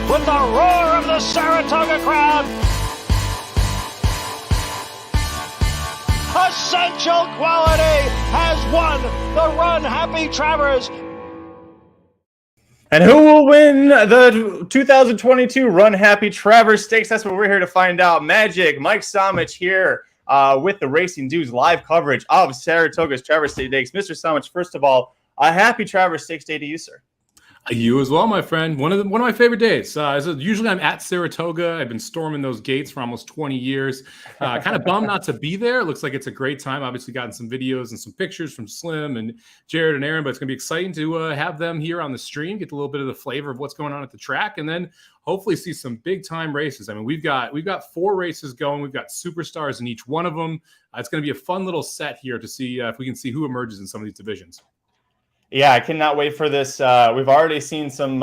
with the roar of the Saratoga crowd. Essential Quality has won the Run Happy Travers. And who will win the 2022 Run Happy Travers Stakes? That's what we're here to find out. Magic, Mike Somich here with the Racing Dudes live coverage of Saratoga's Travers Stakes. Mr. Somich, first of all, a happy Travers Stakes day to you, sir. You as well, my friend. One of my favorite days. Usually I'm at Saratoga. I've been storming those gates for almost 20 years. Kind of bummed not to be there. It looks like it's a great time. Obviously gotten some videos and some pictures from Slim and Jared and Aaron, but it's going to be exciting to have them here on the stream, get a little bit of the flavor of what's going on at the track, and then hopefully see some big time races. I mean, we've got 4 races going. We've got superstars in each one of them. It's going to be a fun little set here to see if we can see who emerges in some of these divisions. Yeah, I cannot wait for this. We've already seen some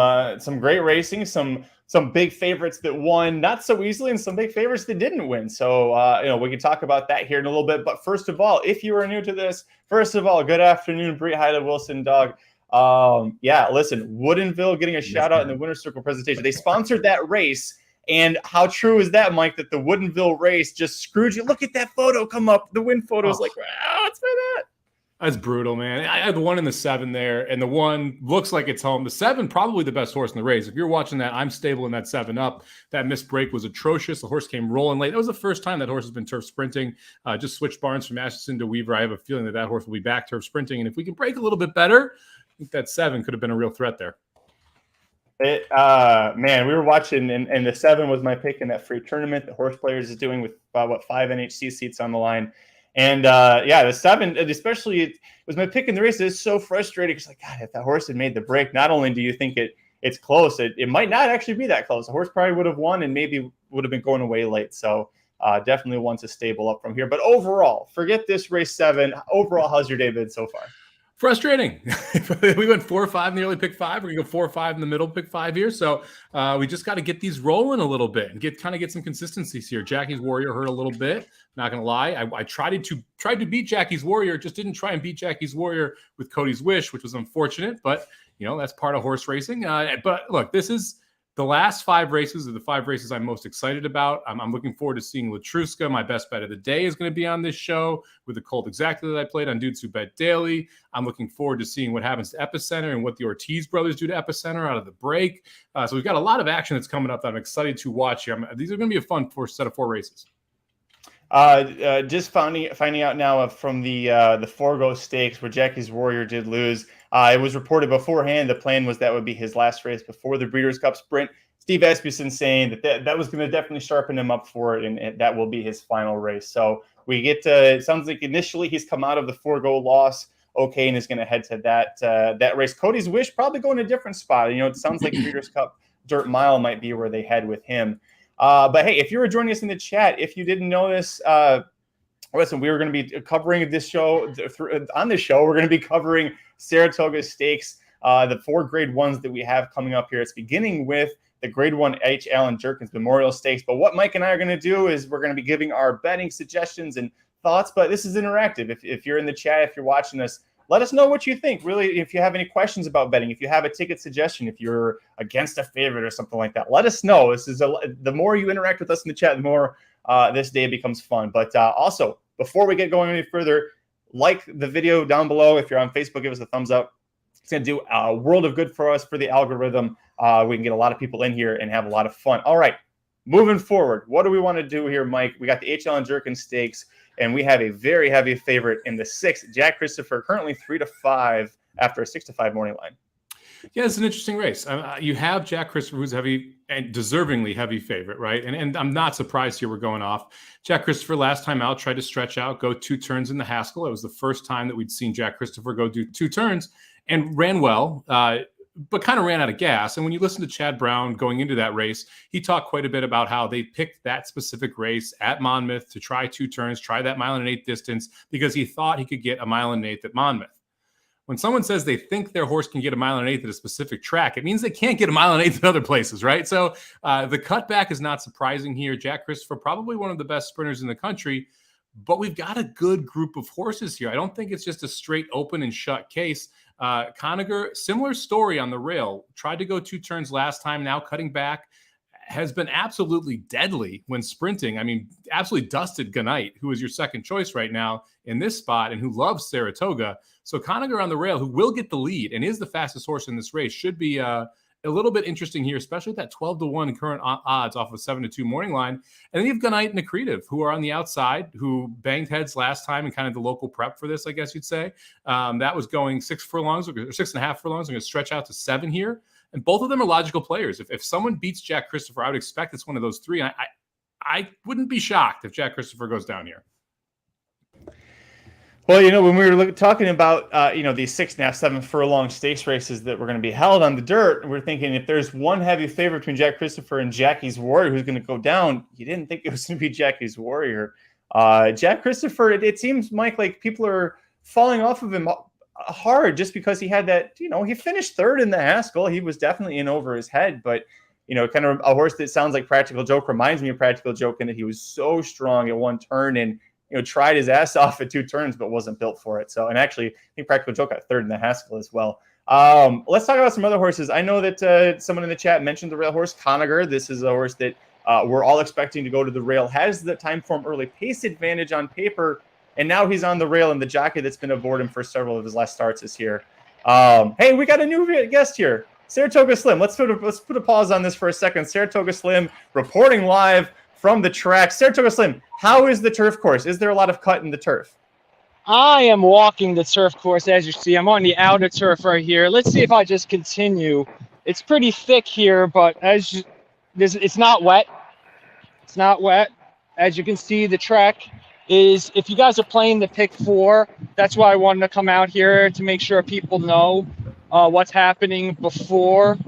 great racing, some big favorites that won not so easily, and some big favorites that didn't win. So we can talk about that here in a little bit. But first of all, if you are new to this, first of all, good afternoon, Bree Hyde, Wilson, Doug. Listen, Woodinville getting a shout out in the Winner's Circle presentation. They sponsored that race. And how true is that, Mike, that the Woodinville race just screwed you? Look at that photo come up. The win photo is like, wow, it's for that. That's brutal, man. I had the 1 and the 7 there, and the 1 looks like it's home. The 7, probably the best horse in the race. If you're watching that, I'm stable in that 7 up. That missed break was atrocious. The horse came rolling late. That was the first time that horse has been turf sprinting. Just switched barns from Ashton to Weaver. I have a feeling that horse will be back turf sprinting. And if we can break a little bit better, I think that 7 could have been a real threat there. We were watching, and the 7 was my pick in that free tournament. The Horse Players is doing with 5 NHC seats on the line. And the 7, especially, it was my pick in the race. It's so frustrating because, God, if that horse had made the break, not only do you think it's close, it might not actually be that close. The horse probably would have won and maybe would have been going away late. So definitely one to stable up from here. But overall, forget this race 7. Overall, how's your day been so far? Frustrating. We went 4-5 in the early pick 5. We're going to go 4-5 in the middle pick 5 here. So we just got to get these rolling a little bit and get some consistencies here. Jackie's Warrior hurt a little bit. Not going to lie. I tried to beat Jackie's Warrior. Just didn't try and beat Jackie's Warrior with Cody's Wish, which was unfortunate. But, that's part of horse racing. But look, this is the last 5 races are the 5 races I'm most excited about. I'm looking forward to seeing Latruska. My best bet of the day is going to be on this show with the Colt Exactly that I played on Dudes Who Bet Daily. I'm looking forward to seeing what happens to Epicenter and what the Ortiz brothers do to Epicenter out of the break. So we've got a lot of action that's coming up that I'm excited to watch here. These are going to be a fun set of 4 races. Just finding out now from the Forgo Stakes where Jackie's Warrior did lose. It was reported beforehand the plan was that would be his last race before the Breeders' Cup Sprint. Steve Espeson saying that was going to definitely sharpen him up for it, and that will be his final race. So we get to, it sounds like initially he's come out of the Forgo loss okay and is going to head to that race. Cody's Wish probably going a different spot. It sounds like Breeders' Cup Dirt Mile might be where they head with him. But hey, if you were joining us in the chat, if you didn't know this, listen, we were going to be covering this show on this show. We're going to be covering Saratoga Stakes, the 4 grade 1s that we have coming up here. It's beginning with the grade 1 H. Allen Jerkins Memorial Stakes. But what Mike and I are going to do is we're going to be giving our betting suggestions and thoughts. But this is interactive. If you're in the chat, if you're watching this, let us know what you think. Really, if you have any questions about betting, if you have a ticket suggestion, if you're against a favorite or something like that, let us know. The more you interact with us in the chat, the more this day becomes fun. But also, before we get going any further, like the video down below. If you're on Facebook, give us a thumbs up. It's going to do a world of good for us, for the algorithm. We can get a lot of people in here and have a lot of fun. All right, moving forward, what do we want to do here, Mike? We got the H. Allen Jerkins Stakes, and we have a very heavy favorite in the 6, Jack Christopher, currently 3-5 after a 6-5 morning line. Yeah, it's an interesting race. You have Jack Christopher, who's heavy and deservingly heavy favorite, right? And I'm not surprised here we're going off. Jack Christopher last time out tried to stretch out, go 2 turns in the Haskell. It was the first time that we'd seen Jack Christopher go do 2 turns and ran well, but kind of ran out of gas. And when you listen to Chad Brown going into that race, he talked quite a bit about how they picked that specific race at Monmouth to try 2 turns, try that 1.8 mile distance, because he thought he could get a 1.8 mile at Monmouth. When someone says they think their horse can get a 1.8 mile at a specific track, it means they can't get a 1.8 mile at other places, right? So the cutback is not surprising here. Jack Christopher, probably one of the best sprinters in the country, but we've got a good group of horses here. I don't think it's just a straight open and shut case. Conager, similar story on the rail. Tried to go 2 turns last time, now cutting back. Has been absolutely deadly when sprinting. I mean, absolutely dusted Ganite, who is your second choice right now in this spot and who loves Saratoga. So Conager on the rail, who will get the lead and is the fastest horse in this race, should be a little bit interesting here, especially at that 12-1 current odds off of 7-2 morning line. And then you have Ganite and Accretive, who are on the outside, who banged heads last time in kind of the local prep for this, I guess you'd say. That was going 6 furlongs or 6.5 furlongs. I'm going to stretch out to 7 here. And both of them are logical players. If someone beats Jack Christopher, I would expect it's one of those 3. I wouldn't be shocked if Jack Christopher goes down here. Well, when we were talking about, these 6.5, 7 furlong stakes races that were going to be held on the dirt, we're thinking if there's one heavy favorite between Jack Christopher and Jackie's Warrior who's going to go down, you didn't think it was going to be Jackie's Warrior. Jack Christopher, it seems, Mike, like people are falling off of him hard just because he had that, he finished 3rd in the Haskell. He was definitely in over his head, but, kind of a horse that sounds like Practical Joke reminds me of Practical Joke in that he was so strong at 1 turn and, tried his ass off at 2 turns, but wasn't built for it. So, and actually, I think Practical Joke got 3rd in the Haskell as well. Let's talk about some other horses. I know that someone in the chat mentioned the rail horse Conager. This is a horse that we're all expecting to go to the rail, has the time form early pace advantage on paper, and now he's on the rail, and the jockey that's been aboard him for several of his last starts is here. Hey, we got a new guest here, Saratoga Slim. Let's put a pause on this for a second. Saratoga Slim reporting live from the track. Saratoga Slim, how is the turf course? Is there a lot of cut in the turf? I am walking the turf course, as you see. I'm on the outer turf right here. Let's see if I just continue. It's pretty thick here, but it's not wet. It's not wet. As you can see, the track is, if you guys are playing the pick 4, that's why I wanted to come out here to make sure people know what's happening before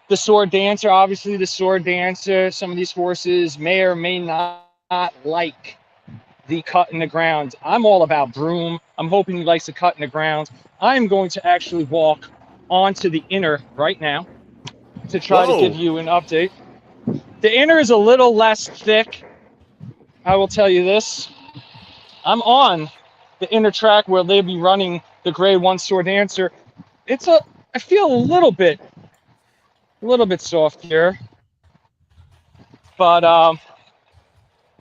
the Sword Dancer. Obviously, the Sword Dancer, some of these horses may or may not like the cut in the ground. I'm all about Broom. I'm hoping he likes the cut in the ground. I'm going to actually walk onto the inner right now to try to give you an update. The inner is a little less thick. I will tell you this. I'm on the inner track where they'll be running the grade 1 Sword Dancer. I feel a little bit soft here, but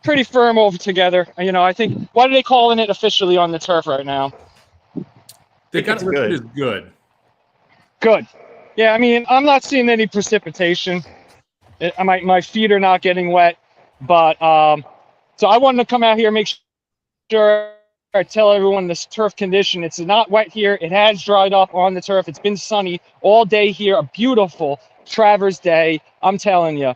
pretty firm over together. I think, what are they calling it officially on the turf right now? They got it listed as good. Good. Yeah, I mean, I'm not seeing any precipitation. My feet are not getting wet, but so I wanted to come out here, make sure I tell everyone this turf condition. It's not wet here. It has dried up on the turf. It's been sunny all day here. A beautiful Travers day. I'm telling you,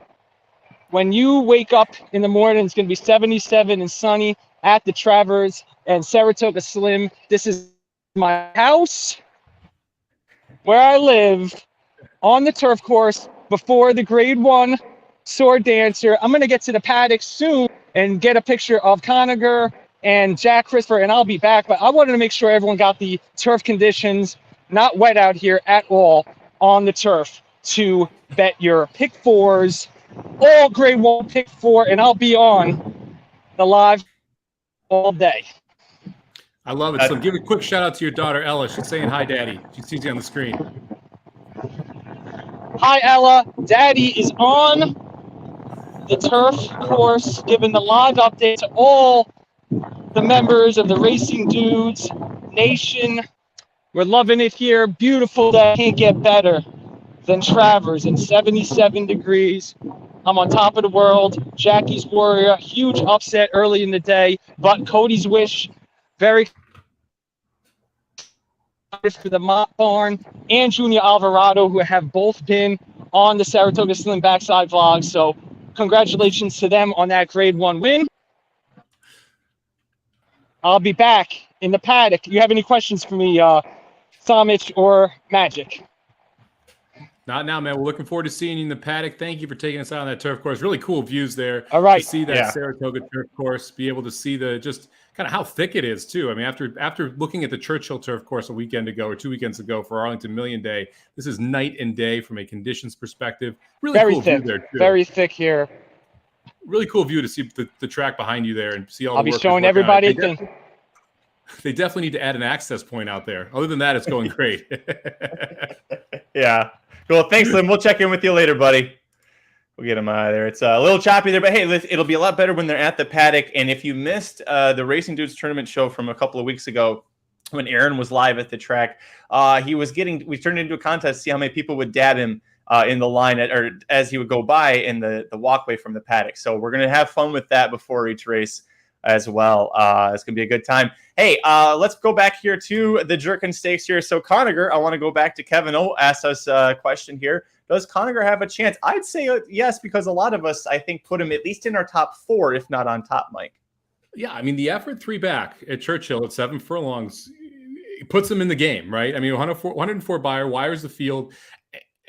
when you wake up in the morning, it's going to be 77 and sunny at the Travers and Saratoga Slim. This is my house where I live on the turf course before the grade 1 Sword Dancer. I'm going to get to the paddock soon and get a picture of Conager and Jack Christopher, and I'll be back. But I wanted to make sure everyone got the turf conditions, not wet out here at all on the turf, to bet your pick 4s, all grade 1 pick 4, and I'll be on the live all day. I love it. So give a quick shout out to your daughter, Ella. She's saying hi, Daddy. She sees you on the screen. Hi, Ella. Daddy is on the turf course, giving the live update to all the members of the Racing Dudes Nation. We're loving it here. Beautiful day. Can't get better than Travers in 77 degrees. I'm on top of the world. Jackie's Warrior, huge upset early in the day, but Cody's Wish, very for the Mott Barn and Junior Alvarado, who have both been on the Saratoga Slim Backside Vlog. So congratulations to them on that grade 1 win. I'll be back in the paddock. You have any questions for me, Somich or Magic? Not now, man. We're looking forward to seeing you in the paddock. Thank you for taking us out on that turf course. Really cool views there. All right. To see that Saratoga turf course, be able to see the just kind of how thick it is too. I mean, after looking at the Churchill turf course a weekend ago or 2 weekends ago for Arlington Million Day, this is night and day from a conditions perspective. Really very cool thick. View there too. Very thick here. Really cool view to see the track behind you there and see all. I'll the be showing everybody. They definitely need to add an access point out there. Other than that, it's going great. Yeah. Cool. Thanks, Lim. We'll check in with you later, buddy. We'll get them out of there. It's a little choppy there, but hey, it'll be a lot better when they're at the paddock. And if you missed the Racing Dudes tournament show from a couple of weeks ago, when Aaron was live at the track, we turned it into a contest to see how many people would dab him in the line or as he would go by in the walkway from the paddock. So we're going to have fun with that before each race as well. It's going to be a good time. Hey, let's go back here to the Jerkin Stakes here. So Conagher, I want to go back to Kevin O. asked us a question here. Does Conagher have a chance? I'd say yes, because a lot of us, I think, put him at least in our top 4, if not on top, Mike. Yeah, I mean, the effort 3 back at Churchill at 7 furlongs puts him in the game, right? I mean, 104 Beyer, wires the field,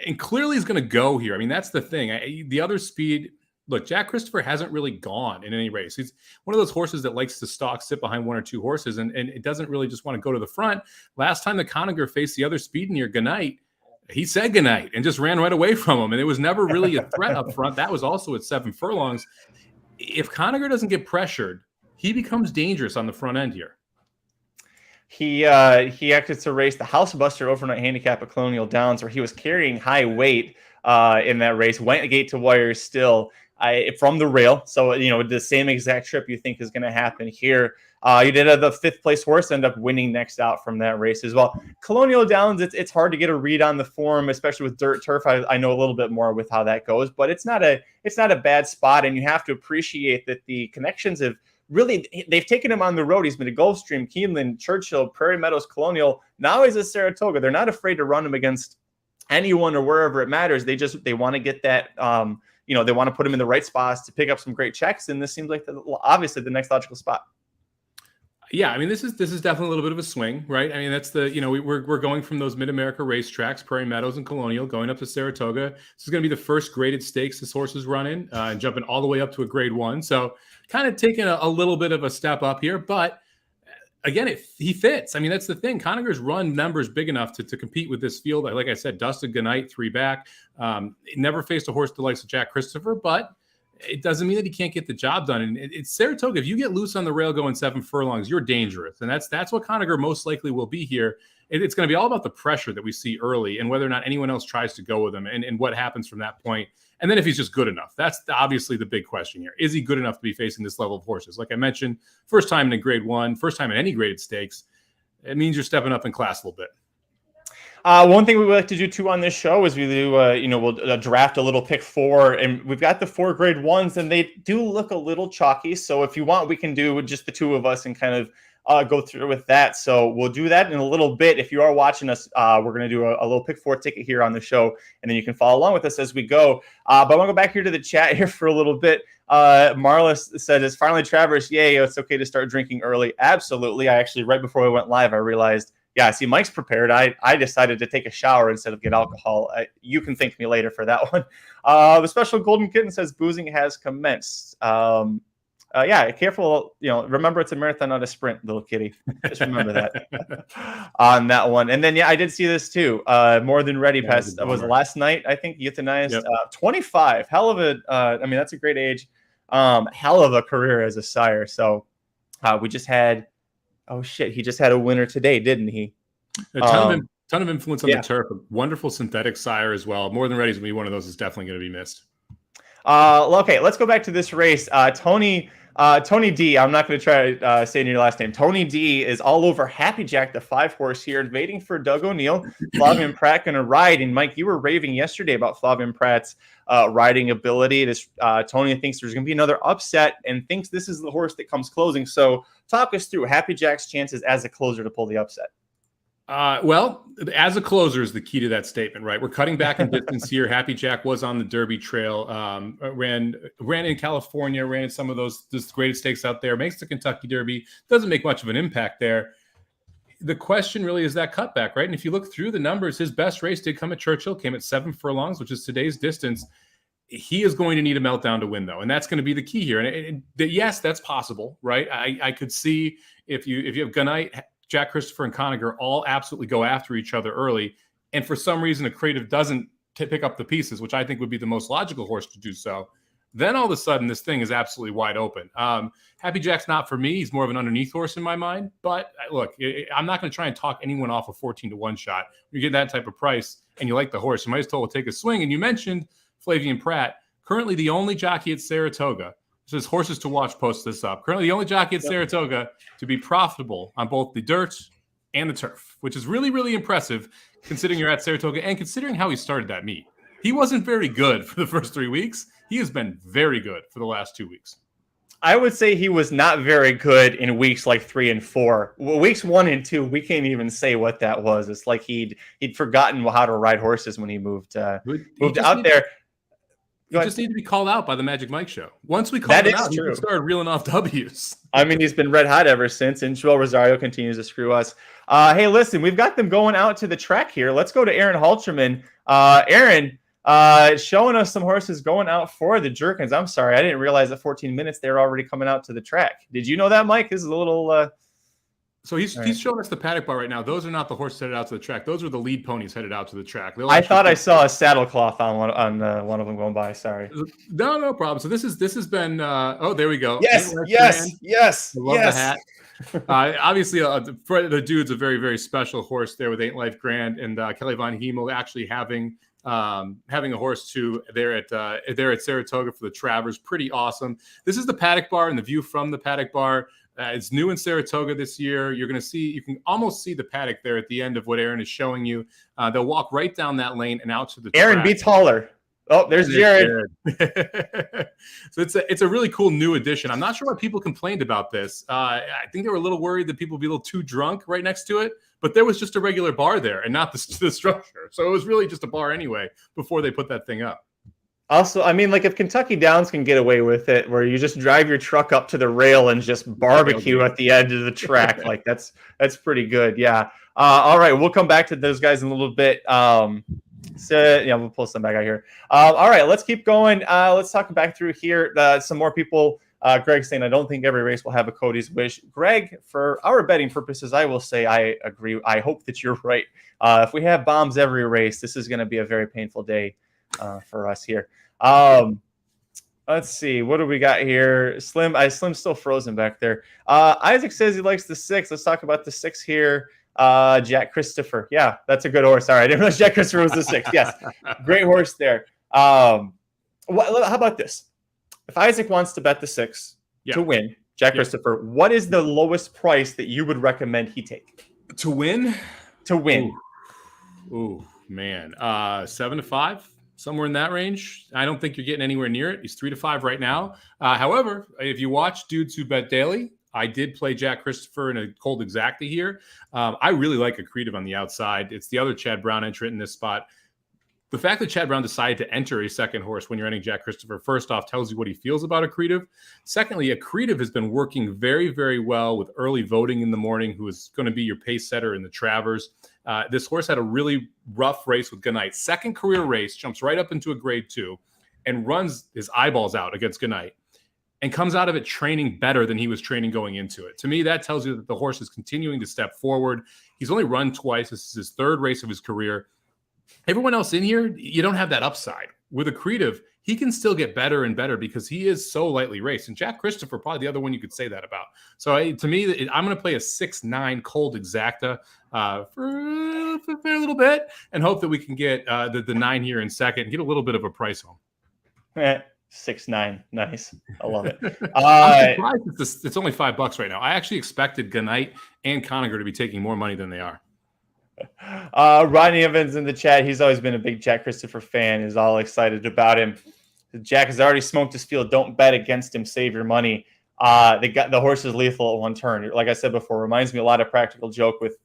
and clearly he's going to go here. I mean, that's the thing. The other speed, look, Jack Christopher hasn't really gone in any race. He's one of those horses that likes to sit behind 1 or 2 horses, and it doesn't really just want to go to the front. Last time the Conagher faced the other speed near Goodnight, he said goodnight and just ran right away from him. And it was never really a threat up front. That was also at 7 furlongs. If Conagher doesn't get pressured, he becomes dangerous on the front end here. He acted to race the Housebuster overnight handicap at Colonial Downs, where he was carrying high weight in that race, went gate to wire still from the rail. So, the same exact trip you think is going to happen here. You did have the 5th place horse end up winning next out from that race as well. Colonial Downs, it's hard to get a read on the form, especially with dirt turf. I know a little bit more with how that goes, but it's not a bad spot, and you have to appreciate that the connections they've taken him on the road. He's been to Gulfstream, Keeneland, Churchill, Prairie Meadows, Colonial. Now he's at Saratoga. They're not afraid to run him against anyone or wherever it matters. They want to get that. They want to put him in the right spots to pick up some great checks, and this seems like obviously the next logical spot. Yeah, I mean, this is definitely a little bit of a swing, right? I mean, that's we're going from those Mid-America racetracks, Prairie Meadows and Colonial, going up to Saratoga. This is going to be the first graded stakes this horse is running, and jumping all the way up to a grade 1. So kind of taking a little bit of a step up here, but again, he fits. I mean, that's the thing. Conagher's run numbers big enough to compete with this field. Like I said, dusted Goodnight 3 back. Never faced a horse the likes of Jack Christopher, but it doesn't mean that he can't get the job done. And it's Saratoga. If you get loose on the rail going 7 furlongs, you're dangerous. And that's what Conagher most likely will be here. It's going to be all about the pressure that we see early and whether or not anyone else tries to go with him and what happens from that point. And then if he's just good enough, that's obviously the big question here. Is he good enough to be facing this level of horses? Like I mentioned, first time in a grade 1, first time in any graded stakes. It means you're stepping up in class a little bit. One thing we like to do too on this show is we do, we'll draft a little pick 4, and we've got the 4 grade 1s, and they do look a little chalky. So if you want, we can do just the 2 of us and kind of go through with that. So we'll do that in a little bit. If you are watching us, we're going to do a little pick 4 ticket here on the show, and then you can follow along with us as we go. But I want to go back here to the chat here for a little bit. Marla said, "It's finally Travers. Yay, it's okay to start drinking early." Absolutely. I actually, right before we went live, I realized, yeah, see, Mike's prepared. I decided to take a shower instead of get alcohol. You can thank me later for that one. The special Golden Kitten says boozing has commenced. Yeah, careful. Remember it's a marathon, not a sprint, little kitty. Just remember that on that one. And then, yeah, I did see this too. More Than Ready passed. Was last night, I think, euthanized. Yep. 25. Hell of a. That's a great age. Hell of a career as a sire. So we just had. Oh shit! He just had a winner today, didn't he? A ton of influence on the turf. A wonderful synthetic sire as well. More Than Ready is going to be one of those that's definitely going to be missed. Okay, let's go back to this race. Tony D. I'm not going to try saying your last name. Tony D. is all over Happy Jack, the 5 horse here, waiting for Doug O'Neill. Flavien Prat going to ride. And Mike, you were raving yesterday about Flavien Prat's riding ability. Tony thinks there's going to be another upset and thinks this is the horse that comes closing. So talk us through Happy Jack's chances as a closer to pull the upset. Well, as a closer is the key to that statement, right? We're cutting back in distance here. Happy Jack was on the Derby Trail, ran in California, ran in some of those graded stakes out there, makes the Kentucky Derby, doesn't make much of an impact there. The question really is that cutback, right? And if you look through the numbers, his best race did come at Churchill, came at 7 furlongs, which is today's distance. He is going to need a meltdown to win, though, and that's going to be the key here. And yes, that's possible, right? I could see if you have Goodnight, Jack Christopher, and Conagher all absolutely go after each other early, and for some reason a creative doesn't pick up the pieces, which I think would be the most logical horse to do so. Then all of a sudden, this thing is absolutely wide open. Happy Jack's not for me. He's more of an underneath horse in my mind. But look, I'm not going to try and talk anyone off a 14-1 shot. You get that type of price and you like the horse, you might as well take a swing. And you mentioned Flavian Pratt, currently the only jockey at Saratoga. This is Horses to Watch post this up. Currently the only jockey at Saratoga to be profitable on both the dirt and the turf, which is really, really impressive considering you're at Saratoga and considering how he started that meet. He wasn't very good for the first 3 weeks. He has been very good for the last 2 weeks. I would say he was not very good in weeks like 3 and 4. Weeks 1 and 2, we can't even say what that was. It's like he'd forgotten how to ride horses when he moved out there. You just need to be called out by the Magic Mike show. Once we called him out, he started reeling off W's. I mean, he's been red hot ever since, and Joel Rosario continues to screw us. Hey, listen, we've got them going out to the track here. Let's go to Aaron Halterman. Aaron, showing us some horses going out for the Jerkins. I'm sorry, I didn't realize at 14 minutes they were already coming out to the track. Did you know that, Mike? This is a little... So he's showing us the paddock bar right now. Those are not the horses headed out to the track. Those are the lead ponies headed out to the track. I thought I saw a saddle cloth on one of them going by. Sorry. No problem. So this has been. Oh, there we go. Yes. I love the hat. Obviously, for the dude's a very, very special horse there with 8 Life Grand and Kelly Von Hemel actually having a horse too there at Saratoga for the Travers. Pretty awesome. This is the paddock bar and the view from the paddock bar. It's new in Saratoga this year. You can almost see the paddock there at the end of what Aaron is showing you. They'll walk right down that lane and out to the track. Aaron, be taller. Oh, there's Jared. So it's a really cool new addition. I'm not sure why people complained about this. I think they were a little worried that people would be a little too drunk right next to it, but there was just a regular bar there and not the structure. So it was really just a bar anyway before they put that thing up. Also, I mean, like if Kentucky Downs can get away with it, where you just drive your truck up to the rail and just barbecue at the end of the track, like that's pretty good. Yeah. All right, we'll come back to those guys in a little bit. So yeah, we'll pull some back out here. All right, let's keep going. Let's talk back through here. Some more people. Greg saying, I don't think every race will have a Cody's wish. Greg, for our betting purposes, I will say I agree. I hope that you're right. If we have bombs every race, this is going to be a very painful day for us here. Let's see. What do we got here? Slim's still frozen back there. Isaac says he likes the 6. Let's talk about the 6 here. Jack Christopher. Yeah, that's a good horse. Sorry, I didn't realize Jack Christopher was the 6. Yes, great horse there. How about this? If Isaac wants to bet the 6 to win, Jack Christopher, what is the lowest price that you would recommend he take? To win? To win. Ooh man. 7 to 5. Somewhere in that range. I don't think you're getting anywhere near it. He's 3 to 5 right now. However, if you watch Dudes Who Bet Daily, I did play Jack Christopher in a cold exacta here. I really like Accretive on the outside. It's the other Chad Brown entrant in this spot. The fact that Chad Brown decided to enter a second horse when you're entering Jack Christopher, first off, tells you what he feels about Accretive. Secondly, Accretive has been working very, very well with early voting in the morning, who is going to be your pace setter in the Travers. This horse had a really rough race with Goodnight. Second career race, jumps right up into a grade 2 and runs his eyeballs out against Goodnight and comes out of it training better than he was training going into it. To me, that tells you that the horse is continuing to step forward. He's only run twice. This is his 3rd race of his career. Everyone else in here, you don't have that upside. With Accretive, he can still get better and better because he is so lightly raced. And Jack Christopher, probably the other one you could say that about. So to me, I'm going to play a 6-9 cold exacta for a little bit and hope that we can get the 9 here in second and get a little bit of a price home. 6-9, nice. I love it. I'm surprised it's only $5 right now. I actually expected Goodnight and Conager to be taking more money than they are. Rodney Evans in the chat. He's always been a big Jack Christopher fan. Is all excited about him. Jack has already smoked his field. Don't bet against him. Save your money. The horse is lethal at one turn. Like I said before, reminds me a lot of Practical Joke with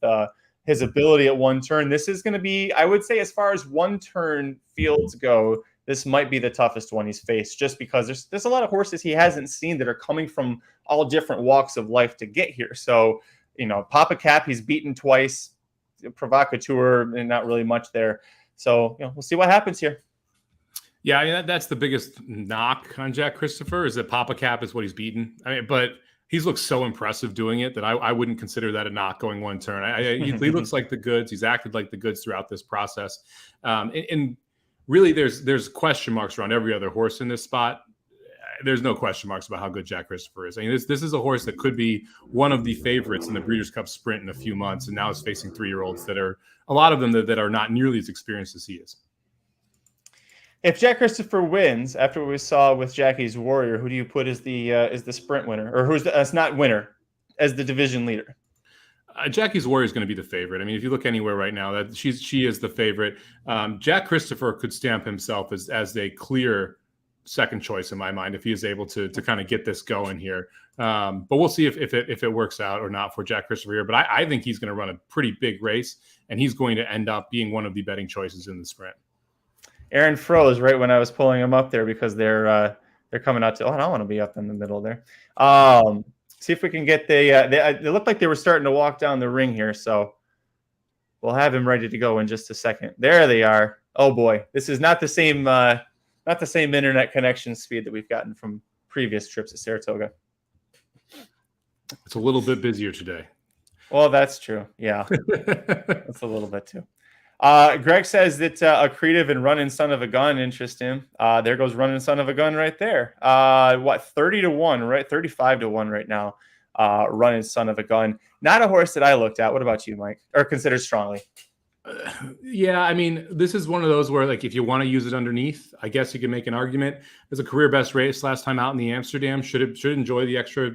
his ability at one turn. This is going to be, I would say, as far as one turn fields go, this might be the toughest one he's faced, just because there's a lot of horses he hasn't seen that are coming from all different walks of life to get here. So, Papa Cap, he's beaten twice. Provocateur, and not really much there. So, we'll see what happens here. Yeah, I mean, that's the biggest knock on Jack Christopher is that Papa Cap is what he's beaten. I mean, but he's looked so impressive doing it that I wouldn't consider that a knock going one turn. He looks like the goods. He's acted like the goods throughout this process. And really, there's question marks around every other horse in this spot. there's no question marks about how good Jack Christopher is. I mean, this is a horse that could be one of the favorites in the Breeders' Cup Sprint in a few months, and now is facing 3-year-olds that are a lot of them that are not nearly as experienced as he is. If Jack Christopher wins, after what we saw with Jackie's Warrior, who do you put as the sprint winner, or who's that's not winner, as the division leader? Jackie's Warrior is going to be the favorite. I mean, if you look anywhere right now, that she is the favorite. Jack Christopher could stamp himself as a clear second choice in my mind if he is able to kind of get this going here. But we'll see if it works out or not for Jack Christopher here. But I think he's going to run a pretty big race, and he's going to end up being one of the betting choices in the sprint. Aaron froze right when I was pulling him up there because they're coming out to. Oh, I don't want to be up in the middle there. See if we can get they look like they were starting to walk down the ring here, so we'll have him ready to go in just a second. There they are. Oh boy, this is not the same internet connection speed that we've gotten from previous trips at Saratoga. It's a little bit busier today. Well, that's true. Yeah, that's a little bit too. Greg says that Accretive and Running Son of a Gun interest him. There goes Running Son of a Gun right there. 30-1, right? 35-1 right now. Running Son of a Gun. Not a horse that I looked at. What about you, Mike? Or considered strongly? Yeah, I mean, this is one of those where, like, if you want to use it underneath, I guess you can make an argument. As a career best race last time out in the Amsterdam, should enjoy the extra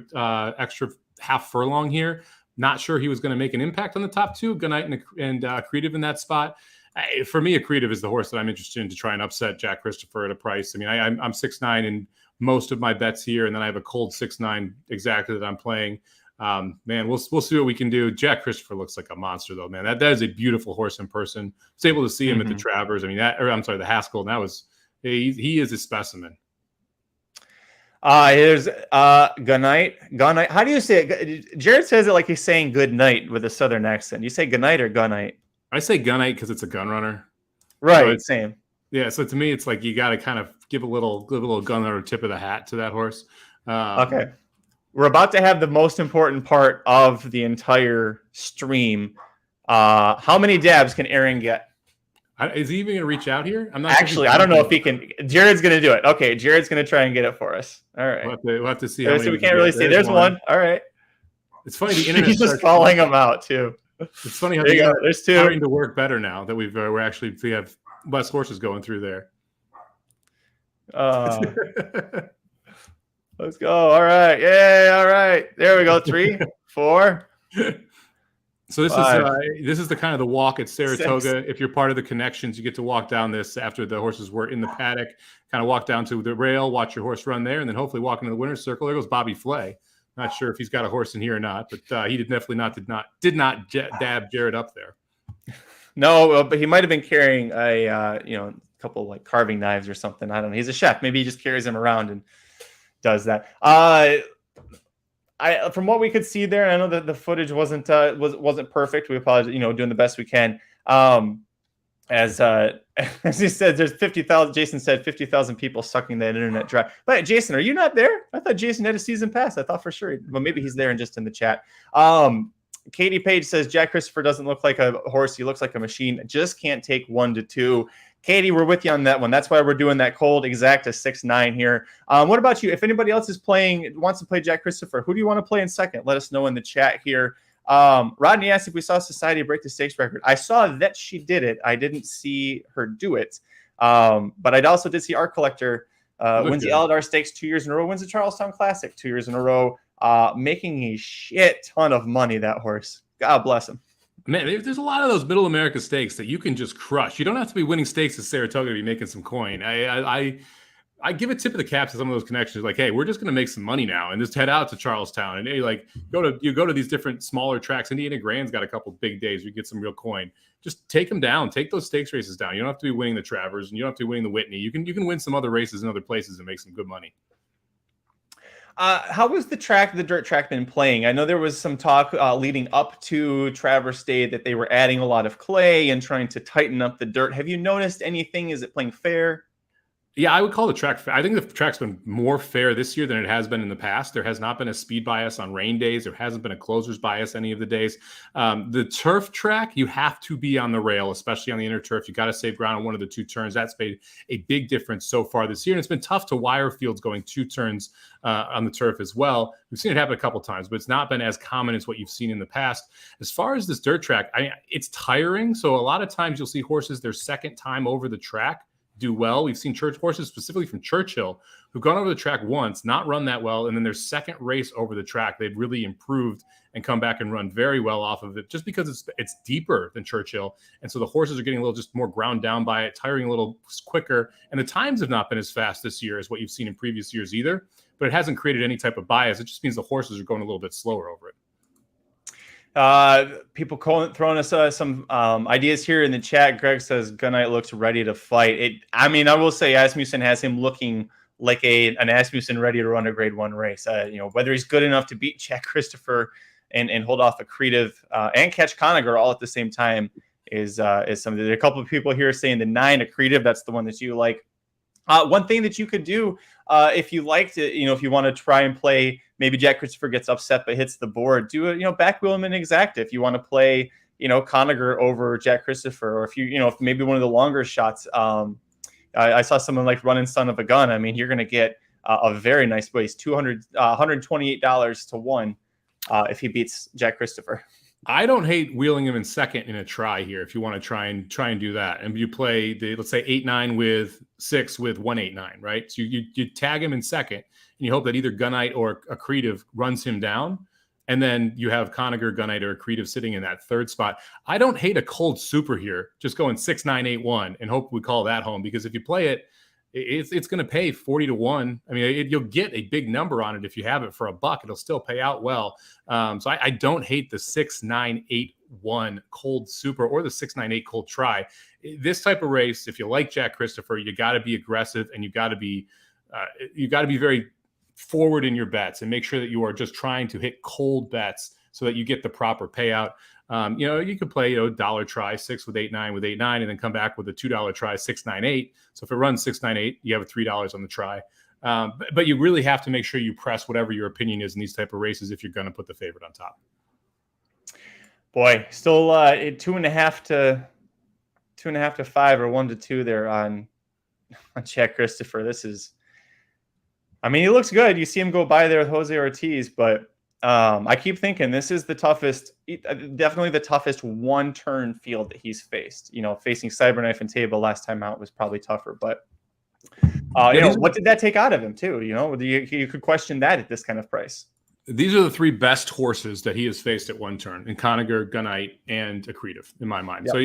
half furlong here. Not sure he was going to make an impact on the top two, Gunite and Accretive in that spot. For me, Accretive is the horse that I'm interested in to try and upset Jack Christopher at a price. I mean, I'm 6'9" in most of my bets here, and then I have a cold 6'9" exactly that I'm playing. Man, we'll see what we can do. Jack Christopher looks like a monster, though, man. That is a beautiful horse in person. I was able to see him at the Travers. I mean, the Haskell, and that was he is a specimen. Here's Gunite. How do you say it? Jared says it like he's saying good night with a southern accent. You say Gunite or Gunite? I say Gunite because it's a gun runner. Right, so same. Yeah, so to me, it's like you got to kind of give a little gun runner tip of the hat to that horse. Okay. We're about to have the most important part of the entire stream. How many dabs can Aaron get? Is he even going to reach out here? I'm not actually. I don't know if he can. Jared's going to do it. Okay, Jared's going to try and get it for us. All right. We'll have to see. So we can't really see. There's one. All right. It's funny. The internet. He's just calling them out too. It's funny how there's two starting to work better now that we have less horses going through there. Let's go. All right. Yay. All right. There we go. 3, 4. So this is the kind of the walk at Saratoga. 6. If you're part of the connections, you get to walk down this after the horses were in the paddock, kind of walk down to the rail, watch your horse run there, and then hopefully walk into the winner's circle. There goes Bobby Flay. Not sure if he's got a horse in here or not, but he did not dab Jared up there. No, but he might have been carrying a couple like carving knives or something. I don't know. He's a chef. Maybe he just carries them around and does that. From what we could see there, and I know that the footage wasn't perfect. We apologize, doing the best we can. As he said, there's 50,000. Jason said 50,000 people sucking that internet dry. But Jason, are you not there? I thought Jason had a season pass. I thought for sure. Well, maybe he's there and just in the chat. Katie Page says Jack Christopher doesn't look like a horse. He looks like a machine. Just can't take 1 to 2. Katie, we're with you on that one. That's why we're doing that cold exact to 6'9" here. What about you? If anybody else wants to play Jack Christopher, who do you want to play in second? Let us know in the chat here. Rodney asked if we saw Society break the stakes record. I saw that she did it. I didn't see her do it. But I also did see Art Collector wins the Aladar Stakes 2 years in a row, wins the Charlestown Classic 2 years in a row, making a shit ton of money, that horse. God bless him. Man, there's a lot of those Middle America stakes that you can just crush. You don't have to be winning stakes at Saratoga to be making some coin. I give a tip of the cap to some of those connections. Like, hey, we're just going to make some money now and just head out to Charlestown and you go to these different smaller tracks. Indiana Grand's got a couple big days. We get some real coin. Just take them down. Take those stakes races down. You don't have to be winning the Travers and you don't have to be winning the Whitney. You can win some other races in other places and make some good money. How was the dirt track been playing? I know there was some talk leading up to Travers Day that they were adding a lot of clay and trying to tighten up the dirt. Have you noticed anything? Is it playing fair? Yeah, I would call the track fair. I think the track's been more fair this year than it has been in the past. There has not been a speed bias on rain days. There hasn't been a closer's bias any of the days. The turf track, you have to be on the rail, especially on the inner turf. You got to save ground on one of the two turns. That's made a big difference so far this year. And it's been tough to wire fields going two turns on the turf as well. We've seen it happen a couple times, but it's not been as common as what you've seen in the past. As far as this dirt track, it's tiring. So a lot of times you'll see horses their second time over the track do well. We've seen horses specifically from Churchill who've gone over the track once, not run that well, and then their second race over the track, they've really improved and come back and run very well off of it, just because it's deeper than Churchill, and so the horses are getting a little just more ground down by it, tiring a little quicker, and the times have not been as fast this year as what you've seen in previous years either, but it hasn't created any type of bias. It just means the horses are going a little bit slower over it. People throwing us some ideas here in the chat. Greg says Gunite looks ready to fight. I will say Asmussen has him looking like an Asmussen ready to run a Grade 1 race. Whether he's good enough to beat Jack Christopher and hold off Accretive and catch Conager all at the same time is something. There are a couple of people here saying the 9 Accretive, that's the one that you like. One thing that you could do if you like to, if you want to try and play, maybe Jack Christopher gets upset but hits the board, do it, back wheel him in exacta. If you want to play, Conager over Jack Christopher, or if if maybe one of the longer shots, I saw someone like running Son of a Gun. I mean, you're going to get a very nice place, $128 to 1 if he beats Jack Christopher. I don't hate wheeling him in second in a try here if you want to try and do that. And you play let's say 8-9 with 6 with 1-8-9, right? So you tag him in second and you hope that either Gunite or Accretive runs him down. And then you have Conager, Gunite, or Accretive sitting in that third spot. I don't hate a cold super here, just going 6-9-8-1 and hope we call that home, because if you play it, it's going to pay 40 to 1. I mean, you'll get a big number on it if you have it for $1. It'll still pay out well. So I don't hate the 6-9-8-1 cold super or the 6-9-8 cold try. This type of race, if you like Jack Christopher, you got to be aggressive and you got to be very forward in your bets and make sure that you are just trying to hit cold bets so that you get the proper payout. You could play, dollar try 6 with 8-9 with 8-9, and then come back with a $2 try 6-9-8. So if it runs 6-9-8, you have a $3 on the try. But you really have to make sure you press whatever your opinion is in these type of races if you're going to put the favorite on top. Boy, still 2.5 to 5 or 1 to 2 there on Jack Christopher. This is, he looks good. You see him go by there with Jose Ortiz, but I keep thinking this is definitely the toughest one-turn field that he's faced. Facing Cyberknife and Table last time out was probably tougher, but what did that take out of him too? You could question that at this kind of price. These are the 3 best horses that he has faced at one turn: in Conager, Gunite, and Accretive, in my mind. Yep. So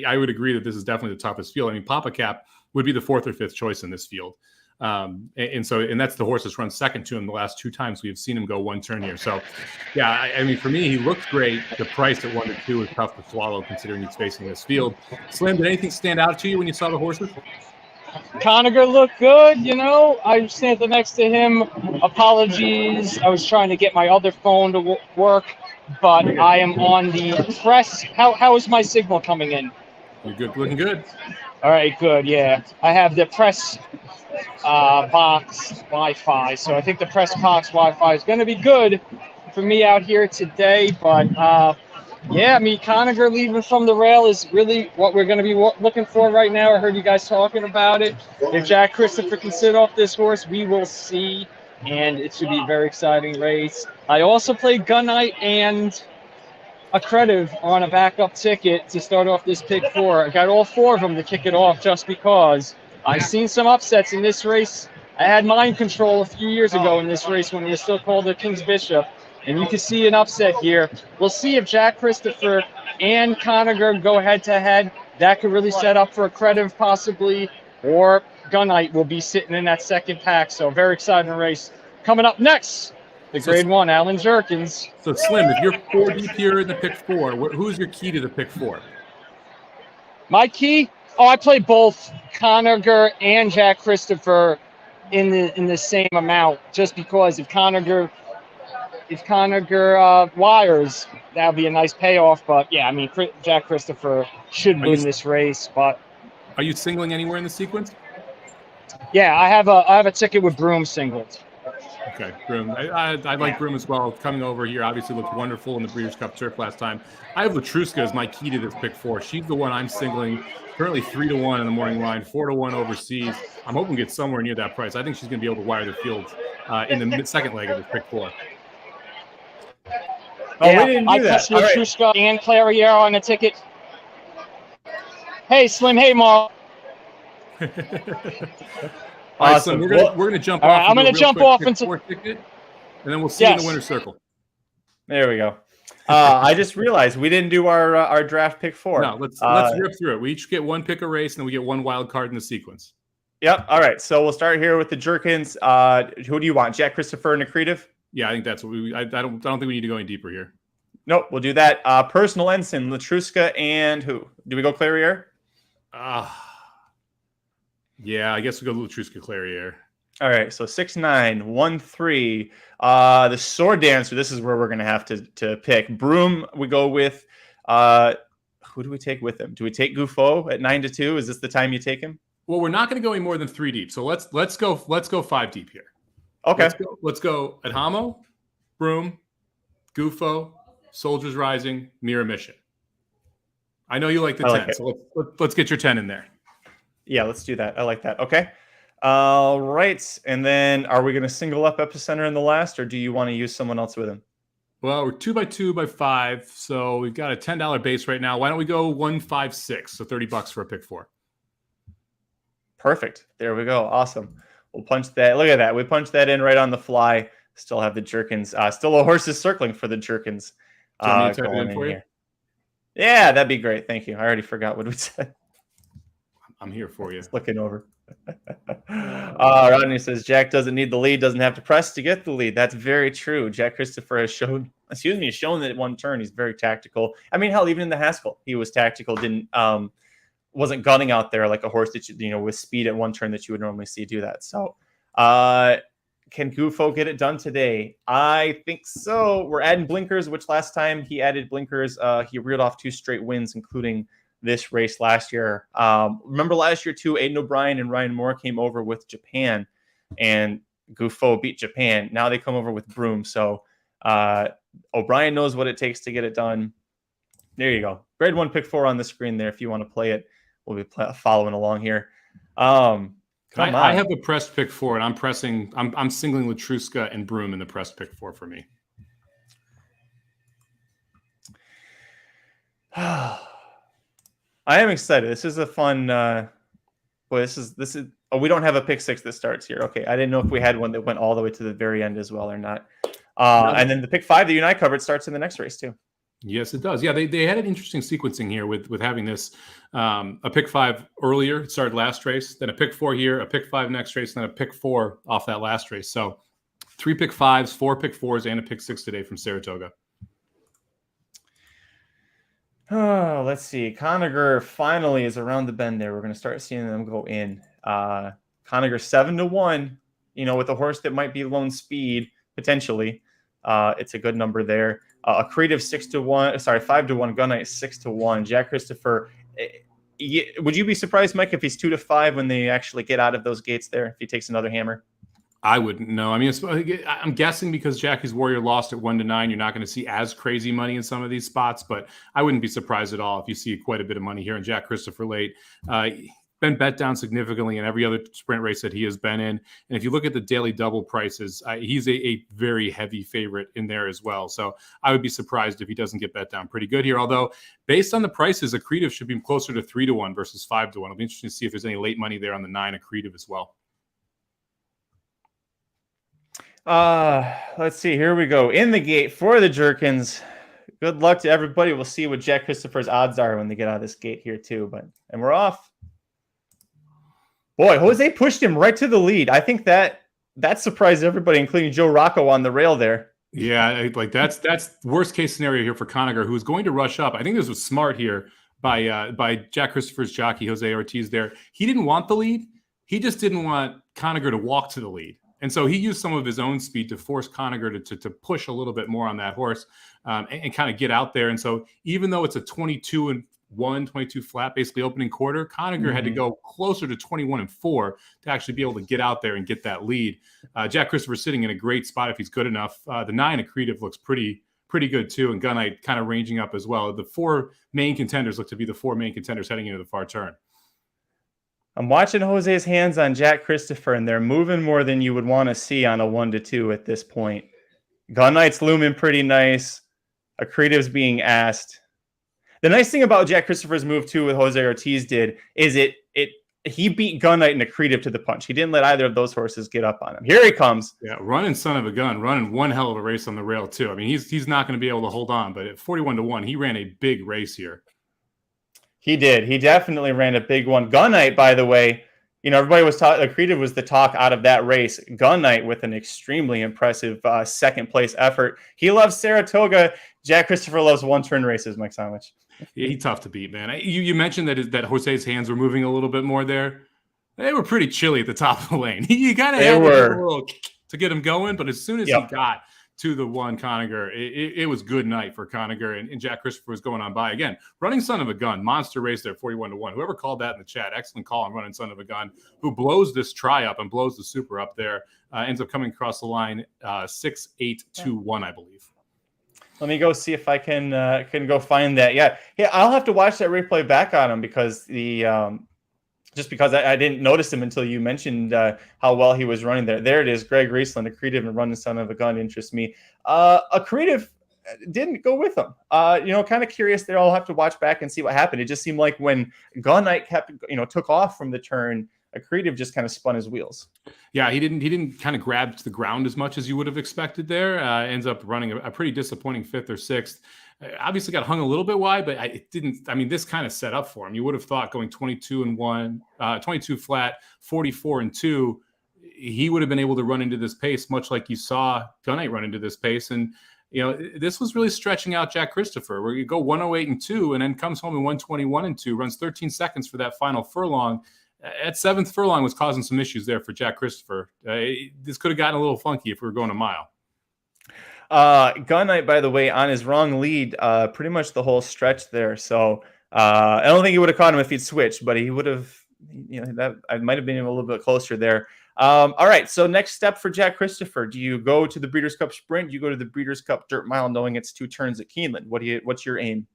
I would agree that this is definitely the toughest field. Papa Cap would be the 4th or 5th choice in this field. And that's the horse that's run second to him the last 2 times we've seen him go one turn here. So, for me, he looks great. The price at 1 to 2 is tough to swallow considering he's facing this field. Slim, did anything stand out to you when you saw the horses? Conager looked good, I standing next to him. Apologies, I was trying to get my other phone to work, but I am on the press. How is my signal coming in? You're good, looking good. All right, good, yeah. I have the press box Wi-Fi, so I think the press box Wi-Fi is going to be good for me out here today, but Conager leaving from the rail is really what we're going to be looking for right now. I heard you guys talking about it. If Jack Christopher can sit off this horse, we will see, and it should be a very exciting race. I also played Gunite and Accretive on a backup ticket to start off this pick 4. I got all 4 of them to kick it off just because I've seen some upsets in this race. I had mind control a few years ago in this race when we were still called the King's Bishop, and you can see an upset here. We'll see if Jack Christopher and Conager go head-to-head. That could really set up for Accretive possibly, or Gunite will be sitting in that second pack. So very exciting race. Coming up next, the Grade 1, Alan Jerkins. So, Slim, if you're 4 deep here in the pick 4, who's your key to the pick 4? My key? I play both Conager and Jack Christopher in the same amount, just because if Conager wires, that would be a nice payoff. But Jack Christopher should win this race. But are you singling anywhere in the sequence? Yeah, I have a ticket with Broom singled. Okay, Broom. I like Broom as well. Coming over here, obviously looked wonderful in the Breeders' Cup Turf last time. I have Latruska as my key to this pick 4. She's the one I'm singling. Currently 3-1 in the morning line, 4-1 overseas. I'm hoping to get somewhere near that price. I think she's going to be able to wire the field in the second leg of this pick 4. Oh, we didn't do that. I pushed Latruska and Clariere on the ticket. Hey, Slim. Hey, Mark. All right, so we're gonna jump off. I'm gonna jump off into ticket, and then we'll see you in the winner's circle. There we go. I just realized we didn't do our draft pick 4. No, let's rip through it. We each get one pick a race, and then we get one wild card in the sequence. Yep. All right. So we'll start here with the Jerkins. Who do you want? Jack Christopher and Accretive? Yeah, I think that's what we. I don't think we need to go any deeper here. Nope. We'll do that. Personal Ensign, Latruska, and who? Do we go Clariere? Yeah, I guess we go Latruska Clariere. All right, so 6'9", 1'3". The Sword Dancer, this is where we're going to have to pick. Broom, we go with, who do we take with him? Do we take Gufo at 9-2? Is this the time you take him? Well, we're not going to go any more than 3 deep. So let's go 5 deep here. Okay. Let's go Adhamo, Broom, Gufo, Soldiers Rising, Mirror Mission. I know you like the 10, so let's get your 10 in there. Yeah, let's do that. I like that. Okay. All right. And then are we going to single up Epicenter in the last, or do you want to use someone else with him? Well, we're 2x2x5, so we've got a $10 base right now. Why don't we go 156, so $30 for a pick 4. Perfect. There we go. Awesome. We'll punch that. Look at that. We punched that in right on the fly. Still have the Jerkins. Still a horses circling for the Jerkins. Going in for you? Yeah, that'd be great. Thank you. I already forgot what we said. I'm here for you. Just looking over. Rodney says Jack doesn't need the lead, doesn't have to press to get the lead. That's very true. Jack Christopher has shown that at one turn he's very tactical. I mean, hell, even in the Haskell, he was tactical. Wasn't gunning out there like a horse that with speed at one turn that you would normally see do that. So, can Gufo get it done today? I think so. We're adding blinkers, which last time he added blinkers, he reeled off 2 straight wins, including this race last year. Remember last year too, Aiden O'Brien and Ryan Moore came over with Japan, and Gufo beat Japan. Now they come over with Broom. So O'Brien knows what it takes to get it done. There you go. Grade 1 pick 4 on the screen there. If you want to play it, we'll be following along here. I have a pressed pick 4, and I'm singling Latruska and Broom in the pressed pick 4 for me. I am excited. This is a fun. This is. Oh, we don't have a pick 6 that starts here. Okay, I didn't know if we had one that went all the way to the very end as well or not. And then the pick 5 that you and I covered starts in the next race too. Yes, it does. Yeah, they had an interesting sequencing here with having this a pick 5 earlier. It started last race, then a pick 4 here, a pick 5 next race, then a pick 4 off that last race. So 3 pick 5s, 4 pick 4s, and a pick 6 today from Saratoga. Oh, let's see. Conager finally is around the bend there. We're going to start seeing them go in. Conager 7-1, with a horse that might be lone speed, potentially. It's a good number there. Accretive 5-1, Gun Knight 6-1. Jack Christopher. Would you be surprised, Mike, if he's 2-5 when they actually get out of those gates there, if he takes another hammer? I wouldn't know. I mean, I'm guessing because Jackie's Warrior lost at 1-9, you're not going to see as crazy money in some of these spots, but I wouldn't be surprised at all if you see quite a bit of money here in Jack Christopher late. Been bet down significantly in every other sprint race that he has been in. And if you look at the daily double prices, he's a very heavy favorite in there as well. So I would be surprised if he doesn't get bet down pretty good here. Although based on the prices, Accretive should be closer to 3-1 versus 5-1. It'll be interesting to see if there's any late money there on the 9 Accretive as well. Let's see. Here we go. In the gate for the Jerkins. Good luck to everybody. We'll see what Jack Christopher's odds are when they get out of this gate here too. And we're off. Boy, Jose pushed him right to the lead. I think that surprised everybody, including Joe Rocco on the rail there. Yeah, like that's worst case scenario here for Conager, who is going to rush up. I think this was smart here by Jack Christopher's jockey Jose Ortiz there. He didn't want the lead. He just didn't want Conager to walk to the lead. And so he used some of his own speed to force Conager to push a little bit more on that horse and kind of get out there. And so even though it's a 22 22 flat, basically opening quarter. Conacher had to go closer to 21-4 to actually be able to get out there and get that lead. Jack Christopher sitting in a great spot if he's good enough. The 9 Accretive looks pretty good too, and Gunite kind of ranging up as well. The 4 main contenders look to be the 4 main contenders heading into the far turn. I'm watching Jose's hands on Jack Christopher, and they're moving more than you would want to see on a 1-2 at this point. Gunite's looming pretty nice. Accretive's being asked. The nice thing about Jack Christopher's move too, with Jose Ortiz is he beat Gunite and Accretive to the punch. He didn't let either of those horses get up on him. Here he comes. Yeah, running son of a gun, running one hell of a race on the rail too. I mean, he's not going to be able to hold on, but at 41-1, he ran a big race here. He did. He definitely ran a big one. Gunite, by the way, everybody was talking. Accretive was the talk out of that race. Gunite with an extremely impressive second place effort. He loves Saratoga. Jack Christopher loves one-turn races, Mike Somich. Yeah, he's tough to beat, man. You mentioned that Jose's hands were moving a little bit more there. They were pretty chilly at the top of the lane. You kind of had a little to get him going, but as soon as he got to the 1 Conacher, it was good night for Conacher, and Jack Christopher was going on by. Again, running son of a gun, monster race there, 41-1. Whoever called that in the chat, excellent call on running son of a gun, who blows this try up and blows the super up there, ends up coming across the line 6-8-2-1, I believe. Let me go see if I can go find that. Yeah, I'll have to watch that replay back on him because just because I didn't notice him until you mentioned how well he was running there. There it is, Greg Riesland, Accretive and running son of a gun interests me. Accretive didn't go with him. Kind of curious there. I'll have to watch back and see what happened. It just seemed like when Gunite took off from the turn, Accretive just kind of spun his wheels. Yeah, he didn't kind of grab to the ground as much as you would have expected there. Ends up running a pretty disappointing 5th or 6th. Obviously got hung a little bit wide, but it didn't. I mean, this kind of set up for him. You would have thought going 22-1, 22 flat, 44-2, he would have been able to run into this pace, much like you saw Gunite run into this pace. And this was really stretching out Jack Christopher, where you go 108-2 and then comes home in 121-2, runs 13 seconds for that final furlong. At 7th furlong was causing some issues there for Jack Christopher. This could have gotten a little funky if we were going a mile. Gunite, by the way, on his wrong lead pretty much the whole stretch there. So I don't think he would have caught him if he'd switched, but he would have, that I might have been a little bit closer there. All right, so next step for Jack Christopher. Do you go to the Breeders' Cup Sprint? Do you go to the Breeders' Cup Dirt Mile knowing it's 2 turns at Keeneland? What's your aim?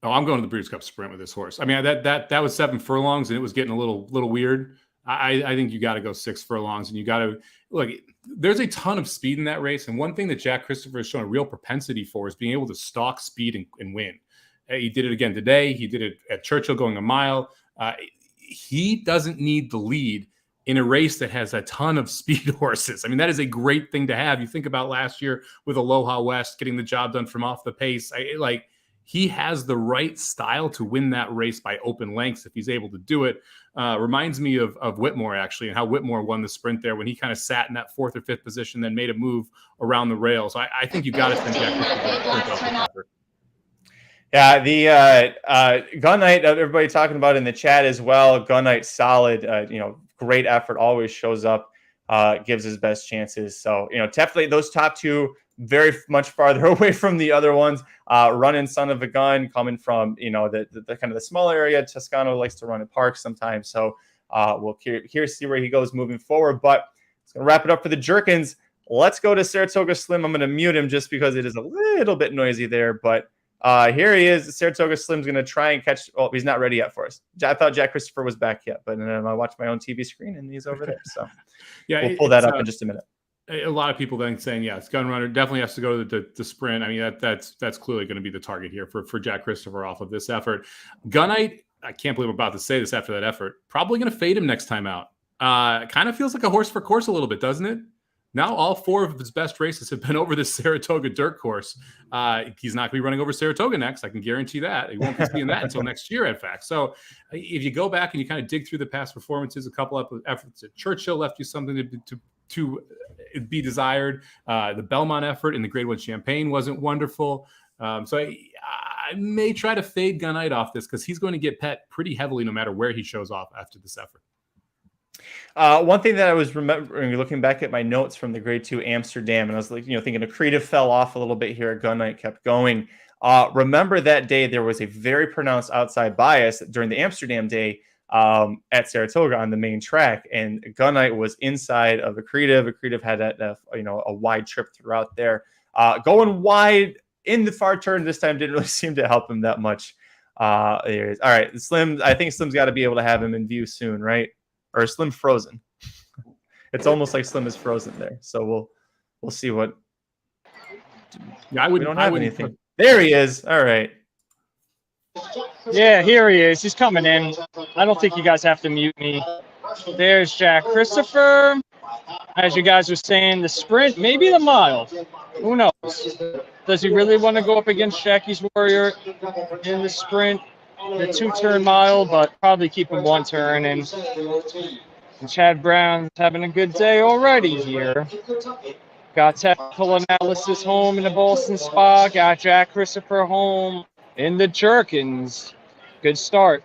Oh, I'm going to the Breeders' Cup Sprint with this horse. I mean, that was 7 furlongs, and it was getting a little weird. I think you got to go 6 furlongs, and you got to look. There's a ton of speed in that race, and one thing that Jack Christopher has shown a real propensity for is being able to stalk speed and win. He did it again today. He did it at Churchill going a mile. He doesn't need the lead in a race that has a ton of speed horses. I mean, that is a great thing to have. You think about last year with Aloha West getting the job done from off the pace. He has the right style to win that race by open lengths if he's able to do it. Reminds me of Whitmore, actually, and how Whitmore won the sprint there when he kind of sat in that 4th or 5th position, then made a move around the rails. I think you've got to send Jack Christopher. Yeah, the Gunite, everybody talking about in the chat as well. Gunite solid, great effort, always shows up, gives his best chances. So, definitely those top 2 very much farther away from the other ones. Running son of a gun coming from, the kind of the small area. Toscano likes to run in parks sometimes. So we'll see where he goes moving forward. But it's going to wrap it up for the Jerkins. Let's go to Saratoga Slim. I'm going to mute him just because it is a little bit noisy there. But here he is. Saratoga Slim's going to try and catch. Oh, he's not ready yet for us. I thought Jack Christopher was back yet, but then I watched my own TV screen and he's over there. So yeah, we'll pull that up in just a minute. A lot of people then saying, yes, Gun Runner definitely has to go to the sprint. I mean, that's clearly going to be the target here for Jack Christopher off of this effort. Gunite, I can't believe I'm about to say this after that effort, probably going to fade him next time out. Kind of feels like a horse for course a little bit, doesn't it? Now all 4 of his best races have been over this Saratoga dirt course. He's not going to be running over Saratoga next. I can guarantee that. He won't be seeing that until next year, in fact. So if you go back and you kind of dig through the past performances, a couple of efforts at Churchill left you something to be desired. The Belmont effort in the Grade 1 Champagne wasn't wonderful. So I may try to fade Gunite off this because he's going to get pet pretty heavily no matter where he shows off after this effort. One thing that I was remembering, looking back at my notes from the Grade 2 Amsterdam, and I was thinking Accretive fell off a little bit here. Gunite kept going. Remember that day there was a very pronounced outside bias during the Amsterdam day at Saratoga on the main track, and Gunite was inside of Accretive. Accretive had a wide trip throughout there. Going wide in the far turn this time didn't really seem to help him that much. All right, Slim. I think Slim's got to be able to have him in view soon, right? Or Slim frozen. It's almost like Slim is frozen there. So we'll see what. Yeah, we don't have anything. There he is. All right. Yeah, here he is. He's coming in. I don't think you guys have to mute me. There's Jack Christopher. As you guys were saying, the sprint, maybe the mile. Who knows? Does he really want to go up against Jackie's Warrior in the sprint, the 2-turn mile, but probably keep him 1 turn. And Chad Brown's having a good day already here. Got technical analysis home in the Boston Spa. Got Jack Christopher home in the Jerkins. Good start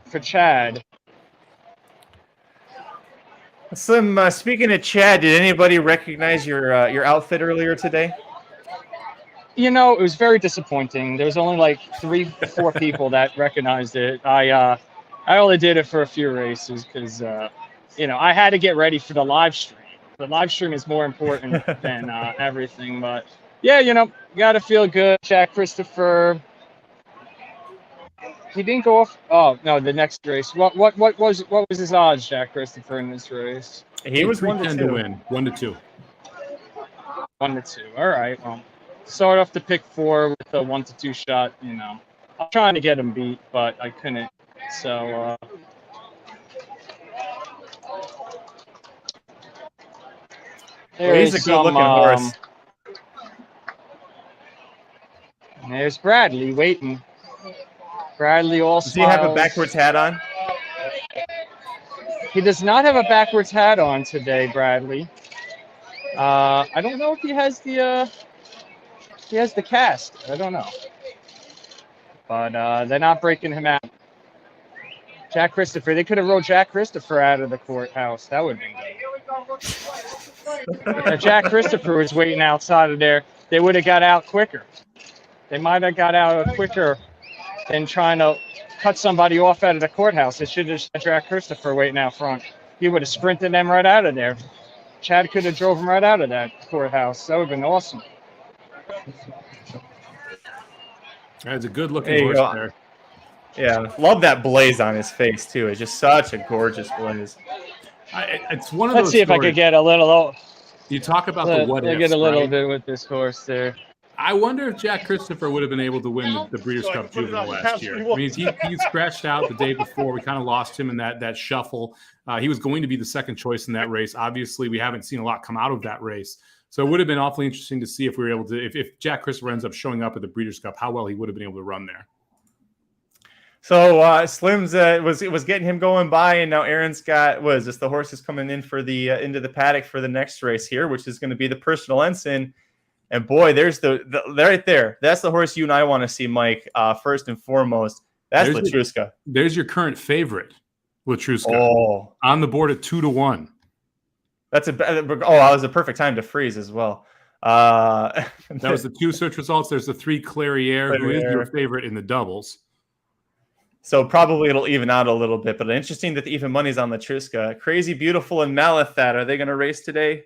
for Chad. Slim, speaking of Chad, did anybody recognize your outfit earlier today? You know, it was very disappointing. There was only like 3-4 people that recognized it. I only did it for a few races because, I had to get ready for the live stream. The live stream is more important than everything. But, yeah, got to feel good. Jack Christopher. He didn't go off. Oh, no, the next race. What was his odds, Jack Christopher, in this race? He was 1-2 to win. 1-2. 1-2. All right. Well, start off the pick 4 with a 1-2 shot. I'm trying to get him beat, but I couldn't. So, he's a good-looking horse. There's Bradley waiting. Bradley all smiles. Does he have a backwards hat on? He does not have a backwards hat on today, Bradley. I don't know if he has the cast. I don't know. But they're not breaking him out. Jack Christopher. They could have rode Jack Christopher out of the courthouse. That would have been good. If Jack Christopher was waiting outside of there, they would have got out quicker. They might have got out quicker than trying to cut somebody off out of the courthouse. They should have just had Jack Christopher waiting out front. He would have sprinted them right out of there. Chad could have drove him right out of that courthouse. That would have been awesome. That's a good-looking horse there. Yeah, love that blaze on his face, too. It's just such a gorgeous blaze. It's one of Let's those see if I could get a little. You talk about the what-ifs, get a little right? bit with this horse there. I wonder if Jack Christopher would have been able to win the Breeders' Cup Juvenile last year. I mean, he scratched out the day before. We kind of lost him in that shuffle. He was going to be the second choice in that race. Obviously, we haven't seen a lot come out of that race. So it would have been awfully interesting to see if we were able to, if Jack Christopher ends up showing up at the Breeders' Cup, how well he would have been able to run there. So Slim's was getting him going by, and now Aaron's got the horse is coming in for the into the paddock for the next race here, which is going to be the Personal Ensign. And boy, there's the right there. That's the horse you and I want to see, Mike. First and foremost, that's Latruska. There's your current favorite, Latruska. Oh, on the board at 2-1. That was a perfect time to freeze as well. That was the 2 search results. There's the 3 Clairiere, who is your favorite in the doubles. So probably it'll even out a little bit, but interesting that the even money's on Latruska. Crazy Beautiful and Malathat. Are they going to race today?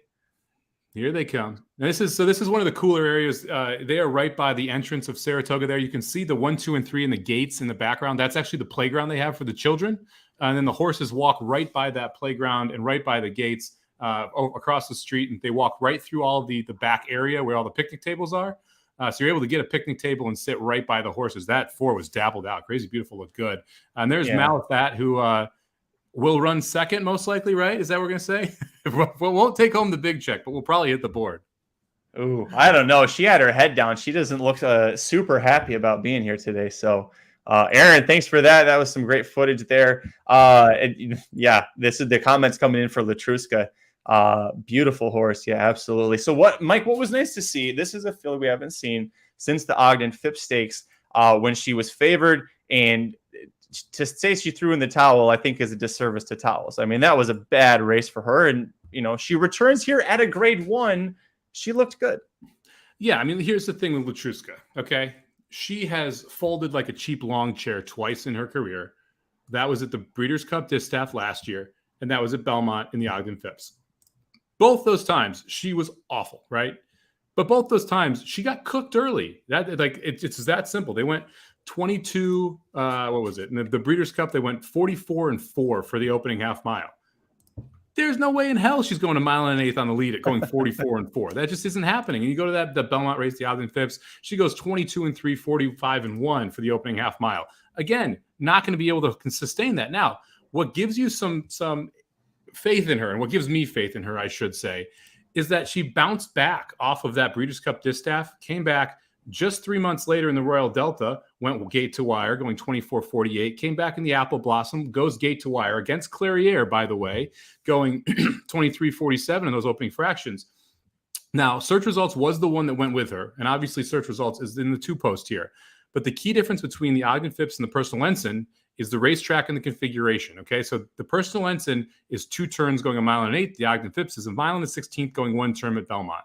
Here they come. And this is one of the cooler areas. They are right by the entrance of Saratoga there. You can see the 1, 2, and 3 in the gates in the background. That's actually the playground they have for the children. And then the horses walk right by that playground and right by the gates across the street. And they walk right through all of the back area where all the picnic tables are. So you're able to get a picnic table and sit right by the horses. That 4 was dappled out. Crazy Beautiful looked good. And there's Malathat, who will run second most likely, right? Is that what we're going to say? We won't take home the big check, but we'll probably hit the board. Ooh, I don't know. She had her head down. She doesn't look super happy about being here today. So, Aaron, thanks for that. That was some great footage there. This is the comments coming in for Latruska. Beautiful horse. Yeah, absolutely. So Mike, what was nice to see, this is a filly we haven't seen since the Ogden Phipps Stakes, when she was favored, and to say she threw in the towel, I think is a disservice to towels. I mean, that was a bad race for her. And, she returns here at a grade 1. She looked good. Yeah. I mean, here's the thing with Latruska. Okay. she has folded like a cheap lawn chair twice in her career. That was at the Breeders' Cup Distaff last year, and that was at Belmont in the Ogden Phipps. Both those times, she was awful, right? But both those times, she got cooked early. It's that simple. They went 22. What was it? In the Breeders' Cup, they went 44-4 for the opening half mile. There's no way in hell she's going a mile and an eighth on the lead at going 44-4. That just isn't happening. And you go to the Belmont race, the Ogden Phipps, she goes 22-3, 45-1 for the opening half mile. Again, not going to be able to sustain that. Now, what gives you some faith in her, and what gives me faith in her, I should say, is that she bounced back off of that Breeders' Cup Distaff, came back just 3 months later in the Royal Delta, went gate to wire, going 24-48, came back in the Apple Blossom, goes gate to wire against Clairiere, by the way, going 23-47 in those opening fractions. Now, Search Results was the one that went with her, and obviously Search Results is in the 2-post here. But the key difference between the Ogden Phipps and the Personal Ensign is the racetrack and the configuration, okay? So the Personal Ensign is 2 turns going a mile and an eighth. The Ogden Phipps is a mile and a 16th going 1 turn at Belmont.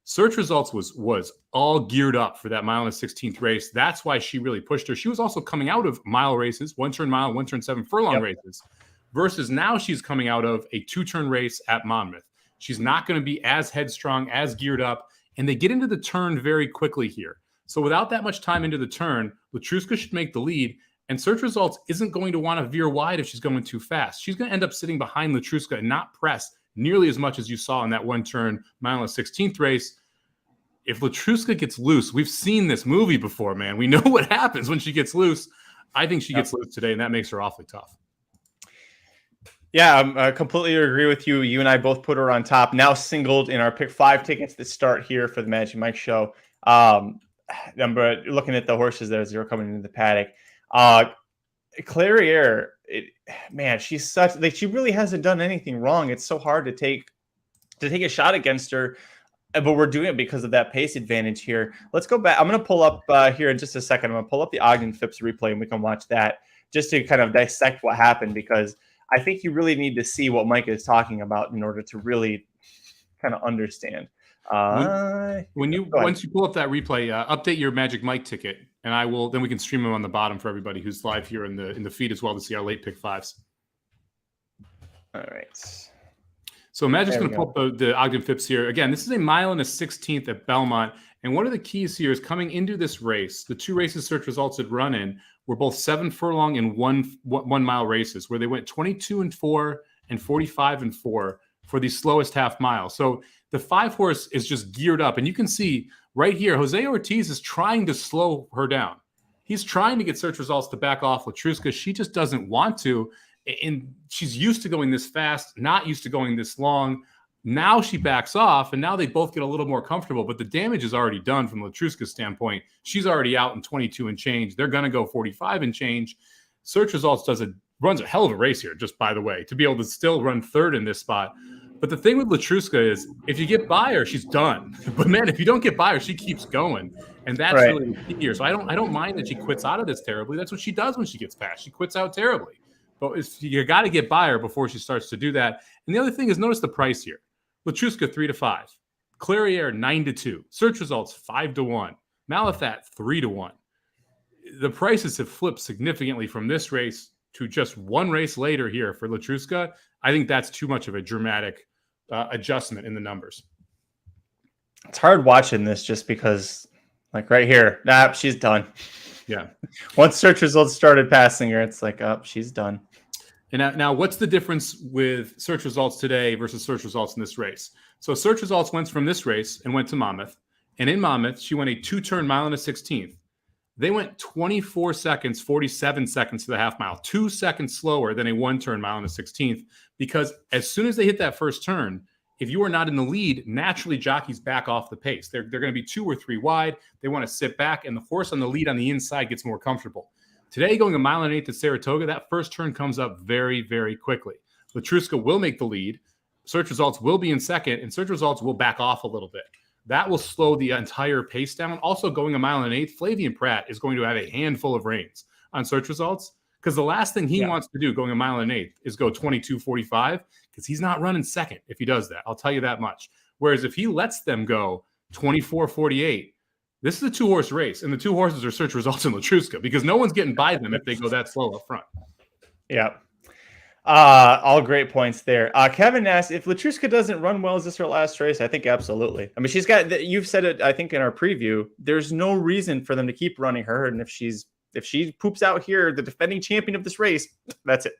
Search Results was all geared up for that mile and a 16th race. That's why she really pushed her. She was also coming out of mile races, 1 turn mile, 1 turn 7 furlong races, versus now she's coming out of a 2-turn race at Monmouth. She's not going to be as headstrong, as geared up, and they get into the turn very quickly here. So without that much time into the turn, Latruska should make the lead, and Search Results isn't going to want to veer wide if she's going too fast. She's going to end up sitting behind Latruska and not press nearly as much as you saw in that 1-turn mile and a 16th race. If Latruska gets loose, we've seen this movie before, man. We know what happens when she gets loose. I think she gets loose today, and that makes her awfully tough. Yeah, I completely agree with you. You and I both put her on top. Now singled in our pick 5 tickets that start here for the Magic Mike show. Looking at the horses there as they're coming into the paddock. Clairiere, she's such she really hasn't done anything wrong. It's so hard to take a shot against her, but we're doing it because of that pace advantage here. Let's go back. I'm going to pull up here in just a second. I'm going to pull up the Ogden Phipps replay and we can watch that just to kind of dissect what happened, because I think you really need to see what Mike is talking about in order to really kind of understand. Once you pull up that replay, update your Magic Mike ticket, and then we can stream them on the bottom for everybody who's live here in the feed as well to see our late pick 5s. All right. So Magic's going to pull up the Ogden Phipps here. Again, this is a mile and a 16th at Belmont. And one of the keys here is coming into this race, the 2 races Search Results had run in were both 7 furlong and 1 mile races, where they went 22-4 and 45-4 for the slowest half mile. So the 5-horse is just geared up. And you can see right here, Jose Ortiz is trying to slow her down. He's trying to get Search Results to back off Latruska. She just doesn't want to. And she's used to going this fast, not used to going this long. Now she backs off, and now they both get a little more comfortable. But the damage is already done from Latruska's standpoint. She's already out in 22 and change. They're going to go 45 and change. Search Results runs a hell of a race here, just by the way, to be able to still run third in this spot. But the thing with Latruska is, if you get by her, she's done. But man, if you don't get by her, she keeps going, and that's really the key here. So I don't mind that she quits out of this terribly. That's what she does when she gets past. She quits out terribly. But you got to get by her before she starts to do that. And the other thing is, notice the price here. Latruska 3-5, Clairiere 9-2, Search Results 5-1, Malathat 3-1. The prices have flipped significantly from this race to just one race later here for Latruska. I think that's too much of a dramatic adjustment in the numbers. It's hard watching this just because, like right here, she's done. Yeah. Once Search Results started passing her, it's like, she's done. And now what's the difference with Search Results today versus Search Results in this race? So Search Results went from this race and went to Monmouth. And in Monmouth, she went a 2-turn mile and a 16th. They went 24 seconds, 47 seconds to the half mile, 2 seconds slower than a 1-turn mile and a 16th, because as soon as they hit that first turn, if you are not in the lead, naturally jockeys back off the pace. They're going to be 2 or 3 wide. They want to sit back, and the horse on the lead on the inside gets more comfortable. Today, going a mile and 1/8 at Saratoga, that first turn comes up very, very quickly. Latruska will make the lead. Search Results will be in second, and Search Results will back off a little bit. That will slow the entire pace down. Also, going a mile and 1/8, Flavian Pratt is going to have a handful of reins on Search Results, because the last thing he wants to do going a mile and 1/8 is go 22:45, because he's not running second if he does that. I'll tell you that much. Whereas if he lets them go 24:48, This is a 2-horse race, and the 2 horses are Search Results and Latruska because no one's getting by them if they go that slow up front. Yeah. All great points there. Kevin asked if Latruska doesn't run well, is this her last race? I think absolutely. I mean, she's got, you've said it, I think in our preview, there's no reason for them to keep running her. And if she poops out here, the defending champion of this race, that's it.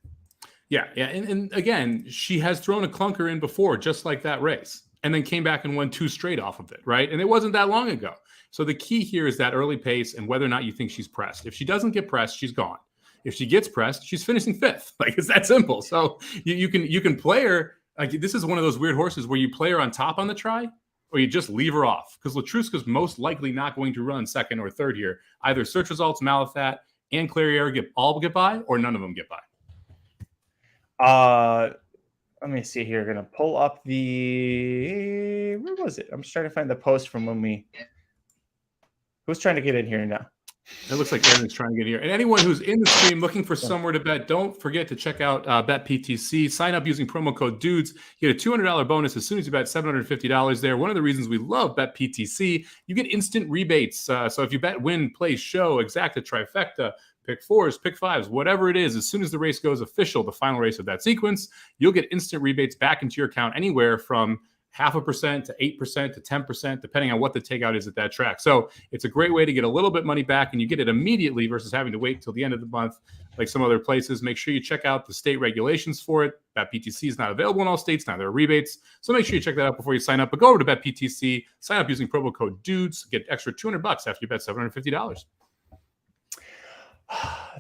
Yeah. And again, she has thrown a clunker in before, just like that race, and then came back and won 2 straight off of it, right? And it wasn't that long ago. So the key here is that early pace and whether or not you think she's pressed. If she doesn't get pressed, she's gone. If she gets pressed, she's finishing 5th. Like, it's that simple. So you can play her. Like, this is one of those weird horses where you play her on top on the try, or you just leave her off, because Latruska's most likely not going to run 2nd or 3rd here. Either Search Results, Malathat, and Clairiere get by, or none of them get by. Let me see here. Going to pull up where was it? I'm just trying to find the post from when who's trying to get in here now? It looks like Aaron's trying to get here. And anyone who's in the stream looking for somewhere to bet, don't forget to check out BetPTC. Sign up using promo code DUDES. You get a $200 bonus as soon as you bet $750 there. One of the reasons we love BetPTC, you get instant rebates. So if you bet, win, play, show, exacta, trifecta, pick 4s, pick 5s, whatever it is, as soon as the race goes official, the final race of that sequence, you'll get instant rebates back into your account anywhere from 0.5% to 8% to 10%, depending on what the takeout is at that track. So it's a great way to get a little bit money back, and you get it immediately versus having to wait till the end of the month like some other places. Make sure you check out the state regulations for it. BetPTC is not available in all states. Now there are rebates. So make sure you check that out before you sign up. But go over to BetPTC, sign up using promo code DUDES, get extra $200 after you bet $750.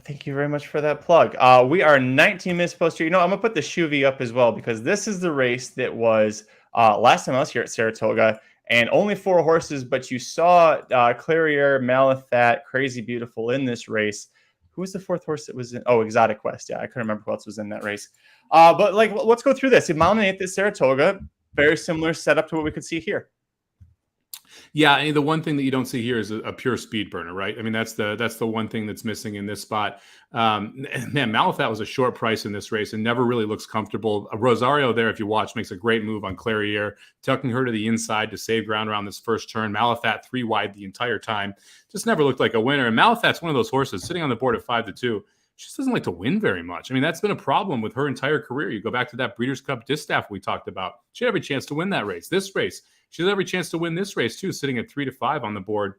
Thank you very much for that plug. We are 19 minutes post here. I'm going to put the Shuvi up as well, because this is the race that was last time I was here at Saratoga, and only 4 horses, but you saw Clairiere, Malathat, Crazy Beautiful in this race. Who was the 4th horse that was in? Oh, Exotic Quest. Yeah, I couldn't remember who else was in that race. But let's go through this. In Mile 8th at Saratoga, very similar setup to what we could see here. Yeah, and the one thing that you don't see here is a pure speed burner, right? I mean, that's the one thing that's missing in this spot. Man, Malathat was a short price in this race and never really looks comfortable. Rosario there, if you watch, makes a great move on Clairiere, tucking her to the inside to save ground around this first turn. Malathat 3 wide the entire time. Just never looked like a winner. And Malathat's one of those horses sitting on the board at 5-2. She just doesn't like to win very much. I mean, that's been a problem with her entire career. You go back to that Breeders' Cup Distaff we talked about. She had every chance to win that race. This race, she has every chance to win this race too, sitting at 3-5 on the board,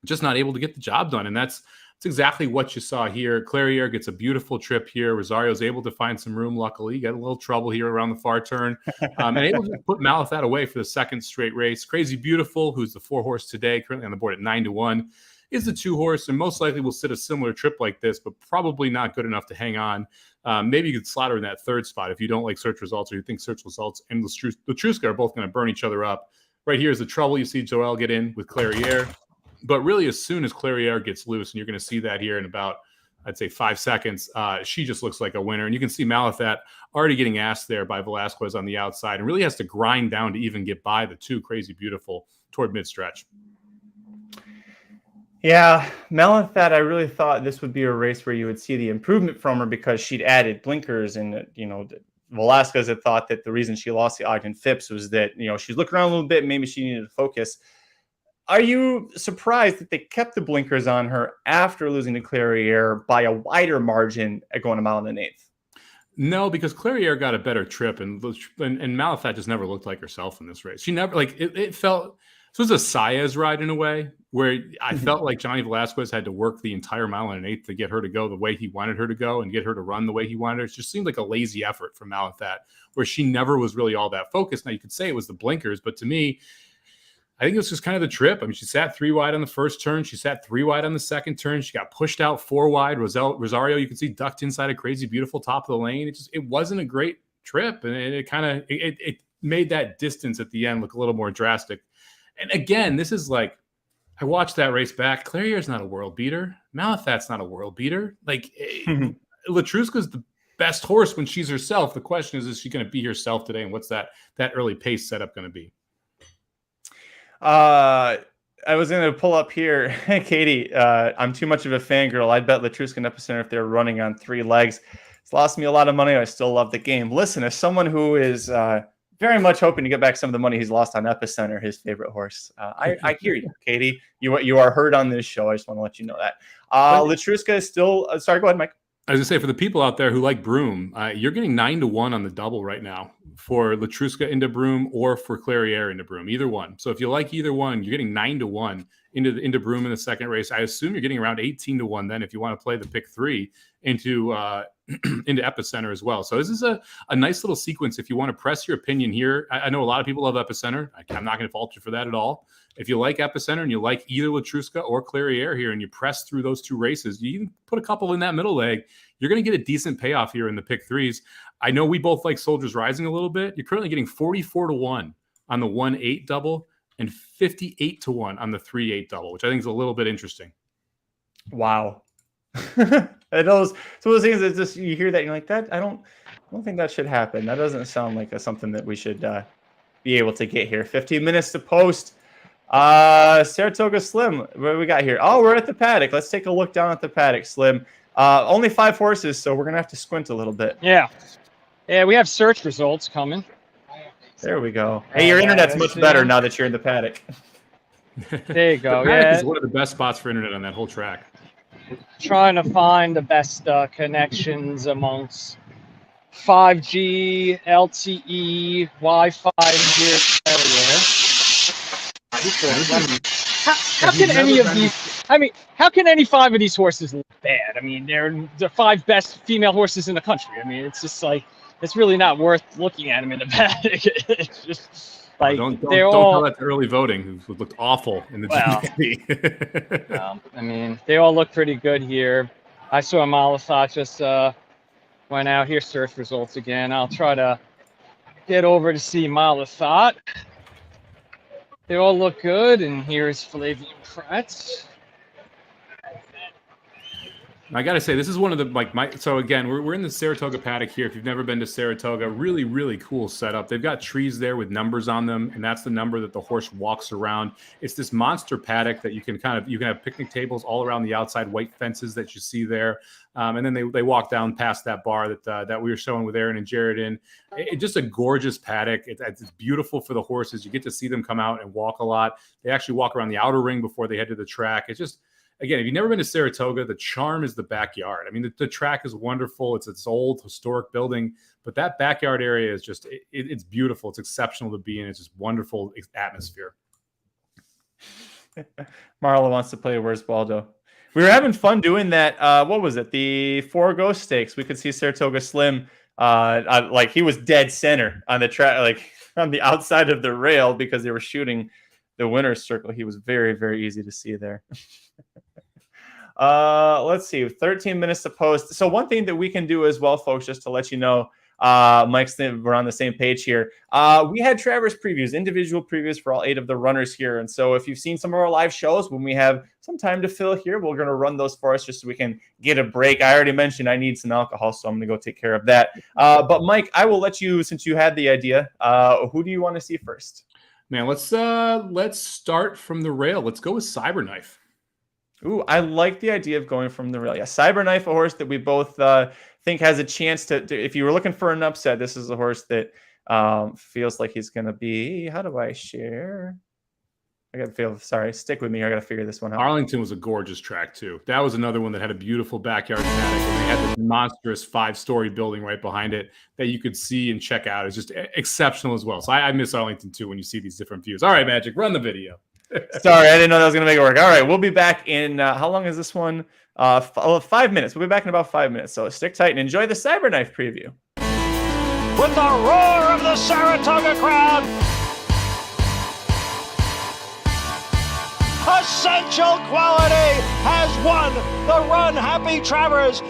just not able to get the job done. And that's exactly what you saw here. Clairiere gets a beautiful trip here. Rosario's able to find some room, luckily. Got a little trouble here around the far turn. And able to put Malathat away for the 2nd straight race. Crazy Beautiful, who's the 4-horse today, currently on the board at 9-1. Is the 2-horse, and most likely will sit a similar trip like this, but probably not good enough to hang on. Maybe you could slot her in that 3rd spot if you don't like Search Results, or you think Search Results and Latruska are both going to burn each other up. Right here is the trouble you see Joelle get in with Clairiere. But really, as soon as Clairiere gets loose, and you're going to see that here in about, I'd say, 5 seconds, she just looks like a winner. And you can see Malathat already getting asked there by Velasquez on the outside, and really has to grind down to even get by the 2 Crazy Beautiful toward mid-stretch. Yeah, Malathat, I really thought this would be a race where you would see the improvement from her because she'd added blinkers, and Velasquez had thought that the reason she lost the Ogden Phipps was that she's looking around a little bit, maybe she needed to focus. Are you surprised that they kept the blinkers on her after losing to Clairiere by a wider margin at going a mile and an eighth? No, because Clairiere got a better trip, and Malathat just never looked like herself in this race. She never it felt. This was a Saez ride in a way where I felt like Johnny Velasquez had to work the entire mile and an eighth to get her to go the way he wanted her to go and get her to run the way he wanted her. It just seemed like a lazy effort from Malathat, where she never was really all that focused. Now, you could say it was the blinkers, but to me, I think it was just kind of the trip. I mean, she sat 3 wide on the first turn. She sat 3 wide on the second turn. She got pushed out 4 wide. Rosario, you can see, ducked inside a Crazy Beautiful top of the lane. It wasn't a great trip, and it made that distance at the end look a little more drastic. And again, this is like, I watched that race back. Clairiere's not a world beater. Malathat's not a world beater. Latruska's the best horse when she's herself. The question is she going to be herself today? And what's that early pace setup going to be? I was going to pull up here. Katie, I'm too much of a fangirl. I'd bet Latruska and Epicenter if they're running on 3 legs. It's lost me a lot of money. I still love the game. Listen, as someone who is very much hoping to get back some of the money he's lost on Epicenter, his favorite horse. I hear you, Katie. You are heard on this show. I just want to let you know that. Latruska is still sorry. Go ahead, Mike. I was gonna say, for the people out there who like Broom, you're getting 9-1 on the double right now for Latruska into Broom or for Clairiere into Broom, either one. So if you like either one, you're getting 9-1 into Broom in the second race. I assume you're getting around 18-1 then if you want to play the pick 3 into into Epicenter as well. So this is a nice little sequence if you want to press your opinion here. I know a lot of people love Epicenter. I'm not going to fault you for that at all. If you like Epicenter and you like either Latruska or Clairiere here and you press through those two races, you can put a couple in that middle leg. You're going to get a decent payoff here in the pick 3s. I know we both like Soldiers Rising a little bit. You're currently getting 44-1 on the 1-8 double and 58-1 on the 3-8 double, which I think is a little bit interesting. Wow. Those things that just you hear that you're like, that I don't think that should happen. That doesn't sound like something that we should be able to get here. 15 minutes to post. Saratoga Slim, what do we got here? Oh, we're at the paddock. Let's take a look down at the paddock, Slim. Only 5 horses, so we're gonna have to squint a little bit. Yeah, we have search results coming. There we go. Hey, your internet's much better now that you're in the paddock. There you go. The paddock Yeah, is one of the best spots for internet on that whole track. trying to find the best connections amongst 5G, LTE, Wi-Fi here. How can any of these? I mean, how can any 5 of these horses look bad? I mean, they're the 5 best female horses in the country. I mean, it's just like it's really not worth looking at them in the paddock. It's just like don't all. tell that to early voting, who looked awful in the GP. I mean, they all look pretty good here. I saw Malathat just went out. Here's search results again. I'll try to get over to see Malathat. They all look good, and here's Flavian Kratz. I got to say, this is one of the, so again, we're in the Saratoga paddock here. If you've never been to Saratoga, really, really cool setup. They've got trees there with numbers on them, and that's the number that the horse walks around. It's this monster paddock that you can have picnic tables all around the outside, white fences that you see there. And then they walk down past that bar that we were showing with Aaron and Jared in. It's just a gorgeous paddock. It's beautiful for the horses. You get to see them come out and walk a lot. They actually walk around the outer ring before they head to the track. It's just, again, if you've never been to Saratoga, the charm is the backyard. I mean, the track is wonderful. It's this old historic building, but that backyard area is just, it's beautiful. It's exceptional to be in. It's just wonderful atmosphere. Marla wants to play Where's Waldo. We were having fun doing that. What was it? The Four Stakes. We could see Saratoga Slim. Like he was dead center on the track, like on the outside of the rail because they were shooting the winner's circle. He was very, very easy to see there. Let's see, 13 minutes to post. So one thing that we can do as well, folks, just to let you know, Mike's we're on the same page here. We had Travers previews, individual previews for all 8 of the runners here. And so if you've seen some of our live shows, when we have some time to fill here, we're going to run those for us just so we can get a break. I already mentioned I need some alcohol, so I'm going to go take care of that. But Mike, I will let you, since you had the idea, who do you want to see first? Man, let's start from the rail. Let's go with Cyberknife. Ooh, I like the idea of going from the rail. Yeah, Cyberknife, a horse that we both think has a chance to, if you were looking for an upset, this is a horse that feels like he's going to be. How do I share? I got to feel, sorry, stick with me. I got to figure this one out. Arlington was a gorgeous track, too. That was another one that had a beautiful backyard paddock, and they had this monstrous 5-story building right behind it that you could see and check out. It's just exceptional as well. So I miss Arlington, too, when you see these different views. All right, Magic, run the video. Sorry, I didn't know that was going to make it work. All right, we'll be back in, how long is this one? 5 minutes. We'll be back in about 5 minutes. So stick tight and enjoy the Cyberknife preview. With the roar of the Saratoga crowd, Essential Quality has won the Run Happy Travers.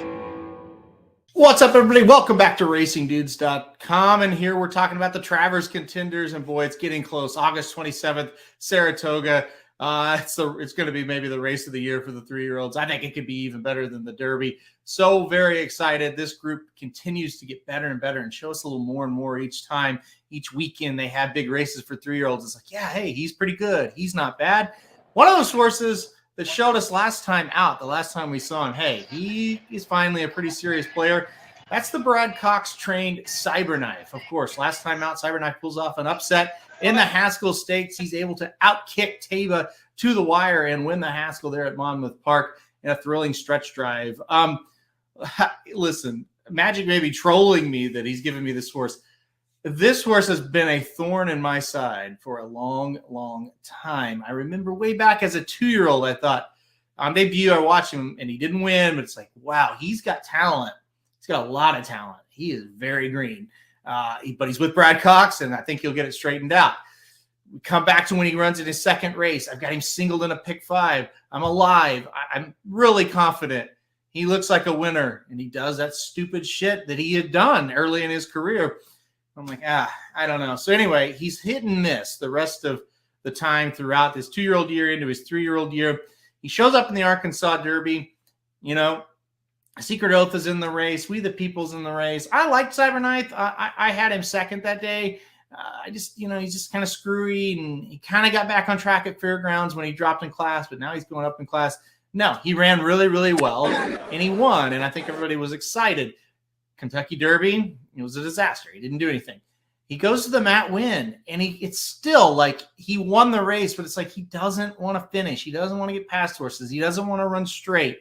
What's up, everybody? Welcome back to RacingDudes.com. And here we're talking about the Travers contenders. And boy, it's getting close. August 27th, Saratoga. It's going to be maybe the race of the year for the 3-year-olds. I think it could be even better than the Derby. So very excited. This group continues to get better and better and show us a little more and more each time. Each weekend they have big races for 3-year-olds. It's like, yeah, hey, he's pretty good. He's not bad. One of those horses that showed us last time out, the last time we saw him, hey, he is finally a pretty serious player. That's the Brad Cox trained Cyberknife. Of course, last time out, Cyberknife pulls off an upset in the Haskell Stakes. He's able to outkick Taiba to the wire and win the Haskell there at Monmouth Park in a thrilling stretch drive. Listen, Magic may be trolling me that he's giving me this horse. This horse has been a thorn in my side for a long, long time. I remember way back as a 2-year-old, I thought on debut, I watched him and he didn't win, but it's like, wow, he's got talent. He's got a lot of talent. He is very green, but he's with Brad Cox, and I think he'll get it straightened out. We come back to when he runs in his second race. I've got him singled in a pick 5. I'm alive. I'm really confident. He looks like a winner, and he does that stupid shit that he had done early in his career. I'm like, I don't know. So anyway, he's hit and miss the rest of the time throughout this 2-year-old year into his 3-year-old year. He shows up in the Arkansas Derby. You know, Secret Oath is in the race. We the People's in the race. I liked Cyberknife. I had him second that day. He's just kind of screwy, and he kind of got back on track at Fairgrounds when he dropped in class, but now he's going up in class. No, he ran really, really well, and he won, and I think everybody was excited. Kentucky Derby, it was a disaster. He didn't do anything. He goes to the Matt Winn, and it's still like he won the race, but it's like he doesn't want to finish. He doesn't want to get past horses. He doesn't want to run straight.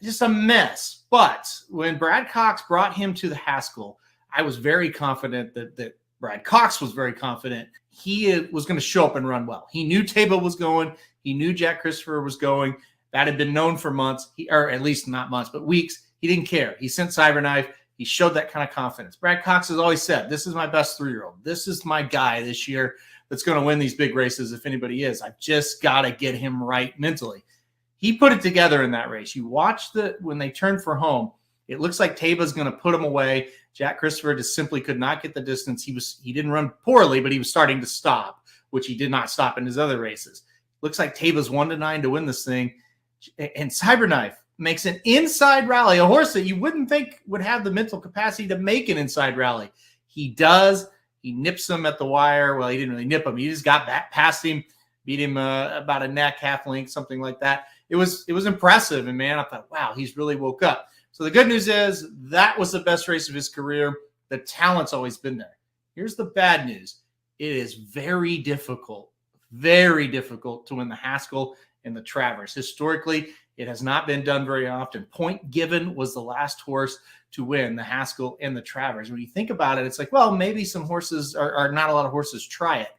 Just a mess. But when Brad Cox brought him to the Haskell, I was very confident that Brad Cox was very confident he was going to show up and run well. He knew Taiba was going. He knew Jack Christopher was going. That had been known for months, or at least not months, but weeks. He didn't care. He sent Cyberknife. He showed that kind of confidence. Brad Cox has always said, this is my best 3-year-old. This is my guy this year that's going to win these big races if anybody is. I've just got to get him right mentally. He put it together in that race. You watch when they turn for home, it looks like Taiba's going to put him away. Jack Christopher just simply could not get the distance. He didn't run poorly, but he was starting to stop, which he did not stop in his other races. Looks like Taiba's 1-9 to win this thing. And Cyberknife makes an inside rally, a horse that you wouldn't think would have the mental capacity to make an inside rally. He does. He nips him at the wire. Well, he didn't really nip him. He just got back past him, beat him about a neck, half length, something like that. It was impressive. And man, I thought, wow, he's really woke up. So the good news is that was the best race of his career. The talent's always been there. Here's the bad news. It is very difficult to win the Haskell and the Travers. Historically, it has not been done very often. Point Given was the last horse to win the Haskell and the Travers. When you think about it, it's like, well, maybe some horses are not a lot of horses try it.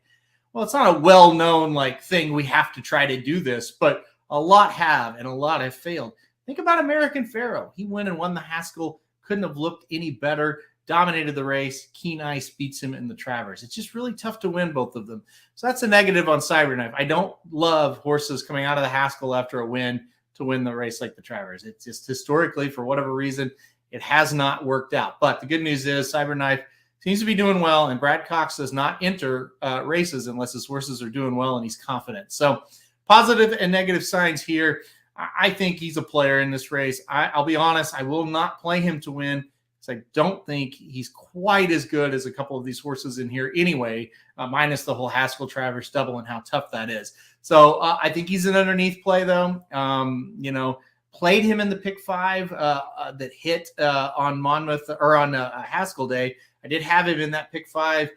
Well, it's not a well-known thing. We have to try to do this, but a lot have, and a lot have failed. Think about American Pharaoh. He went and won the Haskell. Couldn't have looked any better. Dominated the race. Keen Ice beats him in the Travers. It's just really tough to win both of them. So that's a negative on Cyberknife. I don't love horses coming out of the Haskell after a win to win the race like the Travers. It's just historically, for whatever reason, it has not worked out. But the good news is Cyberknife seems to be doing well, and Brad Cox does not enter races unless his horses are doing well and he's confident. So positive and negative signs here. I think he's a player in this race. I'll be honest, I will not play him to win because I don't think he's quite as good as a couple of these horses in here anyway, minus the whole Haskell Travers double and how tough that is. So I think he's an underneath play, though. Played him in the pick 5 that hit on Monmouth or on Haskell Day. I did have him in that pick 5.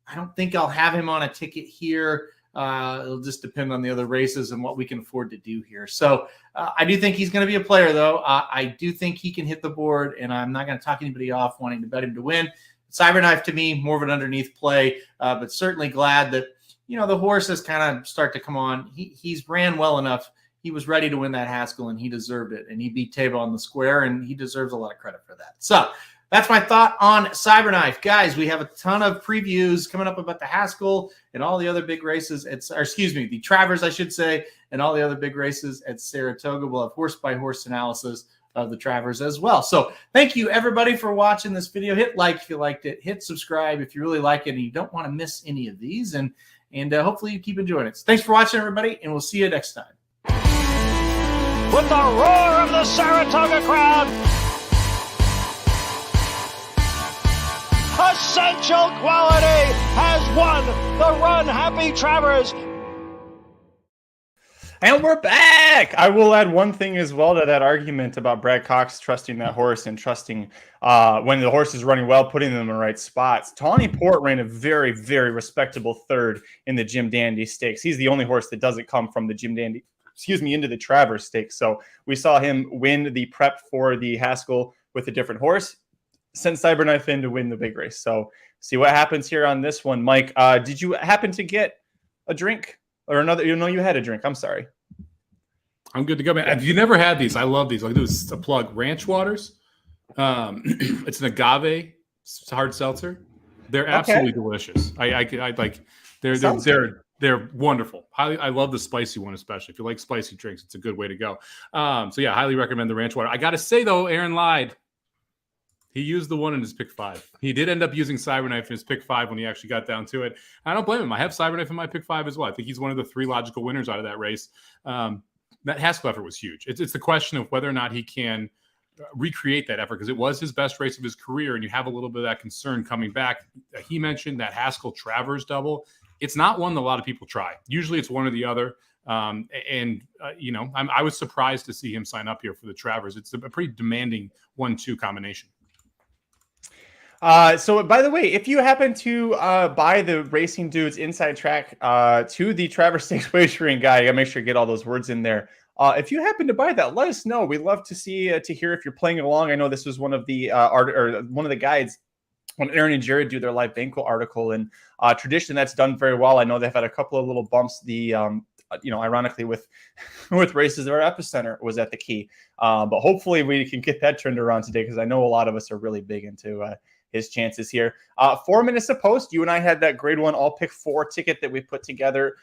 I don't think I'll have him on a ticket here. It'll just depend on the other races and what we can afford to do here. So I do think he's going to be a player, though. I do think he can hit the board, and I'm not going to talk anybody off wanting to bet him to win. Cyberknife, to me, more of an underneath play, but certainly glad that, the horses kind of start to come on. He's ran well enough. He was ready to win that Haskell, and he deserved it. And he beat Taiba on the square, and he deserves a lot of credit for that. So that's my thought on Cyberknife. Guys, we have a ton of previews coming up about the Haskell and all the other big races. The Travers, I should say, and all the other big races at Saratoga. We'll have horse-by-horse analysis of the Travers as well. So thank you, everybody, for watching this video. Hit like if you liked it. Hit subscribe if you really like it and you don't want to miss any of these. And hopefully you keep enjoying it. So thanks for watching, everybody, and we'll see you next time. With the roar of the Saratoga crowd, Essential Quality has won the Run Happy Travers. And we're back. I will add one thing as well to that argument about Brad Cox trusting that horse and trusting when the horse is running well, putting them in the right spots. Tawny Port ran a very, very respectable third in the Jim Dandy Stakes. He's the only horse that doesn't come from the Jim Dandy, into the Travers Stakes. So we saw him win the prep for the Haskell with a different horse, sent Cyberknife in to win the big race. So see what happens here on this one. Mike, did you happen to get a drink? Or another, you had a drink. I'm sorry. I'm good to go, man. If you never had these, I love these. I'll do a plug. Ranch Waters. It's an agave hard seltzer. They're absolutely delicious. I like. They're wonderful. I love the spicy one, especially if you like spicy drinks. It's a good way to go. So yeah, highly recommend the Ranch Water. I got to say though, Aaron lied. He used the one in his pick 5. He did end up using Cyberknife in his pick 5 when he actually got down to it. I don't blame him. I have Cyberknife in my pick 5 as well. I think he's one of the 3 logical winners out of that race. That Haskell effort was huge. It's the question of whether or not he can recreate that effort, because it was his best race of his career, and you have a little bit of that concern coming back. He mentioned that Haskell Travers double. It's not one that a lot of people try. Usually it's one or the other. I was surprised to see him sign up here for the Travers. It's a pretty demanding 1-2 combination. So by the way, if you happen to buy the Racing Dudes Inside Track to the Travers Stakes Wagering Guide, you gotta make sure you get all those words in there. If you happen to buy that, let us know. We'd love to see to hear if you're playing along. I know this was one of the one of the guides when Aaron and Jared do their live banquet article, and tradition that's done very well. I know they've had a couple of little bumps. The ironically with races where Epicenter was at the key, but hopefully we can get that turned around today, because I know a lot of us are really big into his chances here. 4 minutes to post. You and I had that grade 1 all pick 4 ticket that we put together.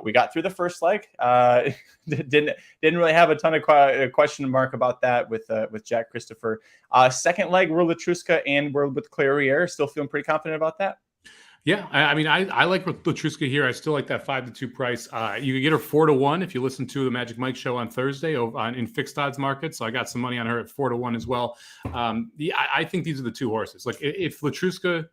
We got through the first leg. Didn't really have a ton of question mark about that with Jack Christopher. Second leg, we're Latruska and we're with Clairiere. Still feeling pretty confident about that. Yeah, I like Latruska here. I still like that 5-2 price. You can get her 4-1 if you listen to the Magic Mike show on Thursday in fixed odds market. So I got some money on her at 4-1 as well. I think these are the 2 horses. Like if Latruska,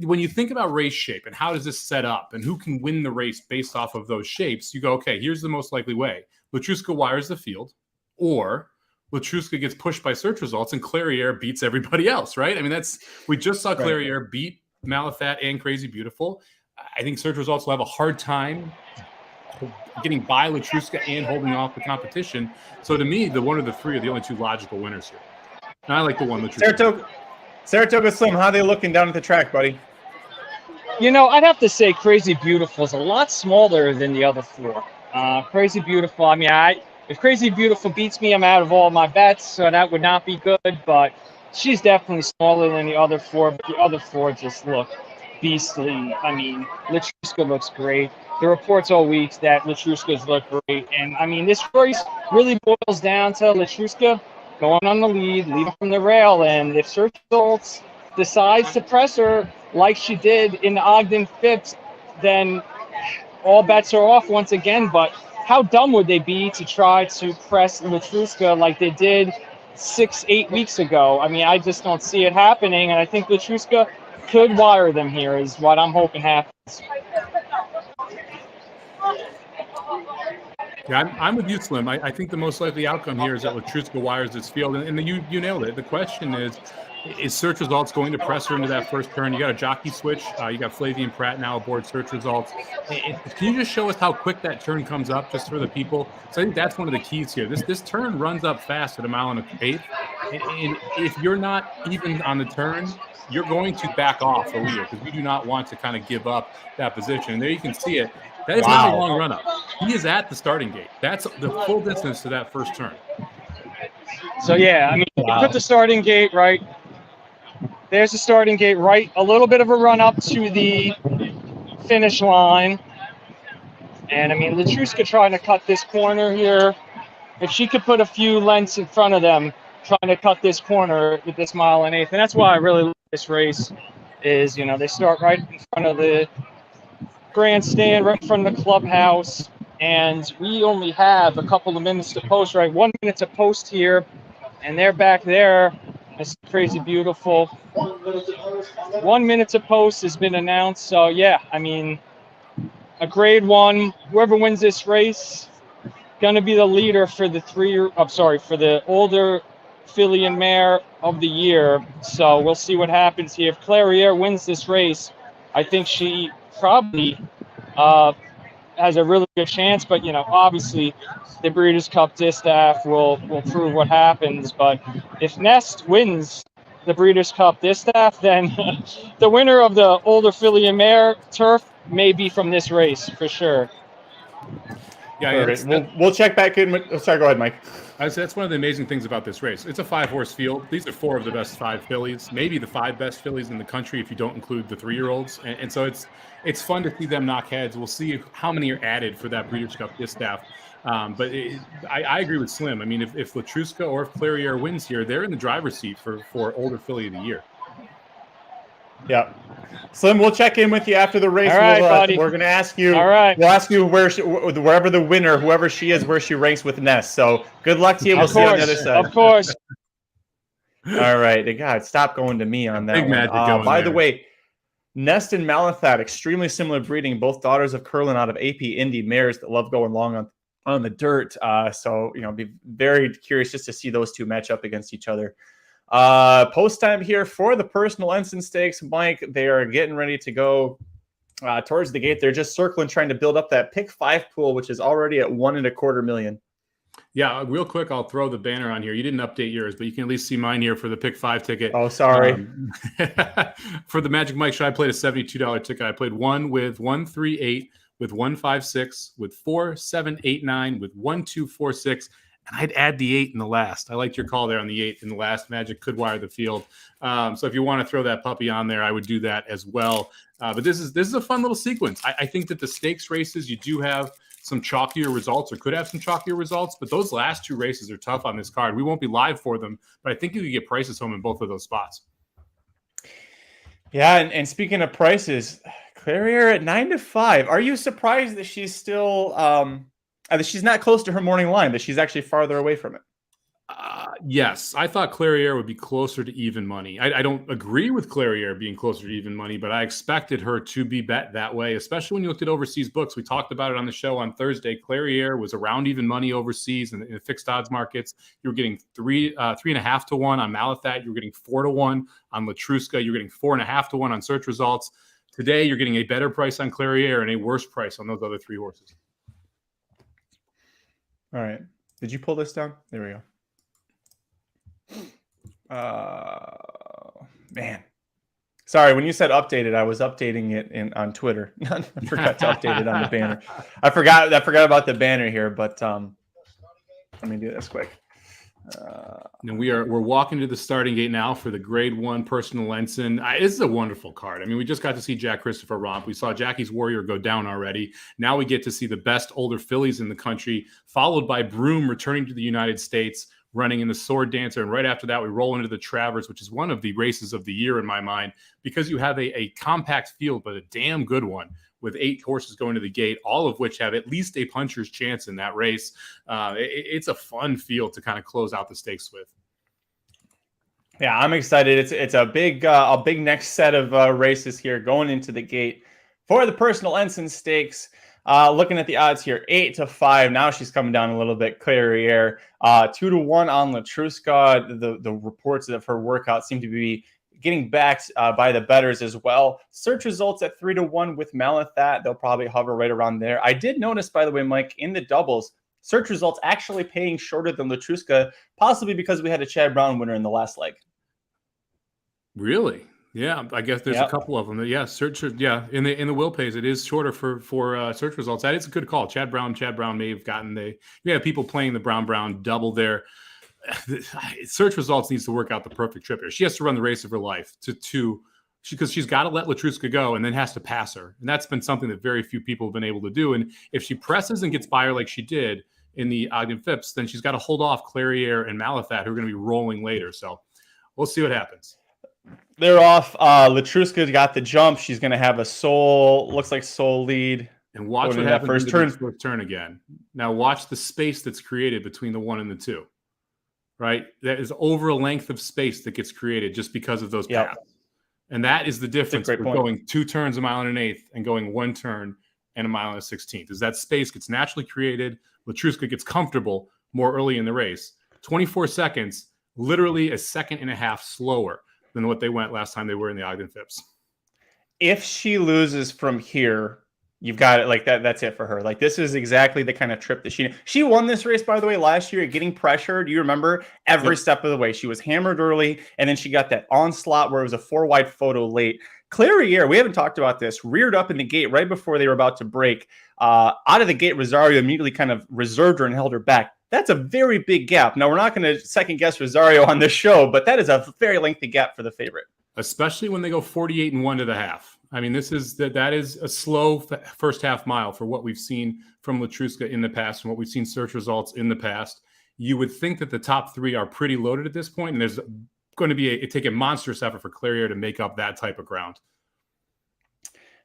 when you think about race shape and how does this set up and who can win the race based off of those shapes, you go, okay, here's the most likely way. Latruska wires the field, or Latruska gets pushed by search results and Clairiere beats everybody else, right? I mean, we just saw Clairiere beat Malathat and Crazy Beautiful. I think search results will have a hard time getting by Latruska and holding off the competition. So to me, the one of the 3 are the only 2 logical winners here. And I like the one Latruska. Saratoga Slim, how are they looking down at the track, buddy? I'd have to say Crazy Beautiful is a lot smaller than the other 4. Crazy Beautiful, if Crazy Beautiful beats me, I'm out of all my bets, so that would not be good, but she's definitely smaller than the other 4, but the other 4 just look beastly. I mean, Latruska looks great. The reports all week that Latruska's look great. And, this race really boils down to Latruska going on the lead, leading from the rail. And if search results decides to press her like she did in the Ogden Phipps, then all bets are off once again. But how dumb would they be to try to press Latruska like they did 6-8 weeks ago? I just don't see it happening, and I think Latruska could wire them here is what I'm hoping happens. Yeah, I'm with you, Slim. I think the most likely outcome here is that Latruska wires this field, and you nailed it. The question is search results going to press her into that first turn? You got a jockey switch. You got Flavian Pratt now aboard search results. Can you just show us how quick that turn comes up just for the people? So I think that's one of the keys here. This turn runs up fast at 1 1/8. And if you're not even on the turn, you're going to back off the leader, because you do not want to kind of give up that position. And there you can see it. That is not a long run up. He is at the starting gate. That's the full distance to that first turn. So yeah, you put the starting gate right. There's the starting gate right. A little bit of a run up to the finish line. And Latruska trying to cut this corner here. If she could put a few lengths in front of them, trying to cut this corner with this 1 1/8. And that's why I really like this race is, they start right in front of the grandstand, right in front of the clubhouse. And we only have a couple of minutes to post, right? 1 minute to post here. And they're back there. It's Crazy Beautiful. 1 minute to post has been announced. So, yeah, a grade 1, whoever wins this race going to be the leader for the for the older filly and mare of the year. So we'll see what happens here. If Clairiere wins this race, I think she probably has a really good chance. But, obviously the Breeders' Cup Distaff will prove what happens. But if Nest wins the Breeders' Cup Distaff, then the winner of the older filly and mare turf may be from this race for sure. Yeah, we'll check back in. Sorry, go ahead, Mike. I would say that's one of the amazing things about this race. It's a 5-horse field. These are 4 of the best 5 fillies, maybe the 5 best fillies in the country if you don't include the 3-year-olds. And so it's fun to see them knock heads. We'll see how many are added for that Breeders' Cup Distaff. But I agree with Slim. I mean, if Latruska or if Clairiere wins here, they're in the driver's seat for older filly of the year. Yeah. Slim, we'll check in with you after the race. All right, buddy. We're going to ask you. All right. We'll ask you wherever the winner, whoever she is, where she ranks with Ness. So good luck to you. We'll see you on the other side. Of course. All right. God, stop going to me on that. Big magic going by there. the way, Nest and Malathat, extremely similar breeding, both daughters of Curlin out of AP Indy mares that love going long on the dirt. So, be very curious just to see those two match up against each other. Post time here for the personal Ensign Stakes. Mike, they are getting ready to go towards the gate. They're just circling, trying to build up that pick 5 pool, which is already at $1.25 million. Yeah, real quick, I'll throw the banner on here. You didn't update yours, but you can at least see mine here for the pick 5 ticket. Oh, sorry. For the Magic Mike show, I played a $72 ticket. I played 1 with 138, with 156, with 4789, with 1246. And I'd add the 8 in the last. I liked your call there on the 8 in the last. Magic could wire the field. So if you want to throw that puppy on there, I would do that as well. But this is a fun little sequence. I think that the stakes races, you do have some chalkier results or could have some chalkier results. But those last 2 races are tough on this card. We won't be live for them, but I think you could get prices home in both of those spots. Yeah, and speaking of prices, Clairiere at 9-5. Are you surprised that she's still that she's not close to her morning line, that she's actually farther away from it? Yes, I thought Clairiere would be closer to even money. I don't agree with Clairiere being closer to even money, but I expected her to be bet that way, especially when you looked at overseas books. We talked about it on the show on Thursday. Clairiere was around even money overseas in the fixed odds markets. You were getting 3.5 to 1 on Malathat. You were getting 4 to 1 on Latruska. You're getting 4.5 to 1 on search results. Today, you're getting a better price on Clairiere and a worse price on those other 3 horses. All right. Did you pull this down? There we go. Man. Sorry, when you said updated, I was updating it on Twitter. I forgot to update it on the banner. I forgot about the banner here, but let me do this quick. And we're walking to the starting gate now for the Grade 1 personal Ensign. This is a wonderful card. I mean, we just got to see Jack Christopher romp. We saw Jackie's Warrior go down already. Now we get to see the best older fillies in the country, followed by Broom returning to the United States, running in the Sword Dancer. And right after that, we roll into the Travers, which is one of the races of the year in my mind, because you have a compact field, but a damn good one, with 8 horses going to the gate, all of which have at least a puncher's chance in that race. It's a fun field to kind of close out the stakes with. Yeah, I'm excited. It's a big next set of races here going into the gate for the personal Ensign Stakes. Looking at the odds here, 8-5. Now she's coming down a little bit. Clairiere, 2-1 on Latruska. The reports of her workout seem to be getting backed by the bettors as well. Search results at 3-1 with Malathat. They'll probably hover right around there. I did notice, by the way, Mike, in the doubles, search results actually paying shorter than Latruska, possibly because we had a Chad Brown winner in the last leg. Really? Yeah, I guess there's a couple of them. In the will pays, it is shorter for search results. That is a good call. Chad Brown may have gotten people playing the Brown double there. Search results needs to work out the perfect trip here. She has to run the race of her life because she's got to let Latruska go and then has to pass her. And that's been something that very few people have been able to do. And if she presses and gets by her like she did in the Ogden Phipps, then she's got to hold off Clairiere and Malathat, who are going to be rolling later. So we'll see what happens. They're off. Latruska got the jump. She's going to have a sole lead. And watch what happens in the first turn again. Now watch the space that's created between the 1 and the 2. Right? That is over a length of space that gets created just because of those paths. And that is the difference. We're going 2 turns a mile and an eighth and going 1 turn and a mile and a 16th. As that space gets naturally created, Latruska gets comfortable more early in the race. 24 seconds, literally a second and a half slower than what they went last time they were in the Ogden Phipps. If she loses from here, you've got it like that. That's it for her. Like, this is exactly the kind of trip that she won this race, by the way, last year, getting pressured. You remember every step of the way. She was hammered early, and then she got that onslaught where it was a 4-wide photo late. Clairiere, we haven't talked about this, reared up in the gate right before they were about to break. Out of the gate, Rosario immediately kind of reserved her and held her back. That's a very big gap. Now, we're not going to second guess Rosario on this show, but that is a very lengthy gap for the favorite. Especially when they go 48 and 1 to the half. I mean, that is a slow first half mile for what we've seen from Latruska in the past and what we've seen search results in the past. You would think that the top 3 are pretty loaded at this point, and there's going to be take a monstrous effort for Clairiere to make up that type of ground.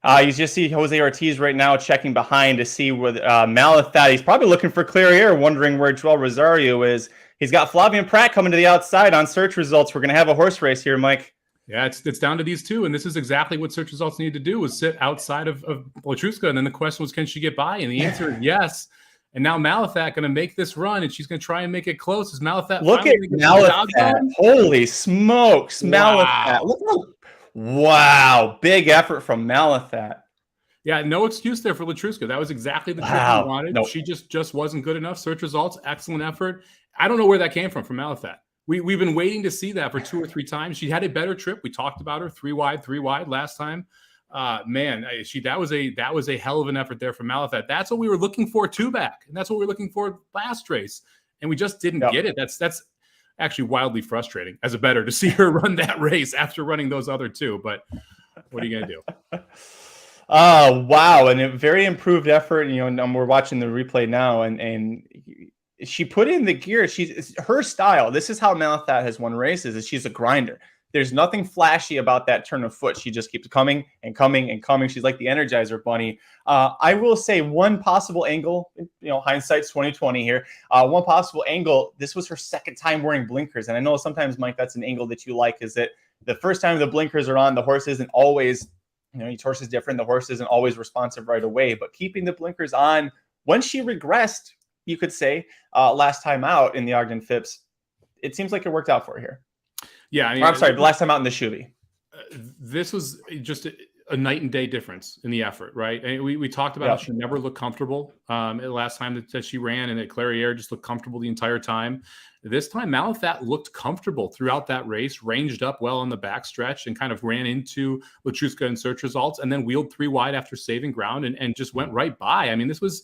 You just see Jose Ortiz right now checking behind to see where Malathat. He's probably looking for Clairiere, wondering where Joel Rosario is. He's got Flavien Prat coming to the outside on search results. We're going to have a horse race here, Mike. Yeah, it's down to these two, and this is exactly what search results need to do, is sit outside of Latruska, and then the question was, can she get by? And the answer is yes. And now Malathat going to make this run, and she's going to try and make it close. Is Malathat? Look at Malathat! Holy smokes, Malathat! Wow, big effort from Malathat. Yeah, no excuse there for Latruska. That was exactly the trip we wanted. Nope. She just wasn't good enough. Search results, excellent effort. I don't know where that came from Malathat. We've been waiting to see that for 2 or 3 times. She had a better trip. We talked about her 3 wide last time. That was a hell of an effort there from Malathat. That's what we were looking for 2 back, and that's what we were looking for last race, and we just didn't get it. That's actually wildly frustrating as a bettor to see her run that race after running those other 2. But what are you gonna do? Oh wow, and a very improved effort. And we're watching the replay now, and she put in the gear. It's her style. This is how Malathat has won races. Is she's a grinder. There's nothing flashy about that turn of foot. She just keeps coming and coming and coming. She's like the Energizer Bunny. I will say one possible angle, hindsight's 2020 here. One possible angle, this was her second time wearing blinkers. And I know sometimes, Mike, that's an angle that you like, is that the first time the blinkers are on, the horse isn't always, each horse is different. The horse isn't always responsive right away. But keeping the blinkers on, when she regressed, you could say, last time out in the Ogden Phipps, it seems like it worked out for her here. Yeah, I'm sorry, the last time out in the Shuby. This was just a night and day difference in the effort, right? And we talked about how she never looked comfortable last time that she ran, and that Clairiere just looked comfortable the entire time. This time, Malathat looked comfortable throughout that race, ranged up well on the backstretch, and kind of ran into Latruska in search results, and then wheeled 3 wide after saving ground and just went right by. I mean, this was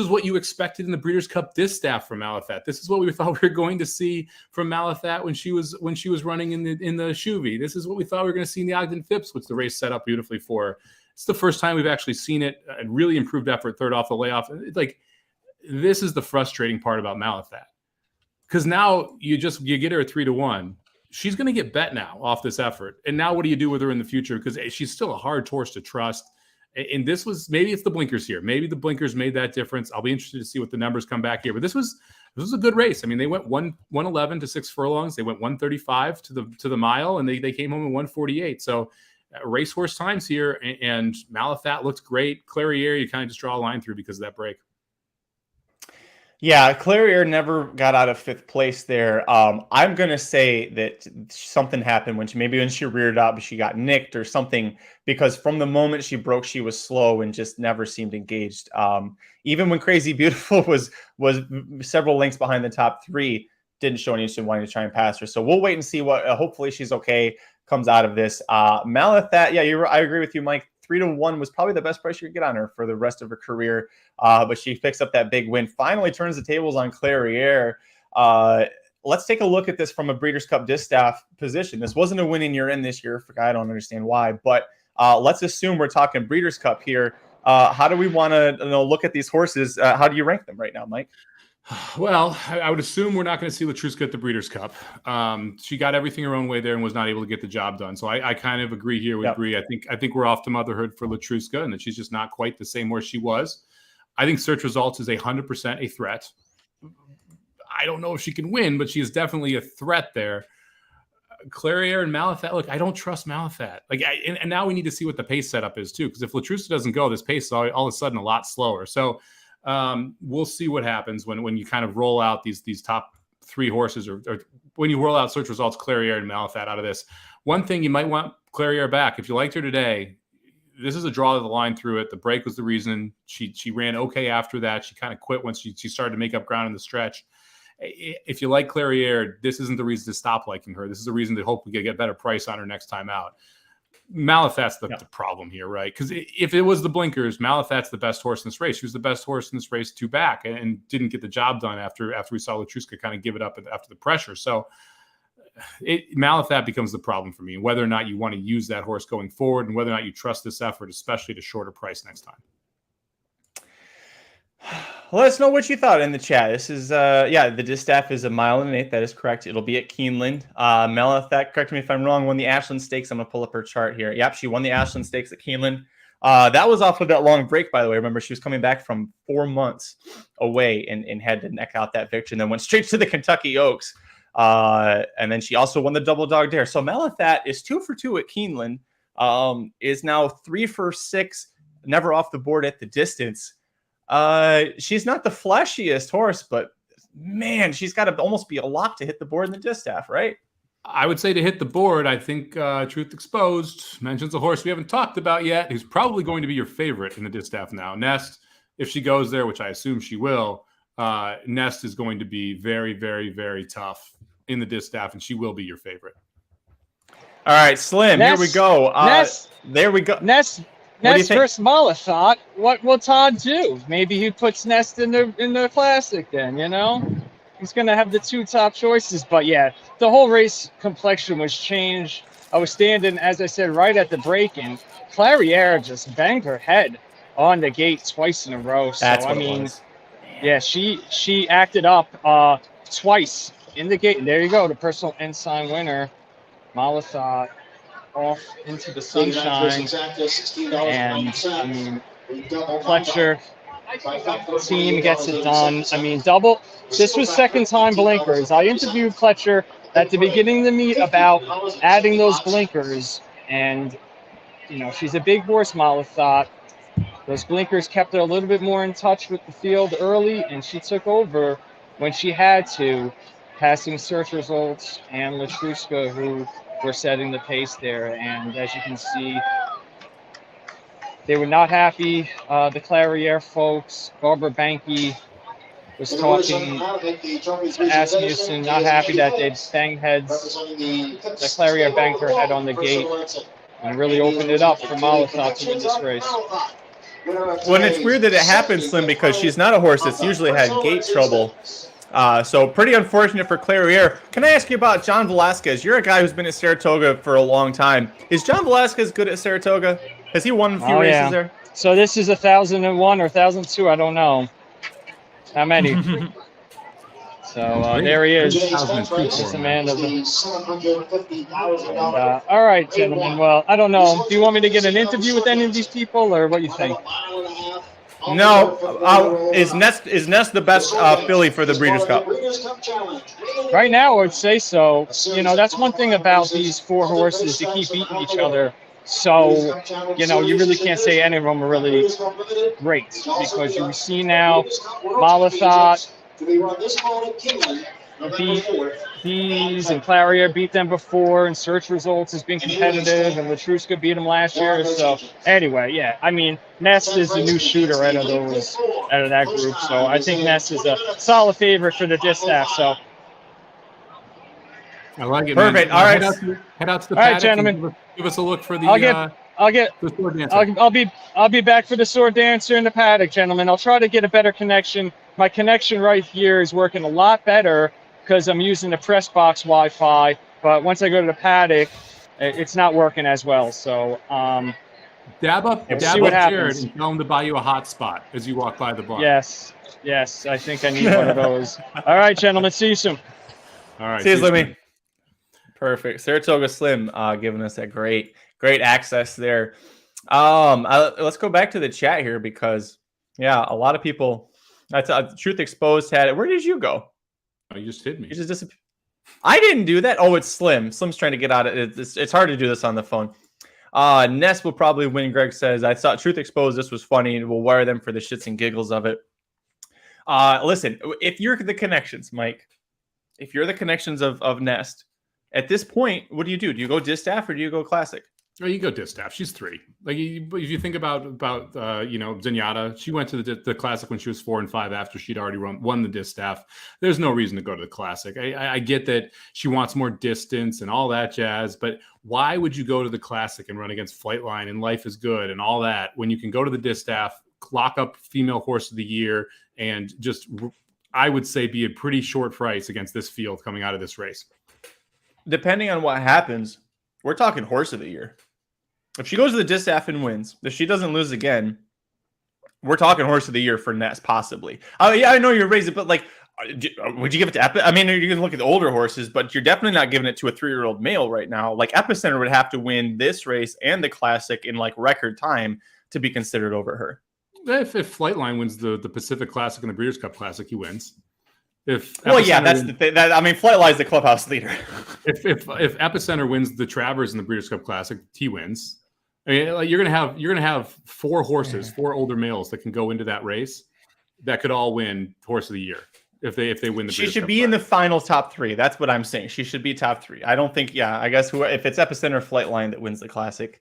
what you expected in the Breeders' Cup distaff from Malathat. This is what we thought we were going to see from Malathat when she was running in the Shuby. This is what we thought we were going to see in the Ogden Phipps, which the race set up beautifully for her. It's the first time we've actually seen it. A really improved effort, third off the layoff. Like, this is the frustrating part about Malathat, because now you get her at 3-1. She's going to get bet now off this effort. And now what do you do with her in the future? Because she's still a hard horse to trust. And this was, maybe it's the blinkers here. Maybe the blinkers made that difference. I'll be interested to see what the numbers come back here. But this was a good race. I mean, they went 111 to 6 furlongs. They went 135 to the mile, and they came home in 148. So racehorse times here. And Malathat looked great. Clairiere, you kind of just draw a line through because of that break. Yeah, Clairiere never got out of 5th place there. I'm going to say that something happened when she reared up, she got nicked or something, because from the moment she broke, she was slow and just never seemed engaged. Even when Crazy Beautiful was several lengths behind the top 3, didn't show any interest in wanting to try and pass her. So we'll wait and see what, hopefully she's okay, comes out of this. Malathat, yeah, I agree with you, Mike. 3-1 was probably the best price you could get on her for the rest of her career. But she picks up that big win, finally turns the tables on Clairiere. Let's take a look at this from a Breeders' Cup distaff position. This wasn't a winning year in this year. I don't understand why, but let's assume we're talking Breeders' Cup here. How do we want to look at these horses? How do you rank them right now, Mike? Well, I would assume we're not going to see Latruska at the Breeders' Cup. She got everything her own way there and was not able to get the job done. So I kind of agree here with Bree. I think we're off to motherhood for Latruska, and that she's just not quite the same where she was. I think search results is 100% a threat. I don't know if she can win, but she is definitely a threat there. Clarier and Malathat. Look, I don't trust Malathat. And now we need to see what the pace setup is too, because if Latruska doesn't go, this pace is all of a sudden a lot slower. So we'll see what happens when you kind of roll out these top 3 horses, or when you roll out search results, Clarier and Malathat out of this. One thing, you might want Clarier back. If you liked her today, this is a draw of the line through it. The break was the reason. She ran okay after that. She kind of quit once she started to make up ground in the stretch. If you like Clarier, this isn't the reason to stop liking her. This is the reason to hope we get a better price on her next time out. Malathat's the problem here, right? Because if it was the blinkers, Malathat's the best horse in this race. She was the best horse in this race 2 back and didn't get the job done after we saw Latruska kind of give it up after the pressure. So Malathat becomes the problem for me, whether or not you want to use that horse going forward and whether or not you trust this effort, especially at a shorter price next time. Let us know what you thought in the chat. This is, the distaff is 1.1 miles. That is correct. It'll be at Keeneland. Malathat, correct me if I'm wrong, won the Ashland Stakes. I'm going to pull up her chart here. Yep, she won the Ashland Stakes at Keeneland. That was off of that long break, by the way. Remember, she was coming back from 4 months away and had to neck out that victory and then went straight to the Kentucky Oaks. And then she also won the Double Dog Dare. So Malathat is 2 for 2 at Keeneland, is now 3 for 6, never off the board at the distance. She's not the flashiest horse, but man, she's got to almost be a lock to hit the board in the distaff, right? I would say to hit the board, I think Truth Exposed mentions a horse we haven't talked about yet, who's probably going to be your favorite in the distaff now. Nest, if she goes there, which I assume she will, Nest is going to be very, very, very tough in the distaff, and she will be your favorite. All right, Slim, Nest, here we go. There we go. Nest versus Malathat. What will Todd do? Maybe he puts Nest in the classic then, He's going to have the 2 top choices. But, yeah, the whole race complexion was changed. I was standing, as I said, right at the break, and Clarier just banged her head on the gate twice in a row. So, That's what it was. Yeah, she acted up twice in the gate. There you go, the personal Ensign winner, Malathat, off into the sunshine. And Fletcher team gets it done. This was second time blinkers. I interviewed Fletcher at the beginning of the meet about adding those blinkers, and she's a big horse, Malathat. Those blinkers kept her a little bit more in touch with the field early, and she took over when she had to, passing search results and Latruska, who were setting the pace there. And as you can see, they were not happy. The Clarier folks, Barbara Banke was talking to Asmussen, not happy that they'd banged heads. The Clarier banged her head on the gate and really opened it up for Malathat to win this race. Well, it's weird that it happens, Slim, because she's not a horse that's usually had gate trouble. So pretty unfortunate for Clarier. Can I ask you about John Velasquez? You're a guy who's been at Saratoga for a long time. Is John Velasquez good at Saratoga? Has he won a few races there? So this is 1,001 or 1,002. I don't know how many. So there he is. It's a man of all right, gentlemen. Well, I don't know. Do you want me to get an interview with any of these people, or what do you think? No. Is Nest the best filly for the Breeders' Cup? Right now, I would say so. That's one thing about these 4 horses. They keep beating each other. So, you really can't say any of them are really great, because you see now Malathat beat these, and Clarier beat them before, and search results has been competitive, and Latruska beat them last year. So anyway, Nest is the new shooter out of that group. So I think Nest is a solid favorite for the distaff. So I like it. Perfect. Man. All right, head out to the all right, paddock, gentlemen. Give us a look for the. The sword dancer. I'll be back for the sword dancer in the paddock, gentlemen. I'll try to get a better connection. My connection right here is working a lot better because I'm using the press box Wi-Fi. But once I go to the paddock, it's not working as well. So dab up Jared and tell him to buy you a hotspot as you walk by the bar. Yes, I think I need one of those. All right, gentlemen. See you soon. All right. See you, Slimmy. Perfect. Saratoga Slim giving us that great access there. Let's go back to the chat here because, a lot of people. Truth Exposed had it. Where did you go? Oh, you just hit me. You just disappeared. I didn't do that. Oh, it's Slim. Slim's trying to get out of it. It's hard to do this on the phone. Ness will probably win. Greg says, I thought Truth Exposed. This was funny. We'll wire them for the shits and giggles of it. Listen, if you're the connections, Mike, if you're the connections of Nest, at this point, what do? Do you go Distaff or do you go Classic? Oh, you go Distaff. She's 3. Like if you think about Zenyatta, she went to the Classic when she was 4 and 5 after she'd already won the Distaff. There's no reason to go to the Classic. I get that she wants more distance and all that jazz, but why would you go to the Classic and run against Flightline and Life is Good and all that when you can go to the Distaff, lock up female horse of the year, and just, I would say, be a pretty short price against this field coming out of this race. Depending on what happens, we're talking horse of the year. If she goes to the Distaff and wins, if she doesn't lose again, we're talking horse of the year for Ness, possibly. Yeah, I know you're raising, but like, would you give it to Epicenter? I mean, you're going to look at the older horses, but you're definitely not giving it to a 3-year-old male right now. Like Epicenter would have to win this race and the Classic in like record time to be considered over her. If Flightline wins the Pacific Classic and the Breeders' Cup Classic, he wins. That's the thing. Flightline's the clubhouse leader. If Epicenter wins the Travers and the Breeders' Cup Classic, he wins. I mean, like you're gonna have 4 horses, 4 older males that can go into that race that could all win horse of the year if they win the. She should be in the final top 3. That's what I'm saying. She should be top 3. I don't think. Yeah, I guess if it's Epicenter or Flightline that wins the Classic.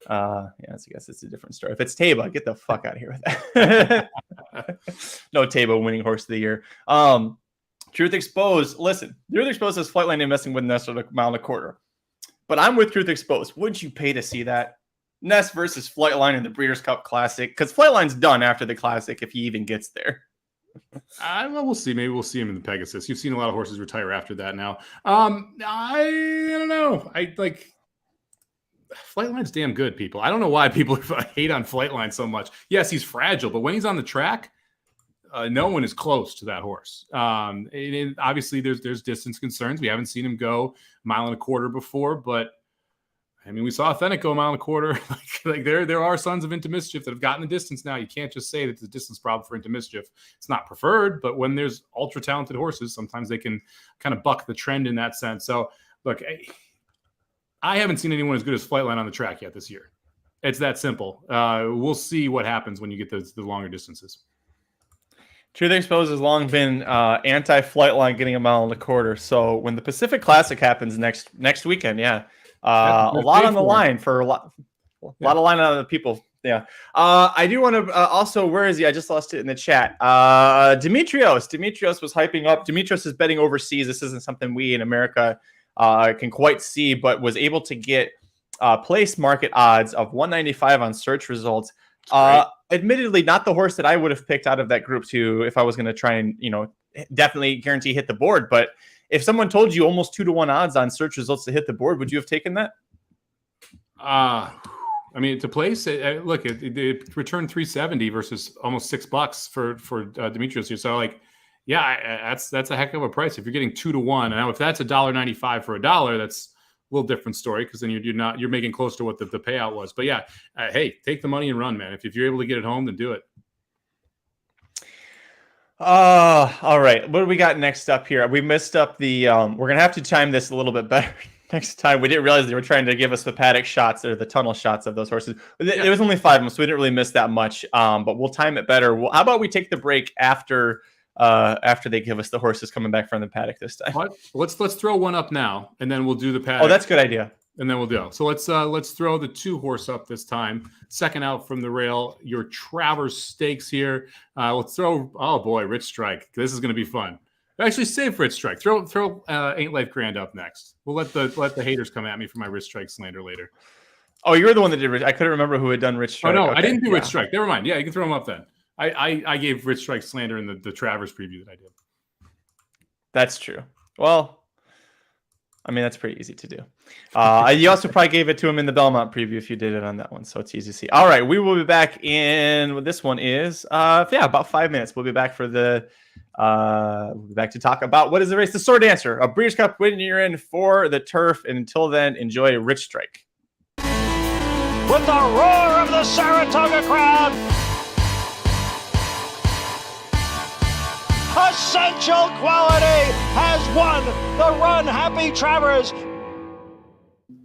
I guess it's a different story. If it's Taba, get the fuck out of here with that. No Taba winning horse of the year. Truth Exposed. Listen, Truth Exposed says Flightline investing with Ness at a mile and a quarter. But I'm with Truth Exposed. Would you pay to see that? Ness versus Flightline in the Breeders' Cup Classic. Because Flightline's done after the Classic if he even gets there. Well, we'll see. Maybe we'll see him in the Pegasus. You've seen a lot of horses retire after that now. I don't know. I like Flightline's damn good, people. I don't know why people hate on Flightline so much. Yes, he's fragile, but when he's on the track, no one is close to that horse. And obviously, there's distance concerns. We haven't seen him go a mile and a quarter before, but I mean, we saw Authentic go a mile and a quarter. like there are sons of Into Mischief that have gotten the distance now. You can't just say that it's a distance problem for Into Mischief. It's not preferred, but when there's ultra talented horses, sometimes they can kind of buck the trend in that sense. So, look, I haven't seen anyone as good as Flightline on the track yet this year. It's that simple. We'll see what happens when you get the longer distances. Truth Exposed has long been anti-Flightline getting a mile and a quarter. So when the Pacific Classic happens next weekend, a lot on the line for a lot of line on the people. Yeah. I do want to also, where is he? I just lost it in the chat. Demetrios was hyping up. Demetrios is betting overseas. This isn't something we in America can quite see, but was able to get place market odds of 195 on search results. Admittedly, not the horse that I would have picked out of that group two if I was going to try and, definitely guarantee hit the board. But if someone told you almost 2-to-1 odds on search results to hit the board, would you have taken that? I mean, to place it, look, it returned 370 versus almost $6 for Demetrios here. So, that's a heck of a price. If you're getting 2-to-1, now if that's $1.95 for $1, that's a little different story because then you're making close to what the payout was. But hey, take the money and run, man. If you're able to get it home, then do it. All right. What do we got next up here? We missed up the we're gonna have to time this a little bit better next time. We didn't realize they were trying to give us the paddock shots or the tunnel shots of those horses. It was only 5 of them, so we didn't really miss that much. But we'll time it better. How about we take the break after they give us the horses coming back from the paddock this time? What? Let's throw one up now, and then we'll do the paddock. Oh, that's a good idea. And then we'll do. So let's throw the 2 horse up this time. Second out from the rail, your Travers Stakes here. Let's throw. Oh boy, Rich Strike. This is going to be fun. Actually, save Rich Strike. Throw Ain't Life Grand up next. We'll let the haters come at me for my Rich Strike slander later. Oh, you're the one that did Rich. I couldn't remember who had done Rich Strike. Oh no, okay. I didn't do Rich Strike. Never mind. Yeah, you can throw him up then. I gave Rich Strike slander in the Travers preview that I did. That's true. Well, I mean, that's pretty easy to do. You also probably gave it to him in the Belmont preview if you did it on that one, so it's easy to see. All right, we will be back in. This one is about 5 minutes. We'll be back for to talk about what is the race, the Sword Dancer, a Breeders' Cup win you're in for the turf. And until then, enjoy Rich Strike. With the roar of the Saratoga crowd, Essential Quality has won the Run Happy Travers.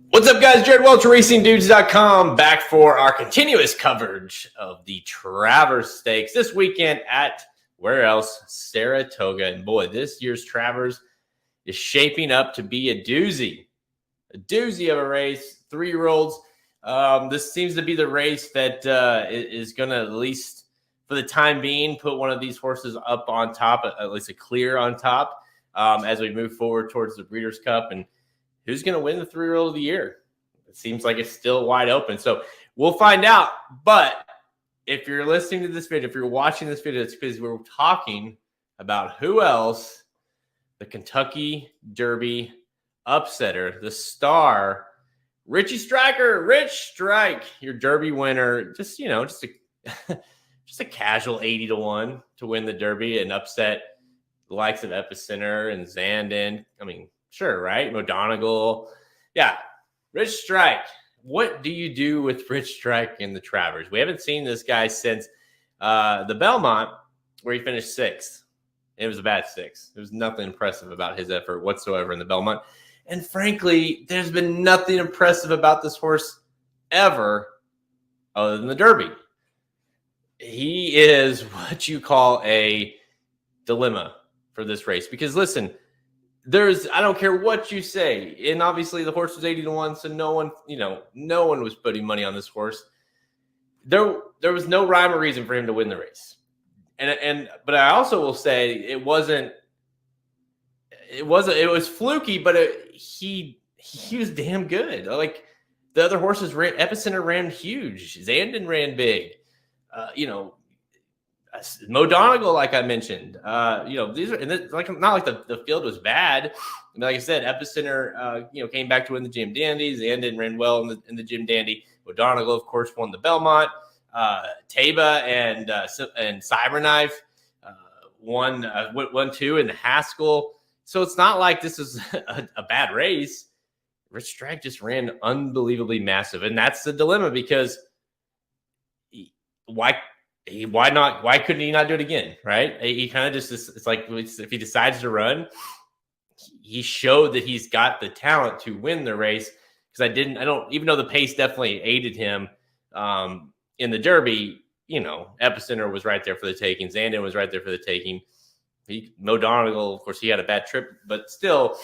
What's up, guys? Jared Welch, RacingDudes.com, back for our continuous coverage of the Travers Stakes this weekend at, where else? Saratoga. And boy, this year's Travers is shaping up to be a doozy of a race. 3-year-olds. This seems to be the race that is going to, at least for the time being, put one of these horses up on top, at least a clear on top, as we move forward towards the Breeders' Cup. And who's going to win the 3-year-old of the year? It seems like it's still wide open. So we'll find out. But if you're listening to this video, if you're watching this video, it's because we're talking about who else, the Kentucky Derby upsetter, the star, Richie Striker. Rich Strike, your Derby winner. Just a casual 80-1 to win the Derby and upset the likes of Epicenter and Zandon. I mean, sure, right? Modonegal. Yeah. Rich Strike. What do you do with Rich Strike in the Travers? We haven't seen this guy since the Belmont, where he finished 6th. It was a bad 6th. There was nothing impressive about his effort whatsoever in the Belmont. And frankly, there's been nothing impressive about this horse ever other than the Derby. He is what you call a dilemma for this race. Because listen, I don't care what you say. And obviously the horse was 80-1, so no one was putting money on this horse. There was no rhyme or reason for him to win the race. But I also will say it was fluky, but he was damn good. Like the other horses Epicenter ran huge. Zandon ran big. Modonegal, like I mentioned, these are not like the field was bad. I mean, like I said, Epicenter, came back to win the Jim Dandy. Zandon ran well in the Jim Dandy. Modonegal, of course, won the Belmont. Taba and Cyberknife won 2 in the Haskell. So it's not like this is a bad race. Rich Strike just ran unbelievably massive, and that's the dilemma because why couldn't he not do it again, right? He kind of it's like if he decides to run, he showed that he's got the talent to win the race. Because even though the pace definitely aided him in the Derby, Epicenter was right there for the taking. Zandon was right there for the taking. Modonegal, of course, he had a bad trip, but still,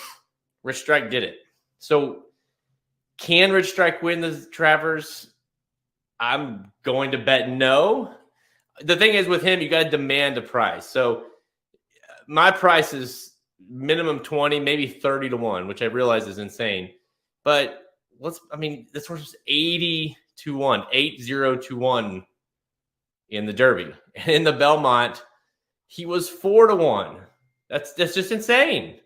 Rich Strike did it. So can Rich Strike win the Travers? I'm going to bet no. The thing is with him, you got to demand a price. So my price is minimum 20, maybe 30-1, which I realize is insane. But this horse was 80-1, 80-1 in the Derby. And in the Belmont, he was 4-1. That's just insane.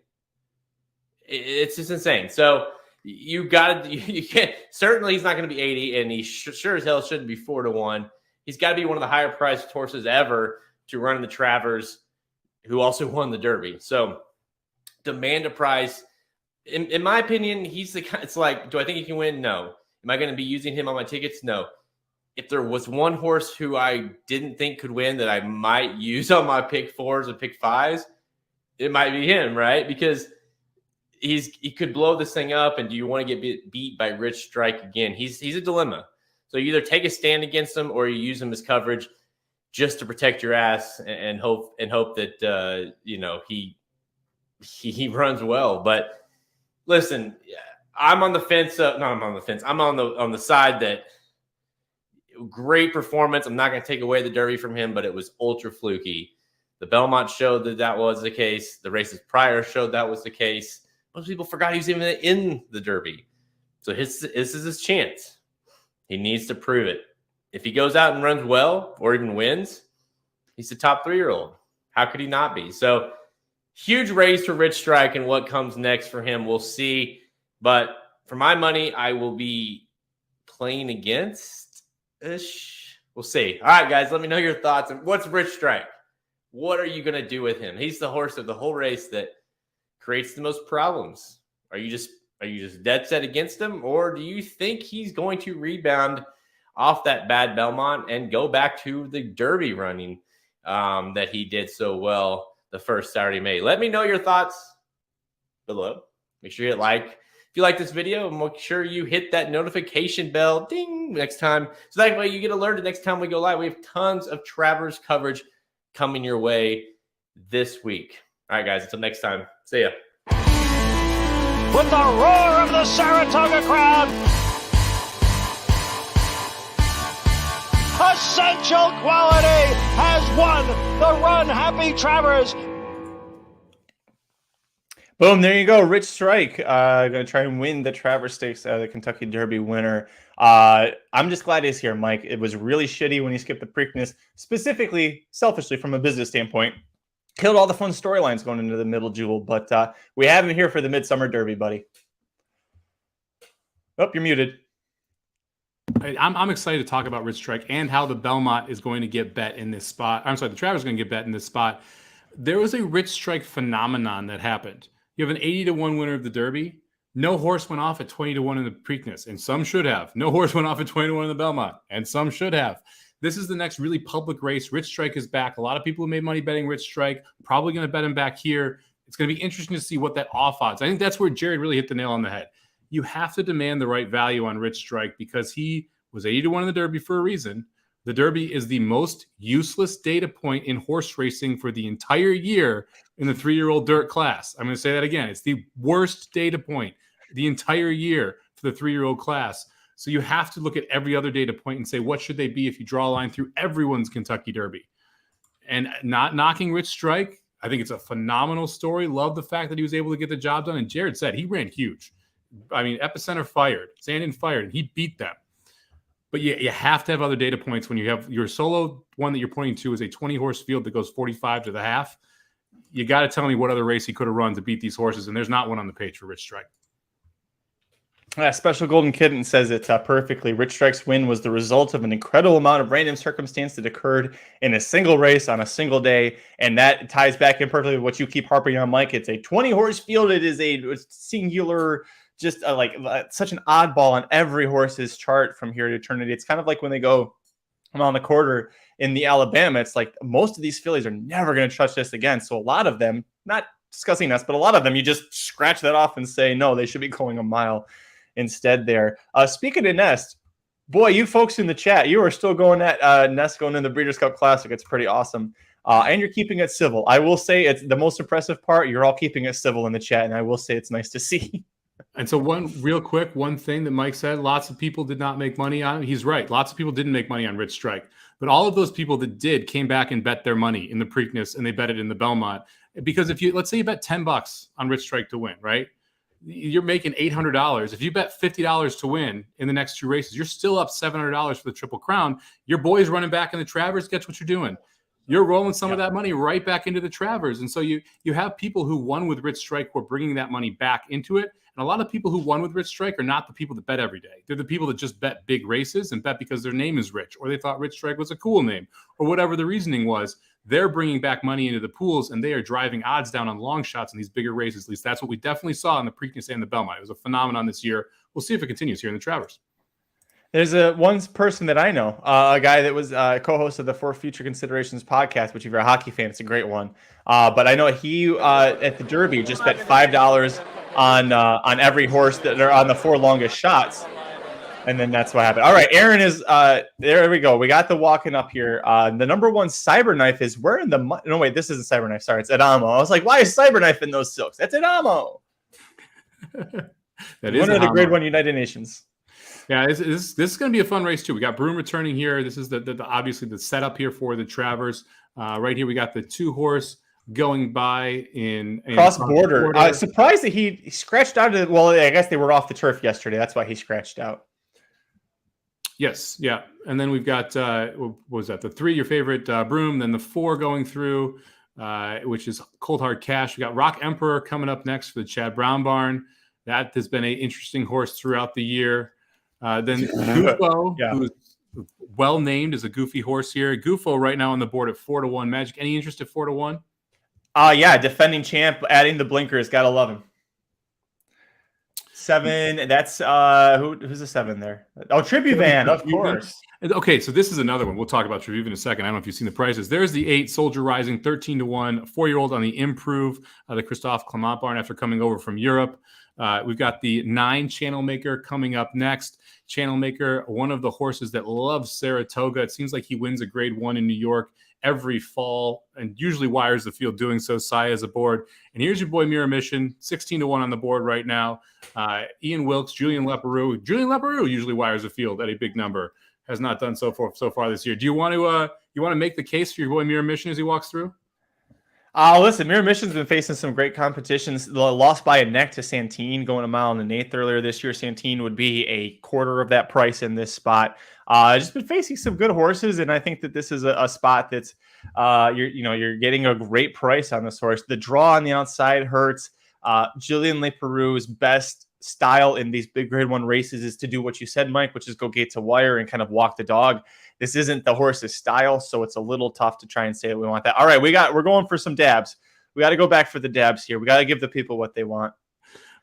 It's just insane. So you can't. Certainly, he's not going to be 80, and he sure as hell shouldn't be 4-1. He's got to be one of the higher priced horses ever to run in the Travers, who also won the Derby. So demand a price. In my opinion, he's the kind. It's like, do I think he can win? No. Am I going to be using him on my tickets? No. If there was one horse who I didn't think could win that I might use on my pick 4s and pick 5s, it might be him, right? Because he could blow this thing up, and do you want to get beat by Rich Strike again? He's a dilemma. So you either take a stand against him or you use him as coverage just to protect your ass and hope that he runs well. But listen, I'm on the fence. I'm on the side that great performance. I'm not going to take away the Derby from him, but it was ultra fluky. The Belmont showed that was the case. The races prior showed that was the case. Most people forgot he was even in the Derby. So this is his chance. He needs to prove it. If he goes out and runs well or even wins, he's the top 3-year-old. How could he not be? So huge race for Rich Strike, and what comes next for him, we'll see. But for my money, I will be playing against-ish. We'll see. All right, guys, let me know your thoughts. And what's Rich Strike? What are you going to do with him? He's the horse of the whole race that creates the most problems. Are you just dead set against him, or do you think he's going to rebound off that bad Belmont and go back to the Derby running that he did so well the first Saturday of May. Let me know your thoughts below. Make sure you hit like. If you like this video, make sure you hit that notification bell, ding, next time. So that way you get alerted next time we go live. We have tons of Travers coverage coming your way this week. All right, guys, until next time. See ya. With the roar of the Saratoga crowd, Essential Quality has won the Run Happy Travers. Boom, there you go. Rich Strike going to try and win the Travers Stakes, the Kentucky Derby winner. I'm just glad he's here, Mike. It was really shitty when he skipped the Preakness, specifically, selfishly, from a business standpoint. Killed all the fun storylines going into the Middle Jewel, but we have him here for the Midsummer Derby, buddy. Oh, you're muted. I'm excited to talk about Rich Strike and how the Belmont is going to get bet in this spot. I'm sorry, the Travers is going to get bet in this spot. There was a Rich Strike phenomenon that happened. You have an 80-1 winner of the Derby. No horse went off at 20-1 in the Preakness, and some should have. No horse went off at 20-1 in the Belmont, and some should have. This is the next really public race. Rich Strike is back. A lot of people who made money betting Rich Strike probably going to bet him back here. It's going to be interesting to see what that off odds. I think that's where Jared really hit the nail on the head. You have to demand the right value on Rich Strike because he was 80-1 in the Derby for a reason. The Derby is the most useless data point in horse racing for the entire year in the 3-year-old dirt class. I'm going to say that again. It's the worst data point the entire year for the 3-year-old class. So you have to look at every other data point and say, what should they be if you draw a line through everyone's Kentucky Derby? And not knocking Rich Strike, I think it's a phenomenal story. Love the fact that he was able to get the job done. And Jared said he ran huge. I mean, Epicenter fired, Sandin fired, and he beat them. But you have to have other data points when you have your solo one that you're pointing to is a 20-horse field that goes 45 to the half. You got to tell me what other race he could have run to beat these horses, and there's not one on the page for Rich Strike. Special Golden Kitten says it perfectly. Rich Strike's win was the result of an incredible amount of random circumstance that occurred in a single race on a single day, and that ties back in perfectly with what you keep harping on, Mike. It's a 20-horse field. It is a singular, just such an oddball on every horse's chart from here to eternity. It's kind of like when they go on the quarter in the Alabama. It's like most of these fillies are never going to touch this again. So a lot of them, not discussing us, but a lot of them, you just scratch that off and say, no, they should be going a mile instead there. Speaking of Nest, boy, you folks in the chat, you are still going at Nest going in the Breeders' Cup Classic. It's pretty awesome. And you're keeping it civil. I will say it's the most impressive part. You're all keeping it civil in the chat, and I will say it's nice to see. And so one thing that Mike said, lots of people did not make money on it. He's right. Lots of people didn't make money on Rich Strike. But all of those people that did came back and bet their money in the Preakness, and they bet it in the Belmont. Because if let's say you bet $10 on Rich Strike to win, right? You're making $800. If you bet $50 to win in the next two races, you're still up $700 for the Triple Crown. Your boys running back in the Travers, guess what you're doing? You're rolling some of that money right back into the Travers. And so you have people who won with Rich Strike who are bringing that money back into it. And a lot of people who won with Rich Strike are not the people that bet every day. They're the people that just bet big races and bet because their name is Rich, or they thought Rich Strike was a cool name, or whatever the reasoning was. They're bringing back money into the pools, and they are driving odds down on long shots in these bigger races. At least that's what we definitely saw in the Preakness and the Belmont. It was a phenomenon this year. We'll see if it continues here in the Travers. There's one person that I know, a guy that was co-host of the For Future Considerations podcast, which if you're a hockey fan, it's a great one. But I know he at the Derby just bet $5 on every horse that are on the 4 longest shots. And then that's what happened. All right, Aaron is there we go. We got the walking up here. The number one Cyberknife is where in the no wait, this isn't Cyberknife. Sorry, it's Adamo. I was like, why is Cyberknife in those silks? That's Adamo. That is one of the Grade 1 United Nations. Yeah, this is going to be a fun race too. We got Broom returning here. This is the obviously the setup here for the Travers. Right here we got the 2-horse going by in cross border. Surprised that he scratched out. Well, I guess they were off the turf yesterday. That's why he scratched out. Yes, yeah. And then we've got, what was that? The 3, your favorite Broom, then the 4 going through, which is Cold Hard Cash. We got Rock Emperor coming up next for the Chad Brown Barn. That has been an interesting horse throughout the year. Then Gufo, who's well named as a goofy horse here. Gufo right now on the board at 4-1. Magic, any interest at 4-1? Yeah, defending champ, adding the blinkers. Gotta love him. 7. That's who's the 7 there? Oh, Tribuvan, of course. Okay, so this is another one. We'll talk about Tribuvan in a second. I don't know if you've seen the prices. There's the 8 Soldier Rising, 13-1, 4-year-old on the improve, the Christophe Clement barn after coming over from Europe. We've got the 9 Channel Maker coming up next. Channel Maker, one of the horses that loves Saratoga. It seems like he wins a grade 1 in New York every fall and usually wires the field doing so. Saya is aboard. And here's your boy Mirror Mission, 16-1 on the board right now. Ian Wilkes, Julian Leparoux. Julian Leparoux usually wires the field at a big number. Has not done so far this year. Do you want to make the case for your boy Mirror Mission as he walks through? Listen, Mirror Mission's been facing some great competitions. The loss by a neck to Santine, going a mile and an eighth earlier this year. Santine would be a quarter of that price in this spot. Just been facing some good horses, and I think that this is a spot that's you're getting a great price on this horse. The draw on the outside hurts. Julian Leparoux's best style in these big grade 1 races is to do what you said, Mike, which is go gate to wire and kind of walk the dog. This isn't the horse's style, so it's a little tough to try and say that we want that. All right, we're going for some dabs. We got to go back for the dabs here. We got to give the people what they want.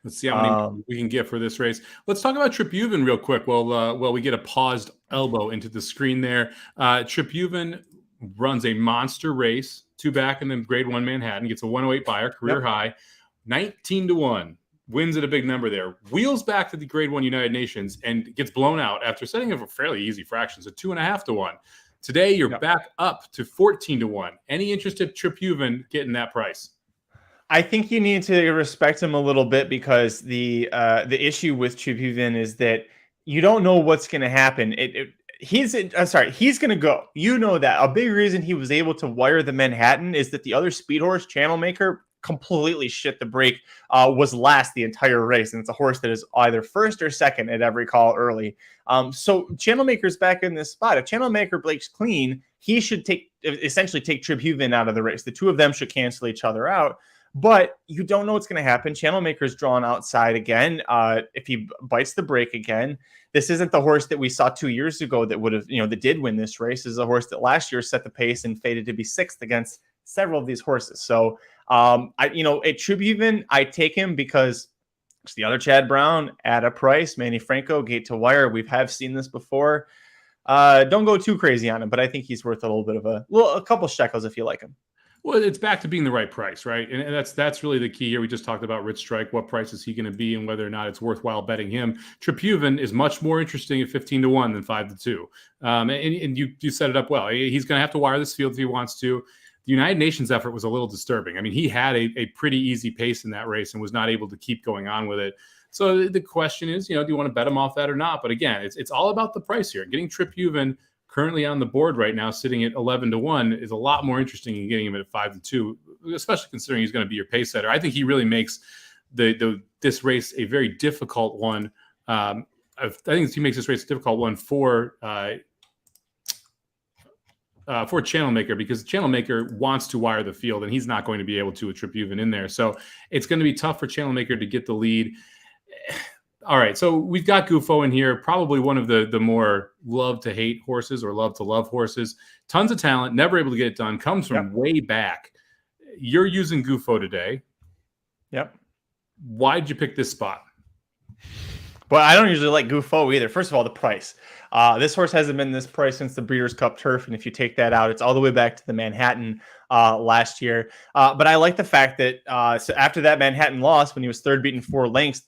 Let's see how many we can get for this race. Let's talk about Tribuvan real quick. Well, we get a paused elbow into the screen there. Tribuvan runs a monster race, 2 back in the grade 1 Manhattan, gets a 108 buyer, career high, 19-1. Wins at a big number there, wheels back to the grade 1 United Nations and gets blown out after setting up a fairly easy fractions, a 2.5-1. Today, you're back up to 14-1. Any interest in Tribuvan getting that price? I think you need to respect him a little bit because the issue with Tribuvan is that you don't know what's going to happen. He's going to go. You know that. A big reason he was able to wire the Manhattan is that the other speed horse, Channel Maker, completely shit the break, was last the entire race. And it's a horse that is either first or second at every call early. So Channel Maker's back in this spot. If Channel Maker breaks clean, he should essentially take Tribuvan out of the race. The two of them should cancel each other out. But you don't know what's going to happen. Channel Maker's drawn outside again. If he bites the break again, this isn't the horse that we saw 2 years ago that would have, that did win this race. This is a horse that last year set the pace and faded to be 6th against several of these horses. So, at Tribuvan, I take him because it's the other Chad Brown at a price. Manny Franco, gate to wire. We have seen this before. Don't go too crazy on him, but I think he's worth a little bit of a couple shekels if you like him. Well, it's back to being the right price, right? And that's really the key here. We just talked about Rich Strike. What price is he going to be and whether or not it's worthwhile betting him. Tribuvan is much more interesting at 15-1 than 5-2. And you set it up well. He's going to have to wire this field if he wants to. The United Nations effort was a little disturbing. I mean, he had a pretty easy pace in that race and was not able to keep going on with it. So the question is, do you want to bet him off that or not? But again, it's all about the price here. Getting Tribuvan currently on the board right now, sitting at 11-1, is a lot more interesting than getting him at 5-2, especially considering he's going to be your pace setter. I think he really makes this race a very difficult one. I think he makes this race a difficult one for Channel Maker, because Channel Maker wants to wire the field and he's not going to be able to with Tribuvan in there. So it's going to be tough for Channel Maker to get the lead. All right, so we've got Gufo in here, probably one of the more love to hate horses or love to love horses. Tons of talent, never able to get it done, comes from way back. You're using Gufo today. Yep. Why did you pick this spot? Well, I don't usually like Gufo either. First of all, the price. This horse hasn't been this price since the Breeders' Cup Turf, and if you take that out, it's all the way back to the Manhattan last year. But I like the fact that so after that Manhattan loss, when he was third beaten 4 lengths,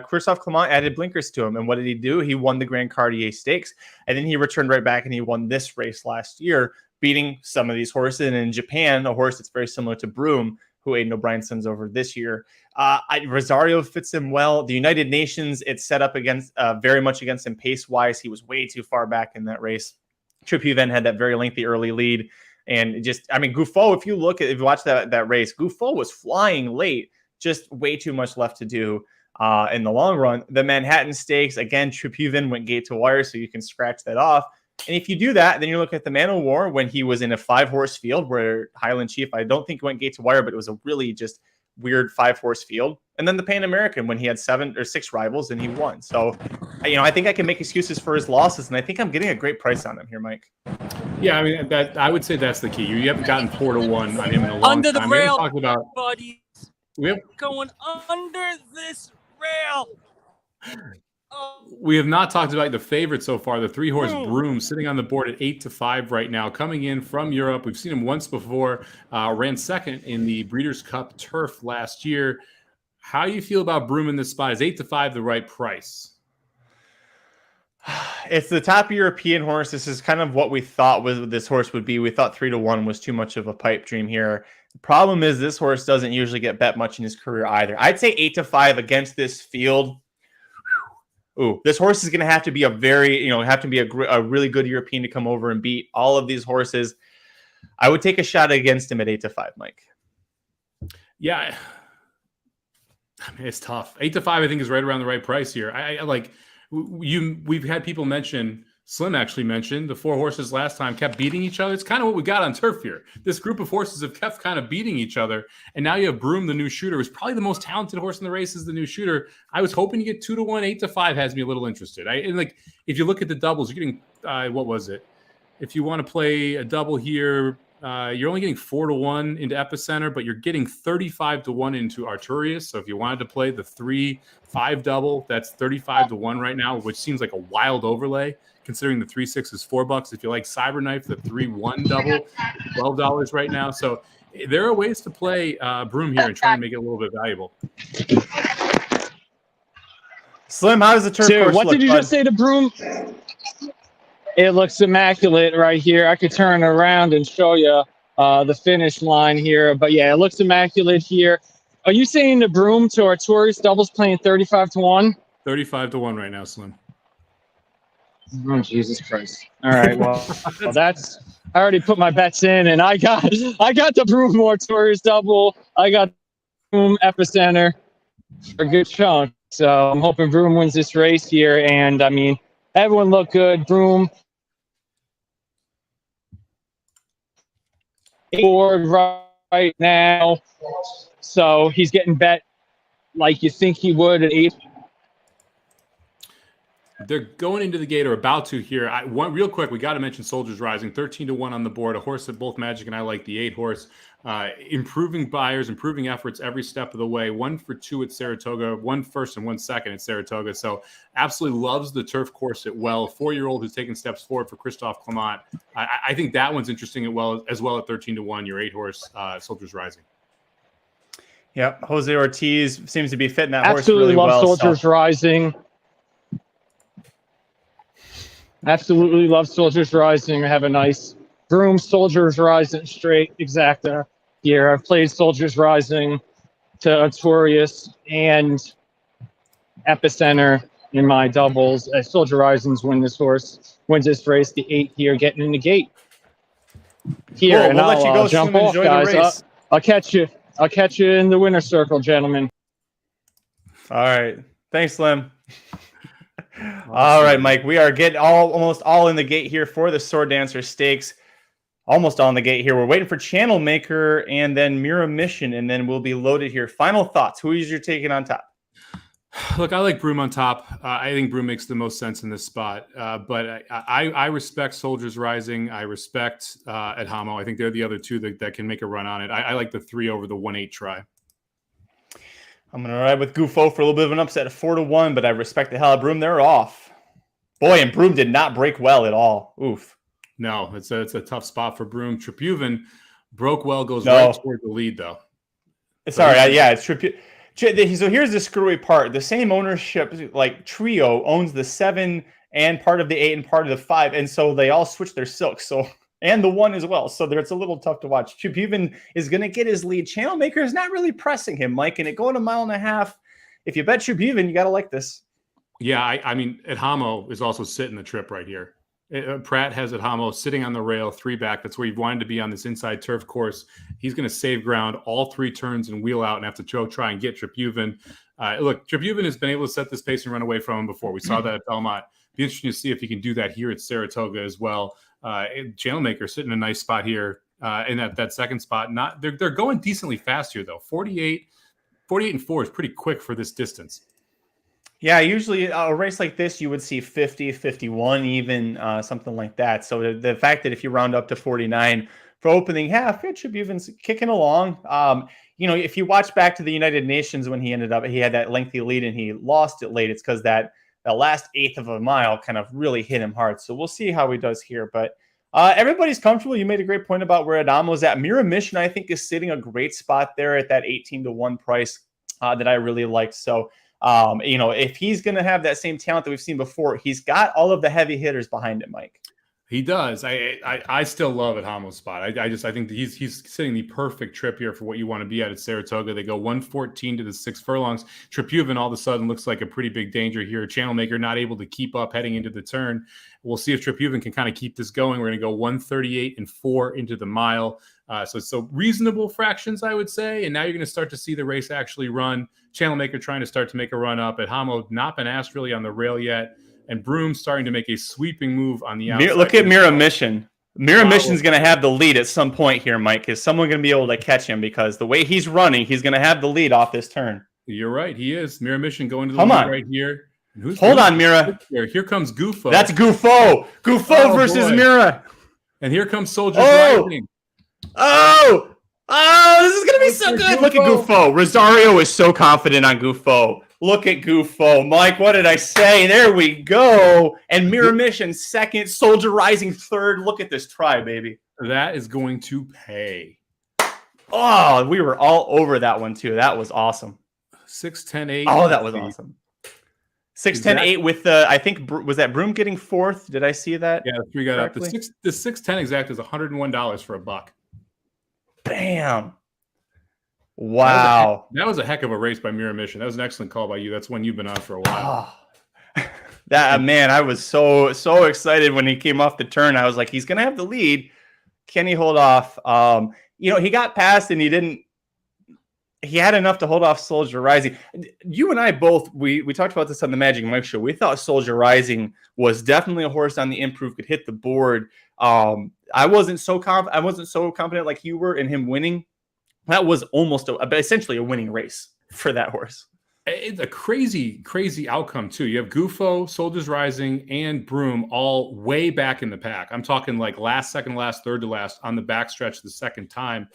Christophe Clement added blinkers to him. And what did he do? He won the Grand Cartier Stakes, and then he returned right back and he won this race last year, beating some of these horses. And in Japan, a horse that's very similar to Broom, who Aiden O'Brien sends over this year. Rosario fits him well. The United Nations, it's set up against very much against him pace-wise. He was way too far back in that race. Tribuvan had that very lengthy early lead. And Gufo, if you watch that race, Gufo was flying late, just way too much left to do in the long run. The Manhattan Stakes, again, Tribuvan went gate to wire, so you can scratch that off. And if you do that, then you look at the Man o' War when he was in a 5-horse field where Highland Chief, I don't think went gate to wire, but it was a really just weird 5-horse field. And then the Pan American when he had 7 or 6 rivals and he won. So, I think I can make excuses for his losses, and I think I'm getting a great price on him here, Mike. Yeah, I mean, I would say that's the key. You haven't gotten 4-1 on him in a long under time. The rail, buddies. going under this rail. We have not talked about the favorite so far, the 3-horse Broom, sitting on the board at 8-5 right now, coming in from Europe. We've seen him once before, ran second in the Breeders' Cup Turf last year. How do you feel about Broom in this spot? Is 8-5 the right price? It's the top European horse. This is kind of what we thought this horse would be. We thought 3-1 was too much of a pipe dream here. The problem is this horse doesn't usually get bet much in his career either. I'd say 8-5 against this field. Ooh, this horse is going to have to be a really good European to come over and beat all of these horses. I would take a shot against him at 8-5, Mike. Yeah, I mean, it's tough. 8-5, I think, is right around the right price here. We've had people mention, Slim actually mentioned, the 4 horses last time kept beating each other. It's kind of what we got on turf here. This group of horses have kept kind of beating each other. And now you have Broom, the new shooter, who's probably the most talented horse in the race, is the new shooter. I was hoping to get 2-1, 8-5 has me a little interested. If you look at the doubles, you're getting, what was it? If you want to play a double here, you're only getting 4-1 into Epicenter, but you're getting 35-1 into Arturius. So if you wanted to play the 3-5 double, that's 35-1 right now, which seems like a wild overlay considering the 3-6 is $4. If you like Cyberknife, the 3-1 double, $12 right now. So there are ways to play Broom here and try and make it a little bit valuable. Slim, how does the turf course what look, did you bud? just say to Broom? It looks immaculate right here. I could turn around and show you the finish line here. But yeah, it looks immaculate here. Are you saying the Broom to Arturius doubles playing 35-1? 35-1 right now, Slim. Oh, Jesus Christ. All right, well, I already put my bets in, and I got the Broom Arturius double. I got Broom Epicenter for a good chunk. So I'm hoping Broom wins this race here. And, I mean, everyone looked good. Broom board right now. So he's getting bet like you think he would at 8. They're going into the gate, or about to here. Real quick, we got to mention Soldiers Rising, 13-1 on the board. A horse that both Magic and I like, the 8 horse. Improving buyers, improving efforts every step of the way. 1 for 2 at Saratoga, 1 first and 1 second at Saratoga. So absolutely loves the turf course at well. 4-year-old who's taken steps forward for Christophe Clement. I think that one's interesting as well at 13-1. Your 8 horse, Soldiers Rising. Yep, Jose Ortiz seems to be fitting that horse Absolutely really love well. Soldiers Rising. Absolutely love Soldiers Rising. I have a nice Broom Soldiers Rising straight exacta here. I've played Soldiers Rising to Arturius and Epicenter in my doubles. Soldier Rising's wins this race, the 8 here, getting in the gate. Here, Cool, and we'll let you go, jump Slim, off, enjoy the guys. race. I'll catch you in the winner's circle, gentlemen. All right. Thanks, Slim. All right, Mike. We are getting almost all in the gate here for the Sword Dancer Stakes. Almost all in the gate here. We're waiting for Channel Maker and then Mira Mission, and then we'll be loaded here. Final thoughts. Who is your taking on top? Look, I like Broom on top. I think Broom makes the most sense in this spot. But I respect Soldiers Rising. I respect Adhamo. I think they're the other two that can make a run on it. I like the 3 over the 1-8 try. I'm going to ride with Gufo for a little bit of an upset at 4-1, but I respect the hell out of Broom. They're off. Boy, and Broom did not break well at all. Oof. No, it's a tough spot for Broom. Tripuven broke well, goes right toward the lead, though. Sorry, it's Tripuven. So here's the screwy part. The same ownership, like trio, owns the 7 and part of the 8 and part of the 5, and so they all switch their silks. So and the 1 as well. So it's a little tough to watch. Tripuven is going to get his lead. Channel Maker is not really pressing him, Mike, and it going 1.5 miles. If you bet Tripuven, you got to like this. Yeah, I mean, Adhamo is also sitting the trip right here. Pratt has Adhamo sitting on the rail, 3 back. That's where you've wanted to be on this inside turf course. He's going to save ground all 3 turns and wheel out and have to try and get Tripuven. Look, Tripuven has been able to set this pace and run away from him before. We saw that at Belmont. Be interesting to see if he can do that here at Saratoga as well. Channel Maker sitting in a nice spot here in that second spot. They're going decently fast here though. 48 and 4 is pretty quick for this distance. Yeah, usually a race like this, you would see 50, 51, even something like that. So the fact that if you round up to 49 for opening half, it should be even kicking along. If you watch back to the United Nations when he had that lengthy lead and he lost it late, it's because that last eighth of a mile kind of really hit him hard. So we'll see how he does here. But everybody's comfortable. You made a great point about where Adamo's at. Mirror Mission, I think, is sitting a great spot there at that 18-1 price that I really like. So, if he's going to have that same talent that we've seen before, he's got all of the heavy hitters behind him, Mike. He does. I still love Adamo's spot. I think that he's sitting the perfect trip here for what you want to be at Saratoga. They go 114 to the 6 furlongs. Triphuvan all of a sudden looks like a pretty big danger here. Channelmaker not able to keep up heading into the turn. We'll see if Triphuvan can kind of keep this going. We're going to go 138 and 4 into the mile. So reasonable fractions, I would say. And now you're going to start to see the race actually run. Channelmaker trying to start to make a run up. Adamo not been asked really on the rail yet. And Broom starting to make a sweeping move on the outside. Look at Mirror Mission. Mirror Mission's going to have the lead at some point here, Mike. Is someone going to be able to catch him? Because the way he's running, he's going to have the lead off this turn. You're right. He is. Mirror Mission going to the lead right here. Hold on, Mira. Here comes Gufo. That's Gufo. Gufo versus Mira. And here comes Soldiers Rising. Oh, this is going to be so good. Look at Gufo. Rosario is so confident on Gufo. Look at Gufo. Mike, what did I say? There we go. And Mirror Mission second. Soldier Rising third. Look at this try, baby. That is going to pay. Oh, we were all over that one, too. That was awesome. 6-10-8. Oh, that was awesome. 6-10-8 with the, I think, was that Broom getting fourth? Did I see that? Yeah, the 3 got up. The 6-10 exact is $101 for a buck. Bam. Wow. That was a heck of a race by Mirror Mission. That was an excellent call by you. That's one you've been on for a while. Man, I was so excited when he came off the turn. I was like, he's going to have the lead. Can he hold off? He got past and he had enough to hold off Soldier Rising. You and I both, we talked about this on the Magic Mike show. We thought Soldier Rising was definitely a horse on the improve, could hit the board. I wasn't so confident like you were in him winning. That was almost essentially a winning race for that horse. It's a crazy outcome, too. You have Gufo, Soldiers Rising, and Broom all way back in the pack. I'm talking like last, second to last, third to last on the backstretch the second time.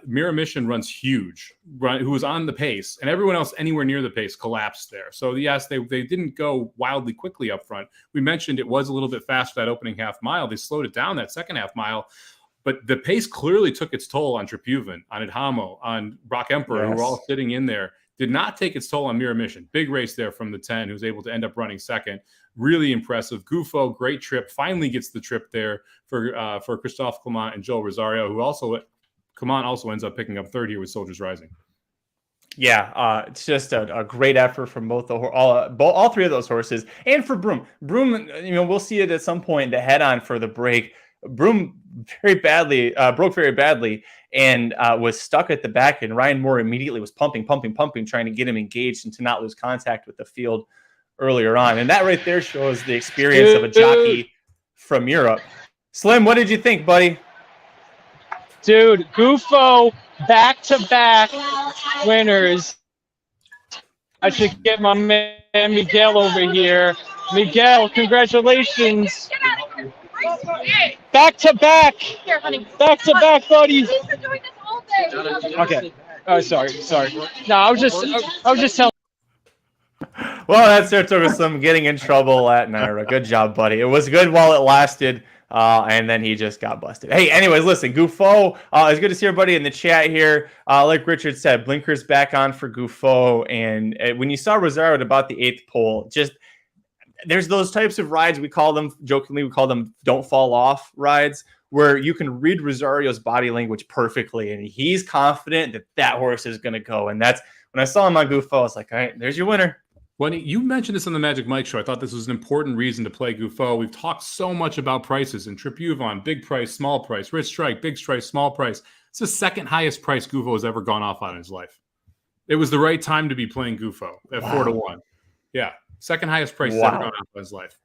Mirror Mission runs huge, who was on the pace, and everyone else anywhere near the pace collapsed there. So, yes, they didn't go wildly quickly up front. We mentioned it was a little bit faster that opening half mile. They slowed it down that second half mile. But the pace clearly took its toll on Triphuvan, on Adamo, on Rock Emperor, who were all sitting in there. Did not take its toll on Mirror Mission. Big race there from the 10, who's able to end up running second. Really impressive. Gufo, great trip. Finally gets the trip there for Christophe Clement and Joel Rosario, who Clement also ends up picking up third here with Soldiers Rising. Yeah, it's just a great effort from all three of those horses, and for Broom. Broom, we'll see it at some point to head on for the break. Broom broke very badly, and was stuck at the back. And Ryan Moore immediately was pumping, trying to get him engaged and to not lose contact with the field earlier on. And that right there shows the experience of a jockey from Europe. Slim, what did you think, buddy? Dude, Gufo back-to-back winners. I should get my man Miguel over here. Miguel, congratulations. Back-to-back. Back-to-back, buddies. Okay. Oh, sorry. No, I was just telling. Well, that's Saratoga Slim getting in trouble at Naira. Good job, buddy. It was good while it lasted. And then he just got busted. Hey, anyways, listen, Gufo, it's good to see everybody in the chat here. Like Richard said, blinkers back on for Gufo. And when you saw Rosario at about the 8th pole, there's those types of rides, we call them don't fall off rides, where you can read Rosario's body language perfectly. And he's confident that horse is going to go. And that's when I saw him on Gufo, I was like, all right, there's your winner. When you mentioned this on the Magic Mike show, I thought this was an important reason to play Gufo. We've talked so much about prices and Triphuvan, big price, small price, Rich Strike, big strike, small price. It's the second highest price Gufo has ever gone off on in his life. It was the right time to be playing Gufo at 4-1. Yeah. Second highest price he's ever gone off in his life.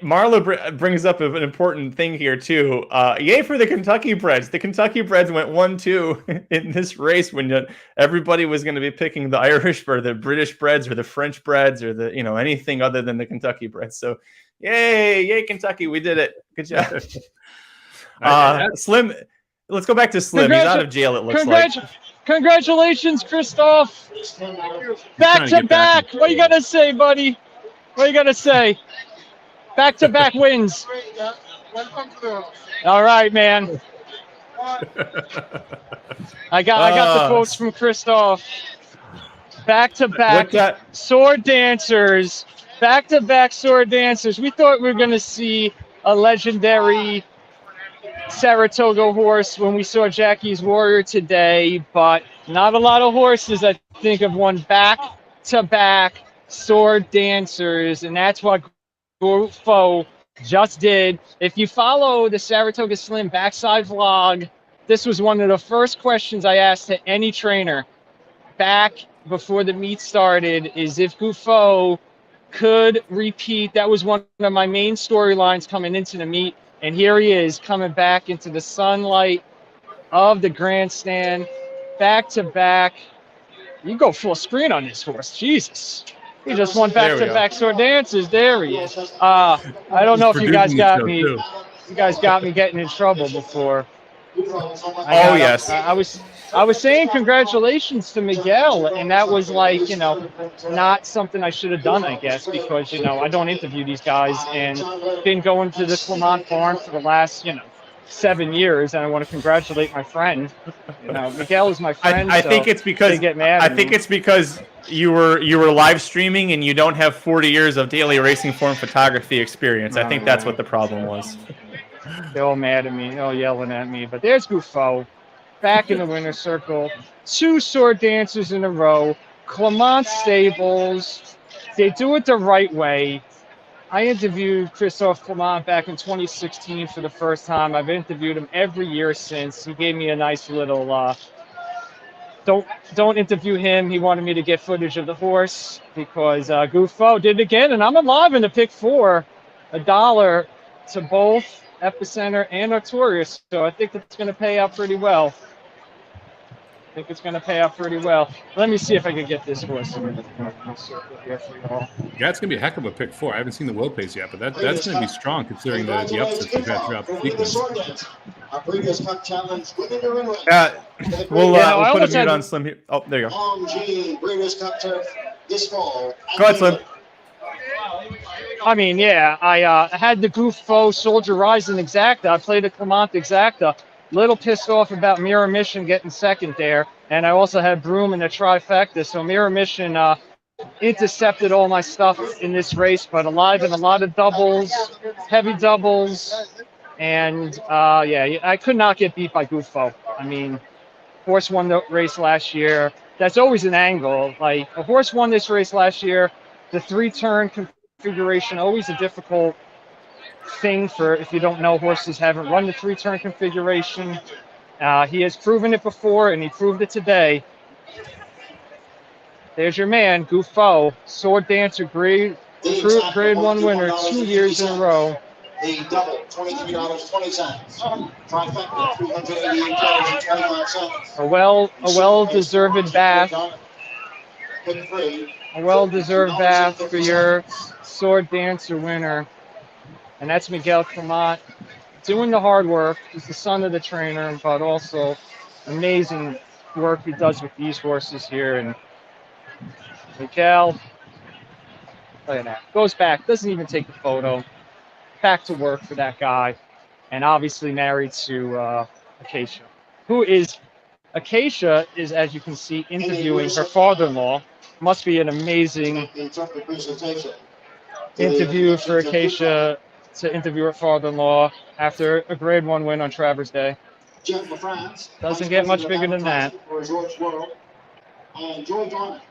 Marla brings up an important thing here too. Yay for the Kentucky Breds. The Kentucky Breds went 1-2 in this race when everybody was going to be picking the Irish or the British Breds or the French Breds or the anything other than the Kentucky Breds. So yay Kentucky, we did it. Good job. Slim, let's go back to Slim. He's out of jail. It looks like. Congratulations, Christoph. Back to back. What you gotta say, buddy? What you gotta say? Back-to-back wins. All right, man. I got the quotes from Christoph. Back-to-back sword dancers. Back-to-back sword dancers. We thought we were going to see a legendary Saratoga horse when we saw Jackie's Warrior today, but not a lot of horses, I think, have won back-to-back sword dancers, and that's what Gufo just did. If you follow the Saratoga Slim backside vlog, this was one of the first questions I asked to any trainer back before the meet started, is if Gufo could repeat. That was one of my main storylines coming into the meet, and here he is coming back into the sunlight of the grandstand, back to back. You go full screen on this horse, Jesus. He just won back-to-back sword dances. There he is. I don't know if you guys got me. You guys got me getting in trouble before. Yes. I was saying congratulations to Miguel, and that was like, not something I should have done, I guess, because I don't interview these guys, and been going to the Clement farm for the last 7 years, and I want to congratulate my friend. Miguel is my friend. I think it's because they get mad. I think it's because you were live streaming and you don't have 40 years of daily racing form photography experience. I think that's what the problem was. They're all mad at me. They're all yelling at me. But there's Gufo, back in the winner's circle. 2 sword dancers in a row. Clement Stables. They do it the right way. I interviewed Christophe Clement back in 2016 for the first time. I've interviewed him every year since. He gave me a nice little don't interview him. He wanted me to get footage of the horse because Gufo did it again, and I'm alive in the pick 4, $1 to both Epicenter and Artorias. So I think it's going to pay out pretty well. Let me see if I can get this horse in the circle here for y'all. Yeah, it's going to be a heck of a pick 4. I haven't seen the wheel pace yet, but that's going to be strong considering the upsets we've had throughout the sequence. We'll put a mute on Slim here. Oh, there you go. Go ahead, Slim. I mean, yeah, I had the Gufo Soldier Rising Exacta. I played a Clement Exacta. Little pissed off about Mirror Mission getting second there. And I also had Broom in the trifecta. So Mirror Mission intercepted all my stuff in this race, but alive in a lot of doubles, heavy doubles. And, I could not get beat by Gufo. I mean, horse won the race last year. That's always an angle. Like, a horse won this race last year. The 3-turn configuration, always a difficult thing for if you don't know. Horses haven't run the 3-turn configuration. He has proven it before, and he proved it today. There's your man, Gufo, sword dancer, grade 1 winner, 2 years in a row. The double, $23.20. Trifecta, $388.25. A well-deserved bath. A well-deserved bath for your sword dancer winner. And that's Miguel Clement doing the hard work. He's the son of the trainer, but also amazing work he does with these horses here. And Miguel, look at that. Goes back, doesn't even take the photo. Back to work for that guy. And obviously married to Acacia. Acacia is, as you can see, interviewing her father-in-law. Must be an amazing interview for Acacia to interview her father-in-law after a grade 1 win on Travers Day. Doesn't get much bigger than that.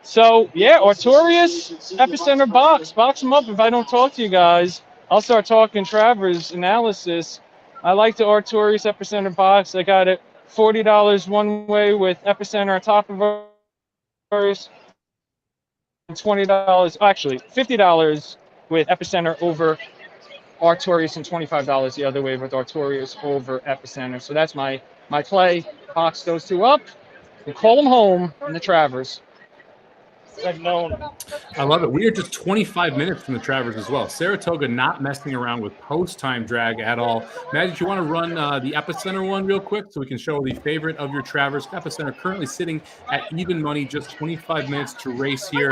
So, yeah, Artorias, Epicenter box. Box them up if I don't talk to you guys. I'll start talking Travers analysis. I like the Artorias Epicenter box. I got it $40 one way with Epicenter on top of Artorias. $20, actually $50 with Epicenter over Artorias and $25 the other way with Artorias over Epicenter. So that's my play. Box those two up and call them home in the Travers. I've known. I love it. We are just 25 minutes from the Travers as well. Saratoga not messing around with post-time drag at all. Magic, you want to run the Epicenter one real quick so we can show the favorite of your Travers. Epicenter currently sitting at even money, just 25 minutes to race here.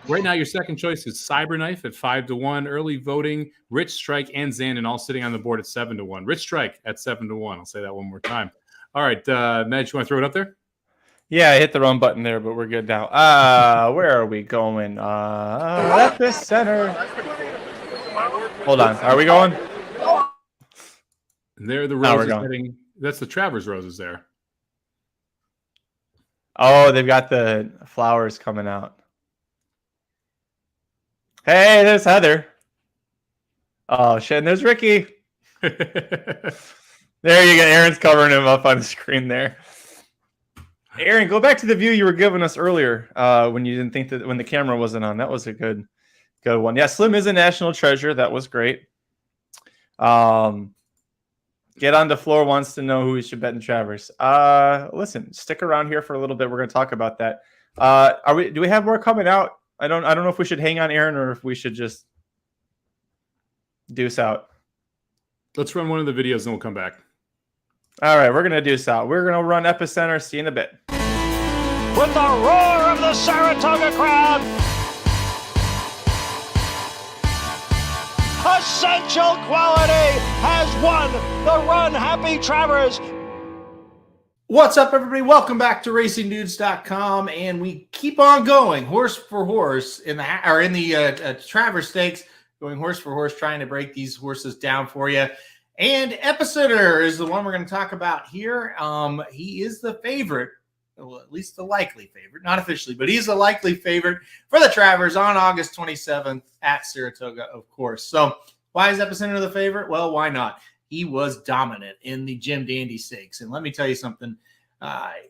Right now, your second choice is Cyberknife at 5-1. Early voting, Rich Strike and Zandon all sitting on the board at 7-1. Rich Strike at 7-1. I'll say that one more time. All right, Magic, you want to throw it up there? Yeah, I hit the wrong button there, but we're good now. Where are we going? Epicenter. Hold on. Are we going? There the roses heading. That's the Travers roses there. Oh, they've got the flowers coming out. Hey, there's Heather. Oh, shit. And there's Ricky. There you go. Aaron's covering him up on the screen there. Aaron, go back to the view you were giving us earlier when you didn't think that when the camera wasn't on. That was a good one. Yeah, Slim is a national treasure. That was great. Get on the floor wants to know who we should bet in Travers. Listen, stick around here for a little bit. We're going to talk about that. Do we have more coming out? I don't know if we should hang on, Aaron, or if we should just deuce out. Let's run one of the videos and we'll come back. All right, we're going to deuce out. We're going to run Epicenter. See you in a bit. With the roar of the Saratoga crowd, Essential Quality has won the Run Happy Travers. What's up, everybody? Welcome back to RacingDudes.com, and we keep on going horse for horse in the Travers Stakes, going horse for horse, trying to break these horses down for you. And Epicenter is the one we're going to talk about here. He is the favorite, well, at least the likely favorite, not officially, but he's the likely favorite for the Travers on August 27th at Saratoga, of course. So why is Epicenter the favorite? Well, why not? He was dominant in the Jim Dandy Stakes. And let me tell you something.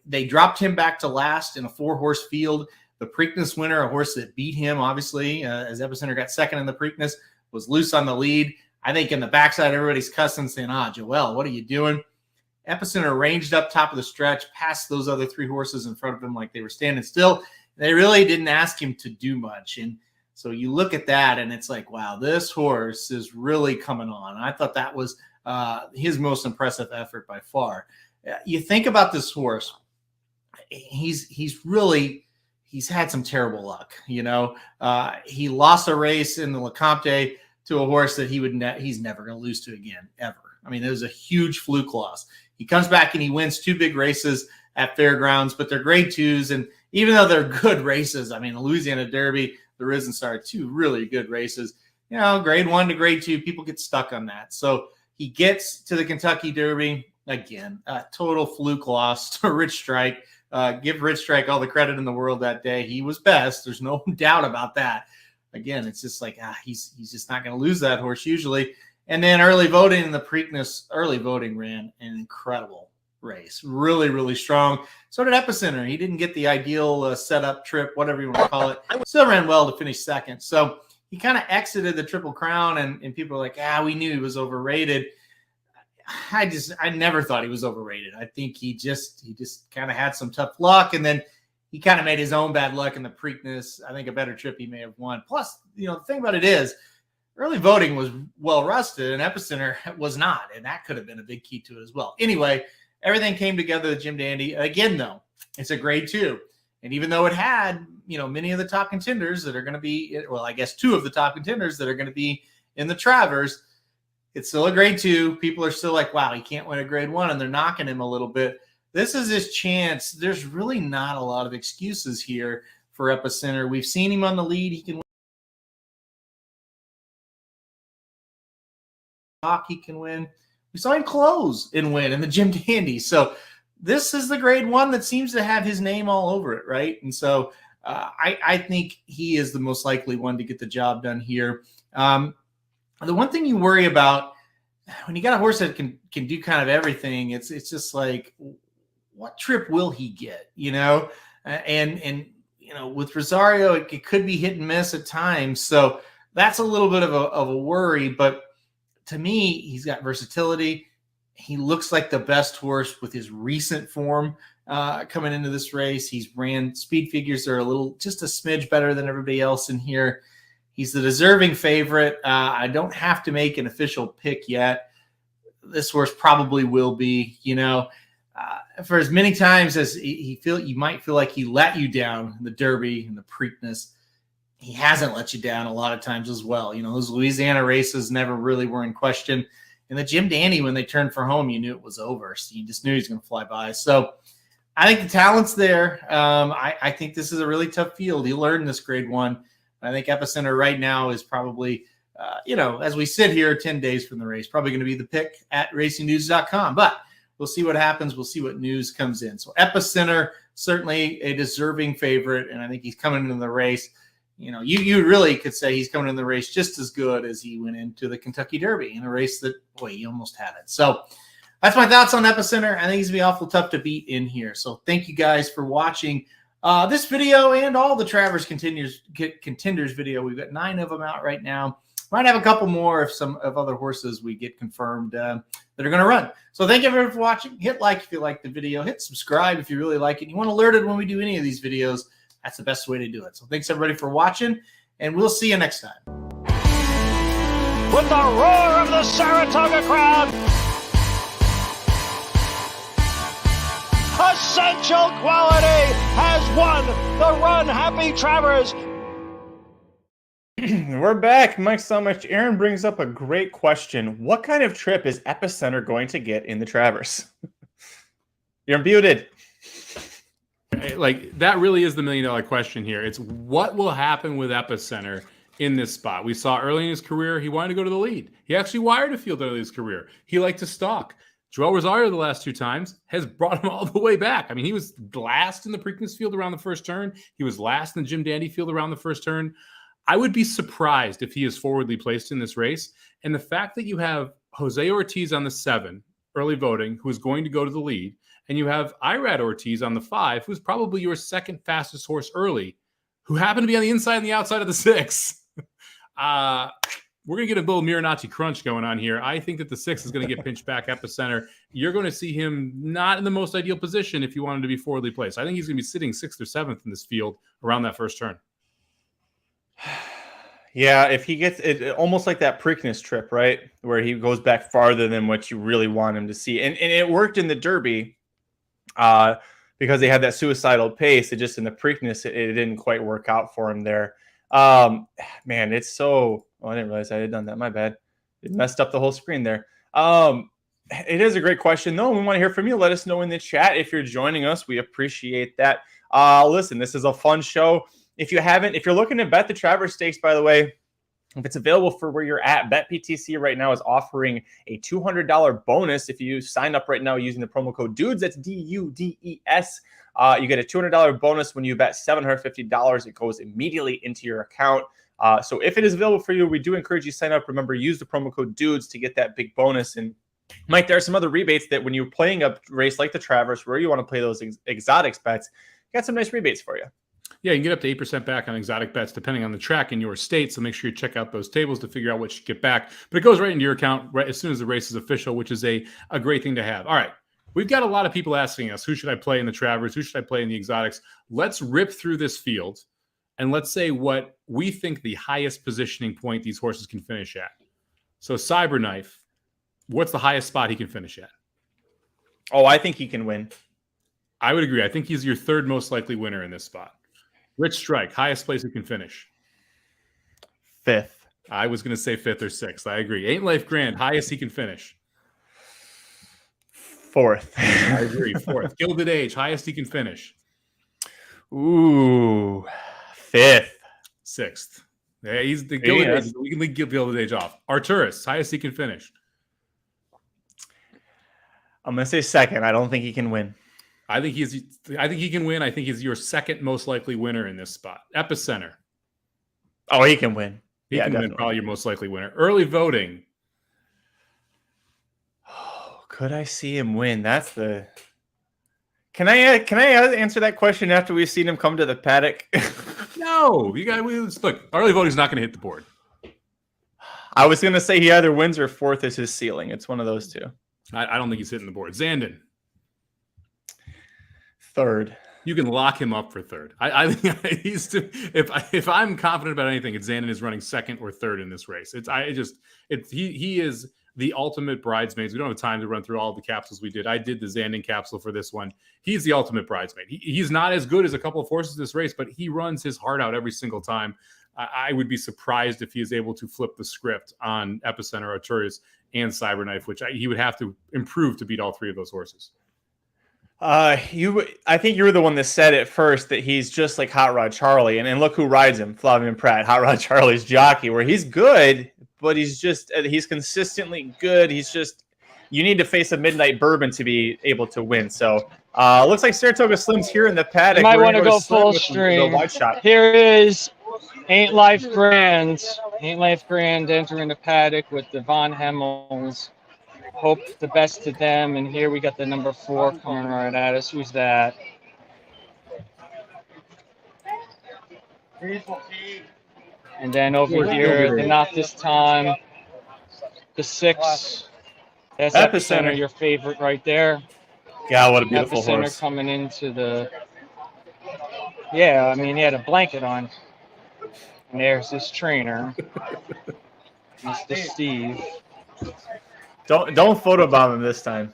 They dropped him back to last in a 4-horse field. The Preakness winner, a horse that beat him, obviously, as Epicenter got second in the Preakness, was loose on the lead. I think in the backside, everybody's cussing, saying, Joel, what are you doing? Epicenter ranged up top of the stretch, past those other 3 horses in front of him like they were standing still. They really didn't ask him to do much. And so you look at that, and it's like, wow, this horse is really coming on. I thought that was his most impressive effort by far. You think about this horse, he's had some terrible luck. He lost a race in the LeCompte to a horse that he's never going to lose to again, ever. I mean, it was a huge fluke loss. He comes back and he wins 2 big races at Fairgrounds, but they're grade 2s. And even though they're good races, I mean, the Louisiana Derby, the Risen Star, 2 really good races. Grade 1 to grade 2, people get stuck on that. So he gets to the Kentucky Derby, again, a total fluke loss to Rich Strike. Give Rich Strike all the credit in the world that day. He was best. There's no doubt about that. Again, it's just like he's just not going to lose that horse usually. And then early voting in the Preakness, early voting ran an incredible race. Really, really strong. So did Epicenter. He didn't get the ideal setup trip, whatever you want to call it. Still ran well to finish second. So he kind of exited the Triple Crown, and people are like, we knew he was overrated. I never thought he was overrated. I think he just kind of had some tough luck, and then he kind of made his own bad luck in the Preakness. I think a better trip he may have won. Plus, the thing about it is early voting was well rusted and Epicenter was not. And that could have been a big key to it as well. Anyway, everything came together with Jim Dandy. Again, though, it's a grade 2. And even though it had, many of the top contenders that are going to be, well, I guess 2 of the top contenders that are going to be in the Travers, it's still a grade 2. People are still like, wow, he can't win a grade 1. And they're knocking him a little bit. This is his chance. There's really not a lot of excuses here for Epicenter. We've seen him on the lead. He can win. He can win. We saw him close and win in the Jim Dandy. So this is the grade 1 that seems to have his name all over it, right? And so I think he is the most likely one to get the job done here. The one thing you worry about when you got a horse that can do kind of everything, it's just like, what trip will he get, and with Rosario, it could be hit and miss at times. So that's a little bit of a worry. But to me, he's got versatility. He looks like the best horse with his recent form coming into this race. He's ran speed figures are just a smidge better than everybody else in here. He's the deserving favorite. I don't have to make an official pick yet. This horse probably will be, for as many times as you might feel like he let you down in the Derby and the Preakness. He hasn't let you down a lot of times as well. Those Louisiana races never really were in question. And the Jim Dandy, when they turned for home, you knew it was over. So you just knew he was going to fly by. So I think the talent's there. I think this is a really tough field. You learn this grade 1. I think Epicenter right now is probably, as we sit here 10 days from the race, probably going to be the pick at racingnews.com. But we'll see what happens. We'll see what news comes in. So Epicenter, certainly a deserving favorite. And I think he's coming into the race. You really could say he's coming in the race just as good as he went into the Kentucky Derby in a race that, he almost had it. So that's my thoughts on Epicenter. I think he's going to be awful tough to beat in here. So thank you guys for watching this video and all the Travers Contenders video. We've got 9 of them out right now. Might have a couple more if some of other horses we get confirmed that are going to run. So thank you everyone for watching. Hit like if you like the video. Hit subscribe if you really like it. You want alerted when we do any of these videos. That's the best way to do it. So thanks everybody for watching, and we'll see you next time. With the roar of the Saratoga crowd, Essential Quality has won the Run Happy Travers. We're back. Mike Somich. Aaron brings up a great question. What kind of trip is Epicenter going to get in the Travers? You're muted. Like, that really is the $1 million question here. It's what will happen with Epicenter in this spot. We saw early in his career, he wanted to go to the lead. He actually wired a field early in his career. He liked to stalk. Joel Rosario, the last 2 times, has brought him all the way back. I mean, he was last in the Preakness field around the first turn. He was last in the Jim Dandy field around the first turn. I would be surprised if he is forwardly placed in this race. And the fact that you have Jose Ortiz on the 7, early voting, who is going to go to the lead, and you have Irad Ortiz on the 5, who's probably your second fastest horse early, who happened to be on the inside and the outside of the 6. We're going to get a little Miranati crunch going on here. I think that the 6 is going to get pinched back Epicenter. You're going to see him not in the most ideal position if you want him to be forwardly placed. I think he's going to be sitting 6th or 7th in this field around that first turn. Yeah, if he gets it, almost like that Preakness trip, right, where he goes back farther than what you really want him to see. And it worked in the Derby. Because they had that suicidal pace. It just in the Preakness, it didn't quite work out for him there. Man, it's so. Oh, I didn't realize I had done that. My bad. It messed up the whole screen there. It is a great question, though. We want to hear from you. Let us know in the chat if you're joining us. We appreciate that. Listen, this is a fun show. If you're looking to bet the Travers Stakes, by the way, if it's available for where you're at, BetPTC right now is offering a $200 bonus if you sign up right now using the promo code DUDES. That's DUDES. You get a $200 bonus when you bet $750. It goes immediately into your account. So if it is available for you, we do encourage you to sign up. Remember, use the promo code DUDES to get that big bonus. And Mike, there are some other rebates that when you're playing a race like the Travers, where you want to play those exotics bets, got some nice rebates for you. Yeah, you can get up to 8% back on exotic bets depending on the track in your state. So make sure you check out those tables to figure out what you get back. But it goes right into your account right as soon as the race is official, which is a great thing to have. All right. We've got a lot of people asking us, who should I play in the Travers? Who should I play in the exotics? Let's rip through this field and let's say what we think the highest positioning point these horses can finish at. So Cyberknife, what's the highest spot he can finish at? Oh, I think he can win. I would agree. I think he's your 3rd most likely winner in this spot. Rich Strike, highest place he can finish. 5th. I was going to say 5th or 6th. I agree. Ain't Life Grand, highest he can finish. 4th. I agree. 4th. Gilded Age, highest he can finish. Ooh, 5th. 6th. Yeah, he's the Gilded Age. We can give Gilded Age off. Arturus, highest he can finish. I'm going to say 2nd. I don't think he can win. I think he can win. I think he's your 2nd most likely winner in this spot. Epicenter. Oh, he can win. He can win, probably your most likely winner. Early voting. Oh, could I see him win? That's the. Can I answer that question after we've seen him come to the paddock? No, you got. Look, early voting is not going to hit the board. I was going to say he either wins or fourth is his ceiling. It's one of those two. I don't think he's hitting the board. Zandon. Third. You can lock him up for third. I think if I'm confident about anything, it's Zandon is running second or third in this race. He is the ultimate bridesmaids. We don't have time to run through all the capsules we did. I did the Zandon capsule for this one. He's the ultimate bridesmaid. He's not as good as a couple of horses this race, but he runs his heart out every single time. I would be surprised if he is able to flip the script on Epicenter, Arturius, and Cyberknife, which he would have to improve to beat all three of those horses. I think you were the one that said it first that he's just like Hot Rod Charlie, and look who rides him, Flavien Prat, Hot Rod Charlie's jockey, where he's good, but he's consistently good. You need to face a Midnight Bourbon to be able to win. So looks like Saratoga Slim's here in the paddock. You might want to go full stream. Here is Ain't Life Grand. Ain't Life Grand entering the paddock with the Von Hemmels. Hope the best to them. And here we got the number 4 coming right at us. Who's that? And then over here, the Not This Time, the 6. That's Epicenter, your favorite right there. Yeah, what a beautiful Epicenter horse. Coming into the... Yeah, I mean, he had a blanket on. And there's his trainer, Mr. Steve. Don't photobomb him this time.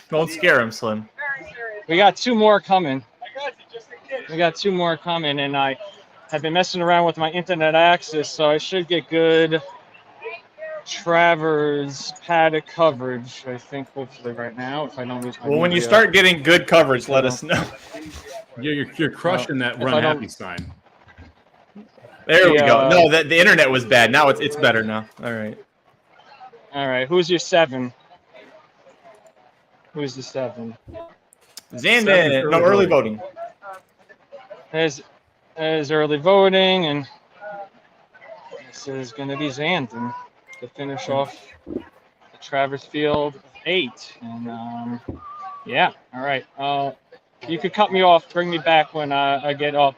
Don't scare him, Slim. We got 2 more coming. And I have been messing around with my internet access, so I should get good Travers paddock coverage, I think, hopefully right now, if I don't lose my when you start getting good coverage, let us know. Yeah, you're crushing that run happy sign. There we go. No, the internet was bad. Now it's better now. All right. Who's your 7? Who's the 7? Zandon. No, early voting. There's early voting, and this is going to be Zandon to finish off the Travers field of 8. And yeah, all right. You could cut me off, bring me back when I get up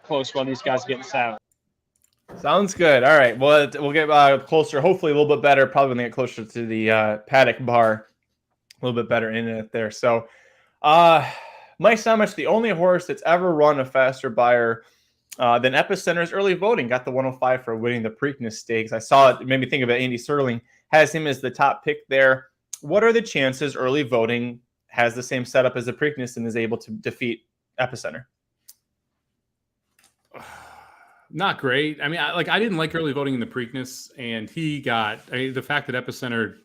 close while these guys get south. Sounds good. All right. Well, we'll get closer, hopefully a little bit better. Probably going to get closer to the paddock bar. A little bit better in it there. So, Mike Somich, the only horse that's ever run a faster buyer than Epicenter's early voting, got the 105 for winning the Preakness Stakes. I saw it. It made me think of it. Andy Serling has him as the top pick there. What are the chances early voting has the same setup as the Preakness and is able to defeat Epicenter? Not great. I mean, I didn't like early voting in the Preakness, and he got the fact that Epicenter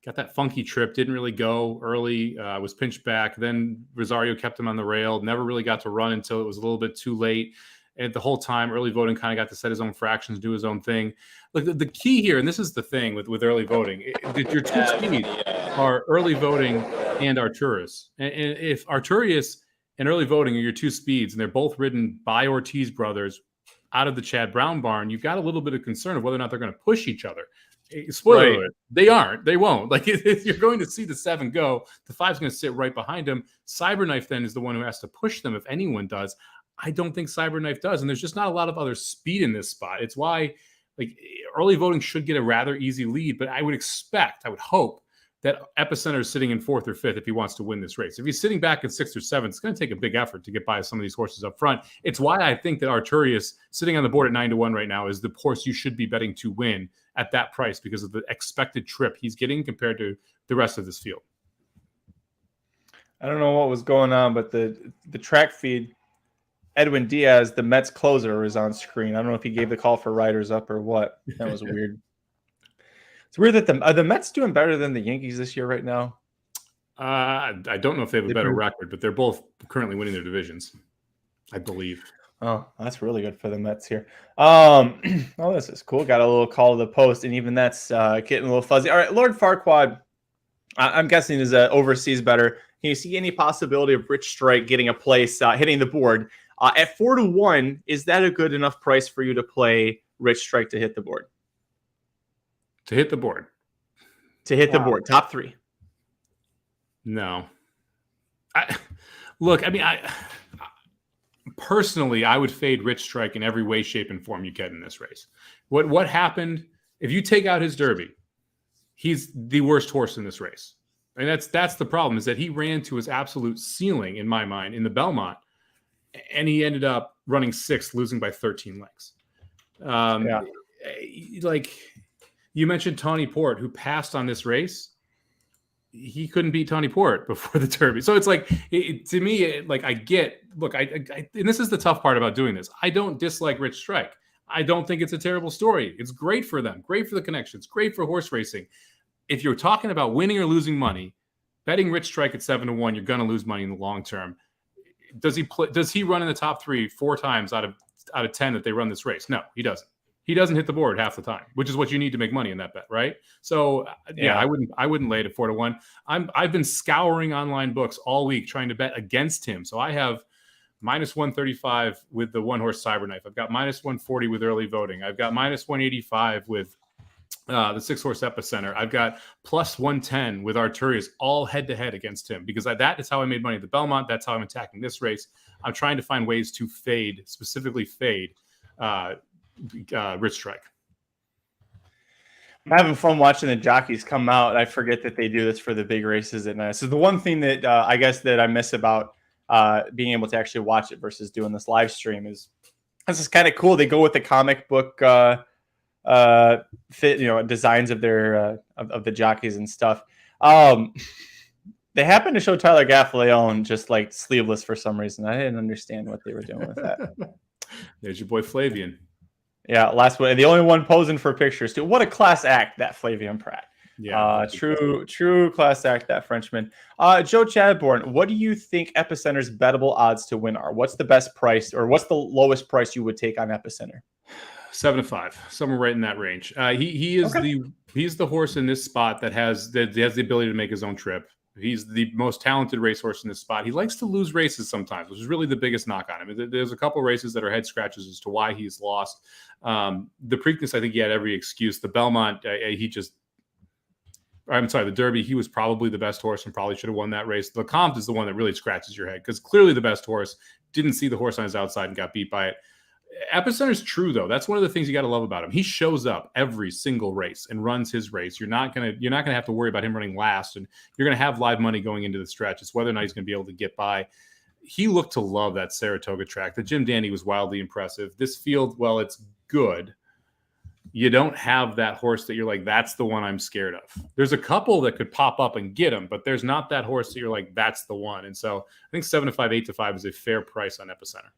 got that funky trip, didn't really go early, was pinched back. Then Rosario kept him on the rail, never really got to run until it was a little bit too late. And the whole time, early voting kind of got to set his own fractions, do his own thing. Look, the key here, and this is the thing with early voting, your 2 speeds are early voting and Arturius. And if Arturius and early voting are your 2 speeds, and they're both ridden by Ortiz brothers out of the Chad Brown barn, you've got a little bit of concern of whether or not they're going to push each other. Spoiler alert, they aren't. They won't. Like, if you're going to see the 7 go, the 5's going to sit right behind him. Cyberknife then is the one who has to push them if anyone does. I don't think Cyberknife does, and there's just not a lot of other speed in this spot. It's why early voting should get a rather easy lead, but I would hope that Epicenter is sitting in 4th or 5th if he wants to win this race. If he's sitting back in 6th or 7th, it's going to take a big effort to get by some of these horses up front. It's why I think that Arturius, sitting on the board at 9-1 right now, is the horse you should be betting to win at that price because of the expected trip he's getting compared to the rest of this field. I don't know what was going on, but the track feed, Edwin Diaz, the Mets closer, is on screen. I don't know if he gave the call for riders up or what. That was weird. It's weird that are the Mets doing better than the Yankees this year right now? I don't know if they have a better record, but they're both currently winning their divisions, I believe. Oh, that's really good for the Mets here. Oh, this is cool. Got a little call to the post, and even that's getting a little fuzzy. All right, Lord Farquaad, I'm guessing is overseas better. Can you see any possibility of Rich Strike getting a place, hitting the board? At 4-1, is that a good enough price for you to play Rich Strike to hit the board? To hit the board. The board. Top 3. No. Personally, I would fade Rich Strike in every way, shape, and form you get in this race. What happened If you take out his Derby, he's the worst horse in this race. And that's the problem, is that he ran to his absolute ceiling, in my mind, in the Belmont, and he ended up running 6th, losing by 13 lengths. Like you mentioned, Tawny Port, who passed on this race. He couldn't beat Tawny Port before the Derby. So it's like, to me, like I get, look, I and this is the tough part about doing this. I don't dislike Rich Strike. I don't think it's a terrible story. It's great for them, great for the connections, great for horse racing. If you're talking about winning or losing money, betting Rich Strike at 7-1, you're going to lose money in the long term. Does he run in the top 3 4 times out of 10 that they run this race? No, he doesn't. He doesn't hit the board half the time, which is what you need to make money in that bet, right? So yeah, I wouldn't lay it at 4-1. I've been scouring online books all week trying to bet against him. So I have -135 with the 1-horse Cyberknife. I've got -140 with early voting. I've got -185 with the 6-horse Epicenter. I've got +110 with Arturius, all head-to-head against him, because that is how I made money at the Belmont. That's how I'm attacking this race. I'm trying to find ways to specifically fade Rich Strike. I'm having fun watching the jockeys come out. I forget that they do this for the big races at night. So the one thing that I guess that I miss about being able to actually watch it versus doing this live stream is this is kind of cool. They go with the comic book designs of their of the jockeys and stuff. They happened to show Tyler Gaffaleone just like sleeveless for some reason. I didn't understand what they were doing with that. There's your boy Flavian. Yeah, last one. The only one posing for pictures too. What a class act, that Flavian Pratt. Yeah, true class act, that Frenchman. Joe Chadbourne, what do you think Epicenter's bettable odds to win are? What's the best price, or what's the lowest price you would take on Epicenter? 7-5, somewhere right in that range. He is he's the horse in this spot that has the ability to make his own trip. He's the most talented racehorse in this spot. He likes to lose races sometimes, which is really the biggest knock on him. There's a couple races that are head scratches as to why he's lost. The Preakness, I think he had every excuse. The Belmont, the Derby, he was probably the best horse and probably should have won that race. The Compt is the one that really scratches your head, because clearly the best horse didn't see the horse on his outside and got beat by it. Epicenter's true, though. That's one of the things you got to love about him. He shows up every single race and runs his race. You're not gonna have to worry about him running last, and you're gonna have live money going into the stretch. It's whether or not he's gonna be able to get by. He looked to love that Saratoga track. The Jim Dandy was wildly impressive. This field, well, it's good. You don't have that horse that you're like, that's the one I'm scared of. There's a couple that could pop up and get him, but there's not that horse that you're like, that's the one. And so I think 7-5, 8-5 is a fair price on Epicenter.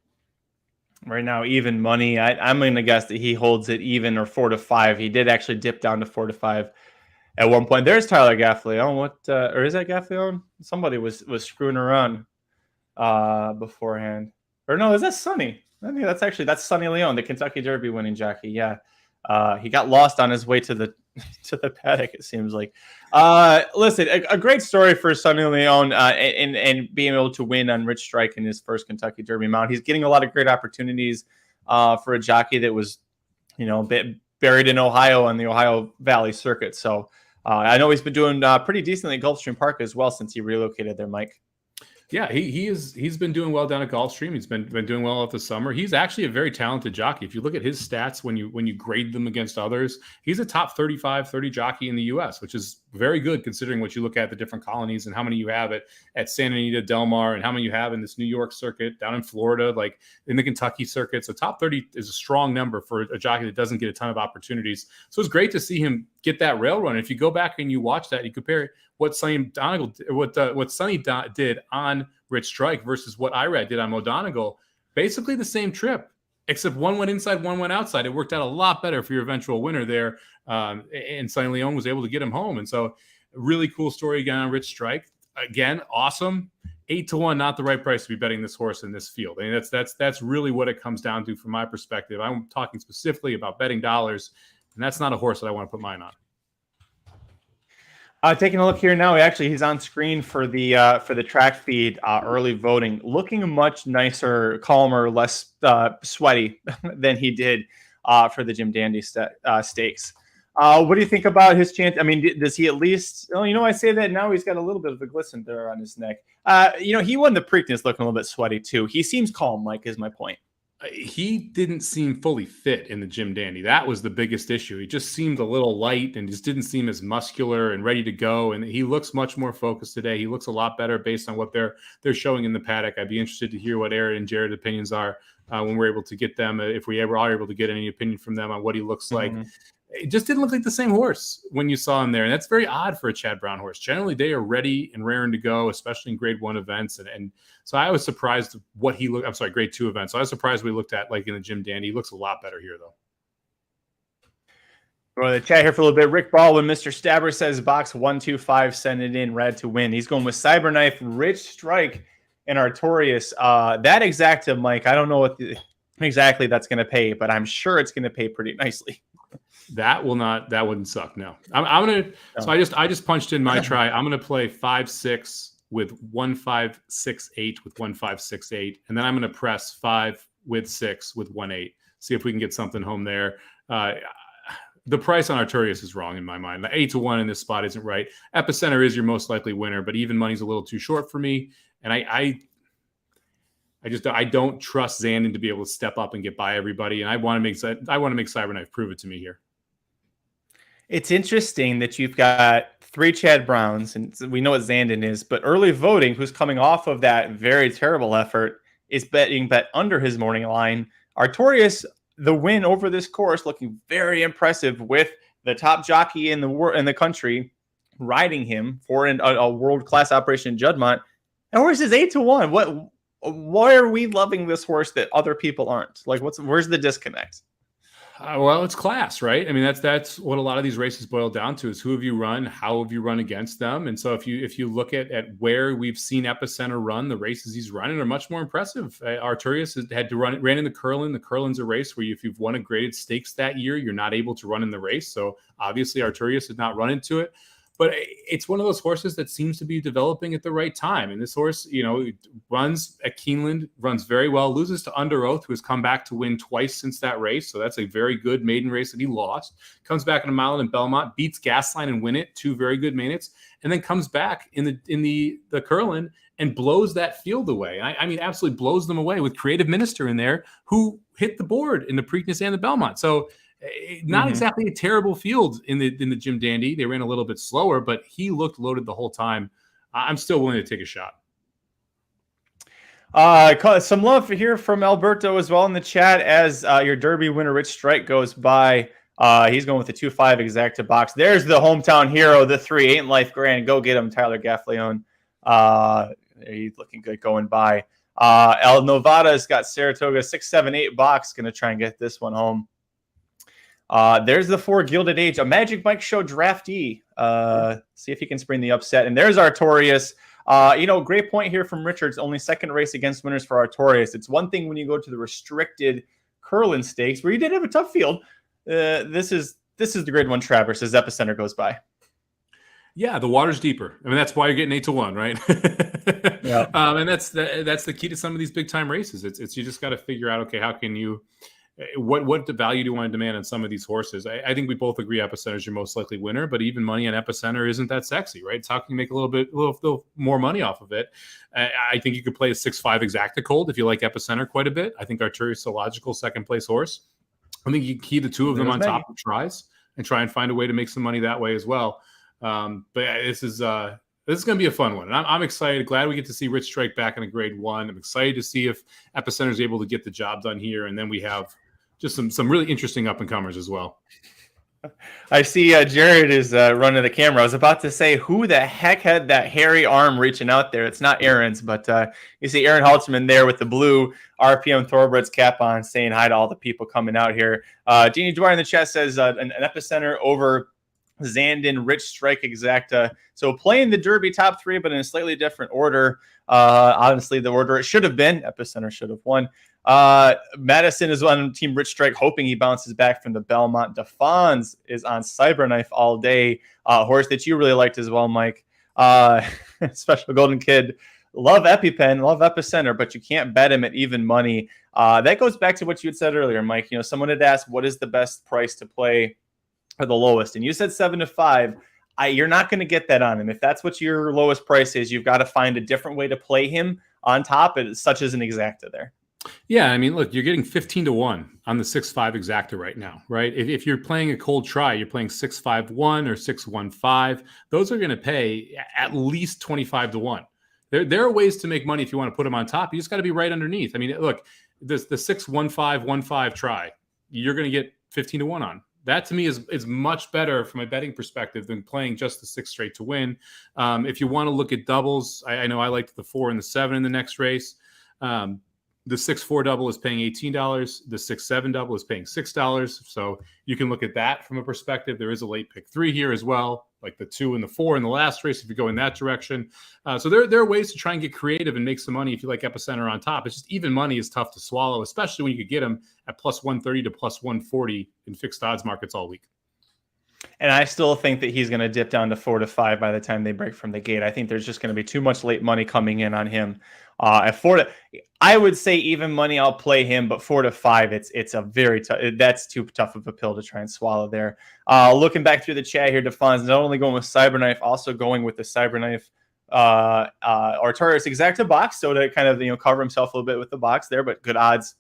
Right now, even money. I'm going to guess that he holds it even, or 4-5. He did actually dip down to 4-5 at one point. There's Tyler Gaffaleone. Or is that Gaffaleone? Somebody was screwing around beforehand. Or no, is that Sonny? I think that's Sonny Leone, the Kentucky Derby winning jockey. Yeah, he got lost on his way to the paddock, it seems like. Listen, a great story for Sonny Leone and being able to win on Rich Strike in his first Kentucky Derby mount. He's getting a lot of great opportunities for a jockey that was, buried in Ohio on the Ohio Valley circuit. So I know he's been doing pretty decently at Gulfstream Park as well since he relocated there, Mike. Yeah, he's been doing well down at Gulfstream. He's been doing well at the summer. He's actually a very talented jockey. If you look at his stats when you grade them against others, he's a top 35, 30 jockey in the U.S., which is very good considering what you look at the different colonies and how many you have at Santa Anita, Del Mar, and how many you have in this New York circuit, down in Florida, like in the Kentucky circuit. So top 30 is a strong number for a jockey that doesn't get a ton of opportunities. So it's great to see him get that rail run. If you go back and you watch that, you compare what Sonny did on Rich Strike versus what Irad did on Modonigal, basically the same trip, except one went inside, one went outside. It worked out a lot better for your eventual winner there, and Sonny Leone was able to get him home. And so, really cool story again on Rich Strike. Again, awesome. 8-1, not the right price to be betting this horse in this field. I mean, that's really what it comes down to from my perspective. I'm talking specifically about betting dollars, and that's not a horse that I want to put mine on. Taking a look here now, he's on screen for the track feed early voting, looking much nicer, calmer, less sweaty than he did for the Jim Dandy stakes. What do you think about his chance? I mean, does he at least? I say that now he's got a little bit of a glisten there on his neck. He won the Preakness looking a little bit sweaty too. He seems calm, Mike, is my point. He didn't seem fully fit in the Jim Dandy. That was the biggest issue. He just seemed a little light and just didn't seem as muscular and ready to go. And he looks much more focused today. He looks a lot better based on what they're showing in the paddock. I'd be interested to hear what Aaron and Jared's opinions are when we're able to get them, if we ever are able to get any opinion from them on what he looks like. It just didn't look like the same horse when you saw him there. And that's very odd for a Chad Brown horse. Generally, they are ready and raring to go, especially in grade 1 events. And so I was surprised what he looked. I'm sorry, grade 2 events. So I was surprised we looked at like in the Jim Dandy. He looks a lot better here, though. Go to the chat here for a little bit. Rick Baldwin, Mr. Stabber says box 125, send it in, red to win. He's going with Cyberknife, Rich Strike, and Artorias. That exacta, Mike, I don't know what exactly that's going to pay, but I'm sure it's going to pay pretty nicely. That wouldn't suck. No, I'm going to, so I just punched in my try. I'm going to play 5-6 with 1-5-6-8 with 1-5-6-8. And then I'm going to press 5 with 6 with 1-8. See if we can get something home there. The price on Artorias is wrong in my mind. The 8-1 in this spot isn't right. Epicenter is your most likely winner, but even money's a little too short for me. And I don't trust Zandon to be able to step up and get by everybody. And I want to make Cyberknife prove it to me here. It's interesting that you've got 3 Chad Browns, and we know what Zandon is, but early voting, who's coming off of that very terrible effort, is bet under his morning line. Artorias, the win over this course, looking very impressive with the top jockey in the country riding him for a world-class operation in Juddmonte. And horse is 8-1. Why are we loving this horse that other people aren't? Like, where's the disconnect? Well, it's class, right? I mean, that's what a lot of these races boil down to is who have you run, how have you run against them? And so if you look at where we've seen Epicenter run, the races he's running are much more impressive. Artorias ran in the Curlin. The Curlin's a race where if you've won a graded stakes that year, you're not able to run in the race. So obviously Artorias did not run into it. But it's one of those horses that seems to be developing at the right time. And this horse, runs at Keeneland, runs very well, loses to Under Oath, who has come back to win twice since that race. So that's a very good maiden race that he lost. Comes back in a mile in Belmont, beats Gasline and Win It, 2 very good minutes, and then comes back in the Curlin and blows that field away. I mean, absolutely blows them away with Creative Minister in there, who hit the board in the Preakness and the Belmont. So not exactly a terrible field in the Jim Dandy. They ran a little bit slower, but he looked loaded the whole time. I'm still willing to take a shot. Some love here from Alberto as well in the chat as your Derby winner Rich Strike goes by. He's going with the 2-5 exacta box. There's the hometown hero, the 3 Ain't Life Grand. Go get him, Tyler Gaffleone. He's looking good going by. El Novada's got Saratoga 6-7-8 box. Going to try and get this one home. There's the 4 Gilded Age, a Magic Mike Show draftee. See if he can spring the upset. And there's Artorias. Great point here from Richards. Only second race against winners for Artorias. It's one thing when you go to the restricted Curlin Stakes, where you did have a tough field. This is the grade 1 Travers as Epicenter goes by. Yeah, the water's deeper. I mean, that's why you're getting 8-1, right? Yeah. And that's the key to some of these big time races. It's you just got to figure out, okay, how can you, what the value do you want to demand on some of these horses? I think we both agree Epicenter is your most likely winner, but even money on Epicenter isn't that sexy, right? It's how can you make a little more money off of it? I think you could play a 6-5 exacta cold if you like Epicenter quite a bit. I think Artorias is a logical second place horse. I think you can key the 2 of them on top of tries and try and find a way to make some money that way as well. But this is going to be a fun one. And I'm excited. Glad we get to see Rich Strike back in a grade 1. I'm excited to see if Epicenter is able to get the job done here. And then we have just some really interesting up-and-comers as well. I see Jared is running the camera. I was about to say, who the heck had that hairy arm reaching out there? It's not Aaron's, but you see Aaron Halterman there with the blue RPM Thoroughbreds cap on saying hi to all the people coming out here. Jeannie Dwyer in the chat says an Epicenter over Zandon, Rich Strike exacta. So playing the Derby top 3, but in a slightly different order. Honestly, the order it should have been. Epicenter should have won. Madison is on Team Rich Strike, hoping he bounces back from the Belmont. DeFons is on Cyberknife all day. Horse that you really liked as well, Mike. Special Golden Kid. Love EpiPen, love Epicenter, but you can't bet him at even money. That goes back to what you had said earlier, Mike. Someone had asked, what is the best price to play or the lowest? And you said 7-5. You're not going to get that on him. If that's what your lowest price is, you've got to find a different way to play him on top, such as an exacta there. Yeah, I mean, look, you're getting 15-1 on the 6-5 exacta right now, right? If you're playing a cold try, you're playing 6-5-1 or 6-1-5. Those are going to pay at least 25-1. There are ways to make money if you want to put them on top. You just got to be right underneath. I mean, look, the 6-1-5-1-5 try, you're going to get 15-1 on. That to me is much better from a betting perspective than playing just the 6 straight to win. If you want to look at doubles, I know I liked the 4 and the 7 in the next race. The 6-4 double is paying $18. The 6-7 double is paying $6. So you can look at that from a perspective. There is a late pick 3 here as well, like the 2 and the 4 in the last race if you go in that direction. So there are ways to try and get creative and make some money if you like Epicenter on top. It's just even money is tough to swallow, especially when you could get them at plus 130 to plus 140 in fixed odds markets all week. And I still think that he's going to dip down to 4 to 5 by the time they break from the gate. I think there's just going to be too much late money coming in on him. At 4 to, I would say even money, I'll play him, but 4 to 5, it's a very tough. That's too tough of a pill to try and swallow there. Looking back through the chat here, Defon's not only going with Cyberknife, also going with the Cyberknife Artorias Exacta box, so to kind of cover himself a little bit with the box there, but good odds.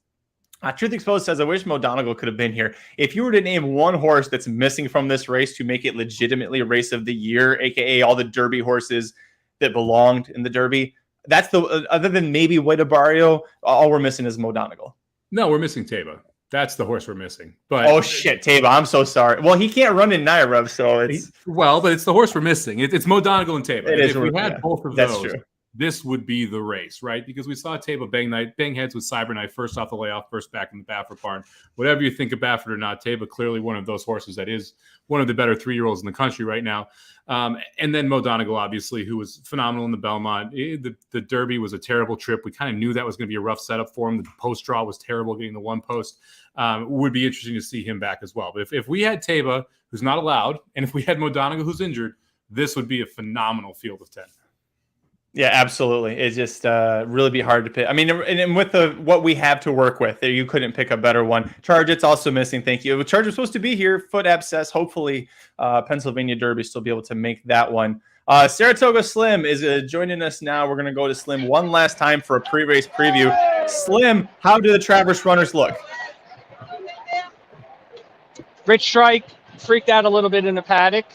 Truth Exposed says, I wish Mo Donegal could have been here. If you were to name one horse that's missing from this race to make it legitimately a race of the year, aka all the Derby horses that belonged in the Derby, that's the other than maybe Wetabario, all we're missing is Mo Donegal. No, we're missing Taba. That's the horse we're missing. But oh shit, Taba, I'm so sorry. Well, he can't run in Naira, so it's but it's the horse we're missing. It's Mo Donegal and Taba. If we had both of those, true. This would be the race, right? Because we saw Taba bang heads with Cyberknife first off the layoff, first back in the Baffert barn. Whatever you think of Baffert or not, Taba clearly one of those horses that is one of the better 3-year-olds in the country right now. And then Mo Donegal, obviously, who was phenomenal in the Belmont. The Derby was a terrible trip. We kind of knew that was going to be a rough setup for him. The post draw was terrible, getting the one post. Would be interesting to see him back as well. But if we had Taba, who's not allowed, and if we had Mo Donegal, who's injured, this would be a phenomenal field of 10. Yeah, absolutely. It's just really be hard to pick. I mean, and with what we have to work with, you couldn't pick a better one. Charge, it's also missing. Thank you. Charge was supposed to be here. Foot abscess. Hopefully, Pennsylvania Derby still be able to make that one. Saratoga Slim is joining us now. We're going to go to Slim one last time for a pre-race preview. Slim, how do the Travers runners look? Rich Strike freaked out a little bit in the paddock.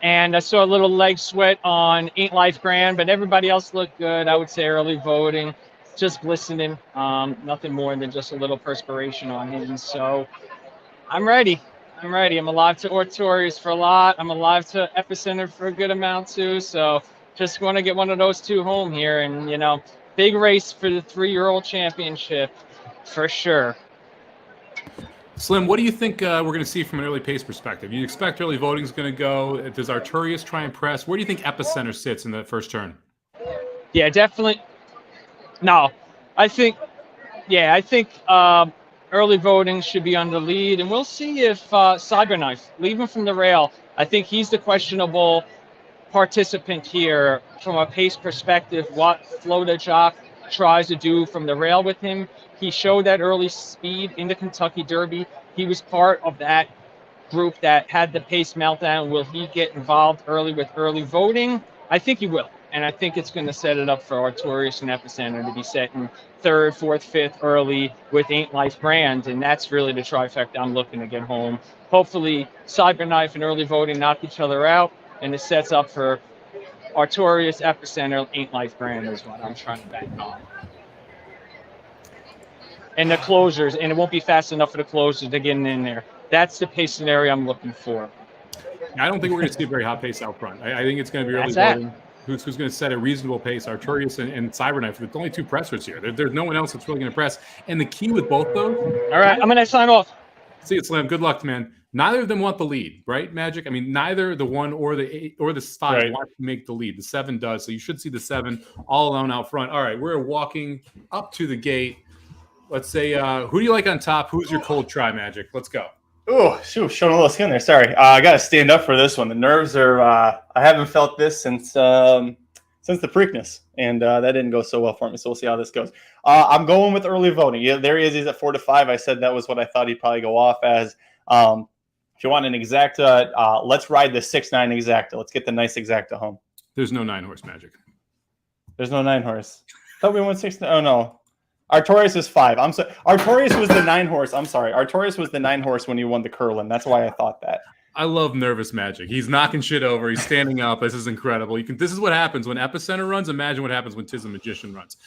And I saw a little leg sweat on Ain't Life Grand, but everybody else looked good. I would say early voting, just glistening. Nothing more than just a little perspiration on him. So I'm ready. I'm alive to Artorias for a lot. I'm alive to Epicenter for a good amount too. So just want to get one of those two home here. And, big race for the 3-year-old championship for sure. Slim, what do you think we're going to see from an early pace perspective? You expect early voting is going to go. Does Artorias try and press? Where do you think Epicenter sits in the first turn? Yeah, definitely. No, I think early voting should be on the lead, and we'll see if Cyberknife, leaving from the rail, I think he's the questionable participant here from a pace perspective. What Florida Jock tries to do from the rail with him. He showed that early speed in the Kentucky Derby. He was part of that group that had the pace meltdown. Will he get involved early with early voting? I think he will. And I think it's going to set it up for Artorias and Epicenter to be setting 3rd, 4th, 5th early with Ain't Life Grand. And that's really the trifecta I'm looking to get home. Hopefully, Cyberknife and early voting knock each other out. And it sets up for Artorias, Epicenter, Ain't Life Grand is what I'm trying to bank on. And the closers, and it won't be fast enough for the closers to get in there. That's the pace scenario I'm looking for. I don't think we're going to see a very hot pace out front. I think it's going to be early voting. Who's going to set a reasonable pace? Artorias and Cyberknife. There's only 2 pressers here. There's no one else that's really going to press. And the key with both those. All right, I'm going to sign off. See you, Slim. Good luck, man. Neither of them want the lead, right, Magic? I mean, neither the 1 or the 8 or the 5 want to make the lead. The 7 does. So you should see the 7 all alone out front. All right, we're walking up to the gate. Let's say, who do you like on top? Who's your cold try, Magic? Let's go. Oh, shoot, showing a little skin there. Sorry. I got to stand up for this one. The nerves are, I haven't felt this since the Preakness, and that didn't go so well for me, so we'll see how this goes. I'm going with early voting. Yeah, there he is. He's at 4 to 5. I said that was what I thought he'd probably go off as. If you want an exacta, let's ride the 6-9 exacta. Let's get the nice exacta home. There's no 9-horse, Magic. There's no 9-horse. I thought we went 6. Oh, no. Artorias is 5. I'm sorry. Artorias was the 9 horse. I'm sorry. Artorias was the 9 horse when he won the Curlin. That's why I thought that. I love nervous magic. He's knocking shit over. He's standing up. This is incredible. This is what happens when Epicenter runs. Imagine what happens when Tiz the Magician runs.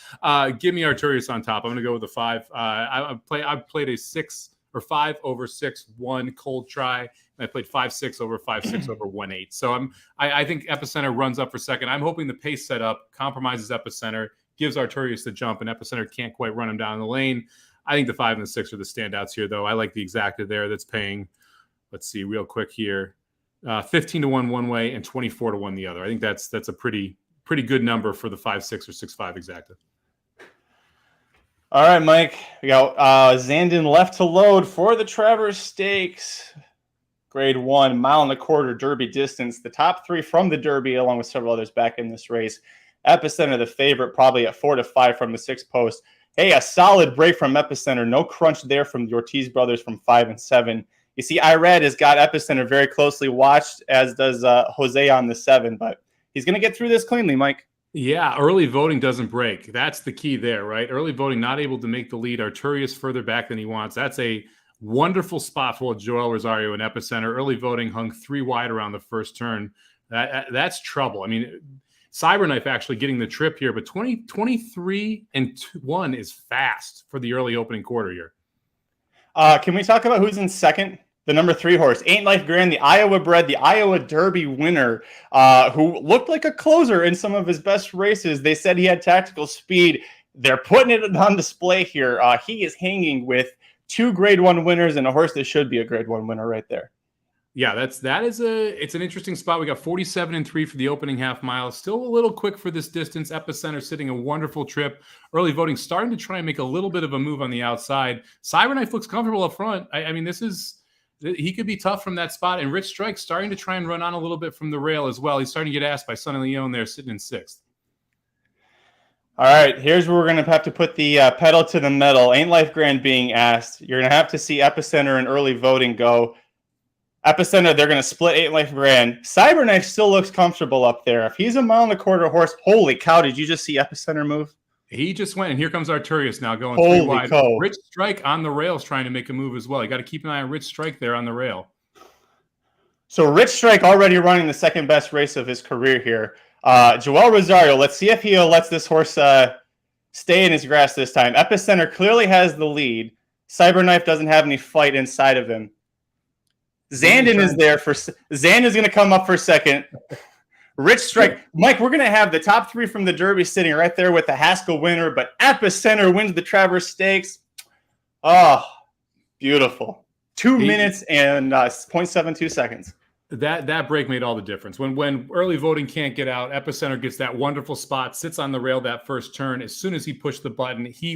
Give me Artorias on top. I'm going to go with a 5. I played a 6 or 5 over 6-1 cold try. And I played 5-6 over 5-6 over 1-8. So I think Epicenter runs up for second. I'm hoping the pace setup compromises Epicenter, gives Artorias the jump, and Epicenter can't quite run him down the lane. I think the 5 and the 6 are the standouts here, though. I like the exacta there that's paying, let's see real quick here, 15-1 one way and 24-1 the other. I think that's a pretty good number for the 5-6 or 6-5 exacta. All right, Mike. We got Zandon left to load for the Travers Stakes. Grade 1, 1.25 Derby distance. The top 3 from the Derby, along with several others back in this race. Epicenter, the favorite, probably at 4-5 from the 6 post. Hey, a solid break from Epicenter. No crunch there from the Ortiz brothers from 5 and 7. You see, Irad has got Epicenter very closely watched, as does Jose on the 7. But he's going to get through this cleanly, Mike. Yeah, early voting doesn't break. That's the key there, right? Early voting not able to make the lead. Arturius further back than he wants. That's a wonderful spot for Joel Rosario and Epicenter. Early voting hung 3 wide around the first turn. That's trouble. I mean, Cyberknife actually getting the trip here, but 23-1 is fast for the early opening quarter here. Can we talk about who's in second? The number 3 horse, Ain't Life Grand, the Iowa bred, the Iowa Derby winner, who looked like a closer in some of his best races. They said he had tactical speed. They're putting it on display here. He is hanging with 2 Grade 1 winners and a horse that should be a Grade 1 winner right there. Yeah, it's an interesting spot. We got 47-3 for the opening half mile. Still a little quick for this distance. Epicenter sitting a wonderful trip. Early voting starting to try and make a little bit of a move on the outside. Cyberknife looks comfortable up front. I mean, he could be tough from that spot. And Rich Strike starting to try and run on a little bit from the rail as well. He's starting to get asked by Sonny Leone there, sitting in 6th. All right, here's where we're going to have to put the pedal to the metal. Ain't Life Grand being asked. You're going to have to see Epicenter and early voting go. Epicenter, they're going to split Ain't Life Grand. Cyberknife still looks comfortable up there. If he's a 1.25 horse, holy cow, did you just see Epicenter move? He just went, and here comes Arturius now going Holy 3 wide. cow. Rich Strike on the rails trying to make a move as well. You got to keep an eye on Rich Strike there on the rail. So Rich Strike already running the second best race of his career here. Joel Rosario, let's see if he lets this horse stay in his grass this time. Epicenter clearly has the lead. Cyberknife doesn't have any fight inside of him. Zandon is there for Zandon's going to come up for second. Rich Strike. Mike, we're going to have the top 3 from the Derby sitting right there with the Haskell winner, but Epicenter wins the Travers Stakes. Oh, beautiful. 2 minutes and 0.72 seconds. That break made all the difference. When early voting can't get out, Epicenter gets that wonderful spot, sits on the rail that first turn. As soon as he pushed the button, he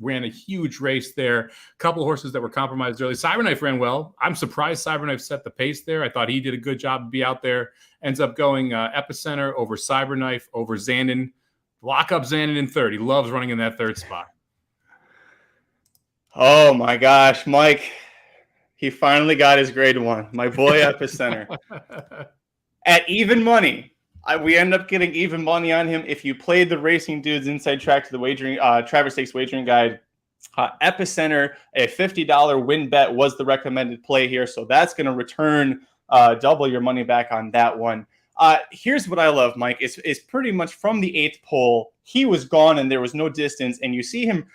ran a huge race there. A couple horses that were compromised early. Cyberknife ran well. I'm surprised Cyberknife set the pace there. I thought he did a good job to be out there. Ends up going Epicenter over Cyberknife over Zandon. Lock up Zandon in 3rd. He loves running in that 3rd spot. Oh my gosh, Mike. He finally got his Grade 1. My boy Epicenter. At even money, we end up getting even money on him. If you played the Racing Dudes Inside Track to the wagering Travers Stakes wagering guide, Epicenter, a $50 win bet was the recommended play here. So that's going to return double your money back on that one. Here's what I love, Mike. It's pretty much from the 8th pole. He was gone and there was no distance. And you see him.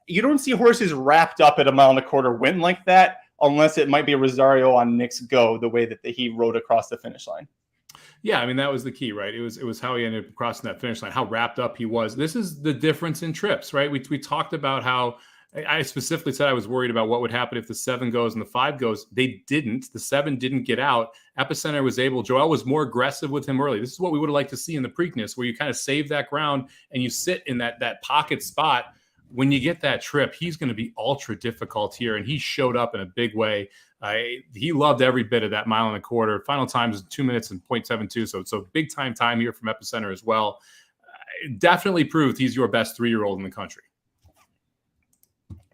You don't see horses wrapped up at a 1.25 win like that, unless it might be Rosario on Nick's Go, the way that he rode across the finish line. Yeah, I mean, that was the key, right? It was how he ended up crossing that finish line, how wrapped up he was. This is the difference in trips, right? We talked about how I specifically said I was worried about what would happen if the 7 goes and the 5 goes. They didn't. The 7 didn't get out. Epicenter was able. Joel was more aggressive with him early. This is what we would have liked to see in the Preakness, where you kind of save that ground and you sit in that pocket spot. When you get that trip, he's going to be ultra difficult here, and he showed up in a big way. He loved every bit of that 1.25. Final time is 2 minutes and 0.72, so big time here from Epicenter as well. Definitely proved he's your best 3-year-old in the country.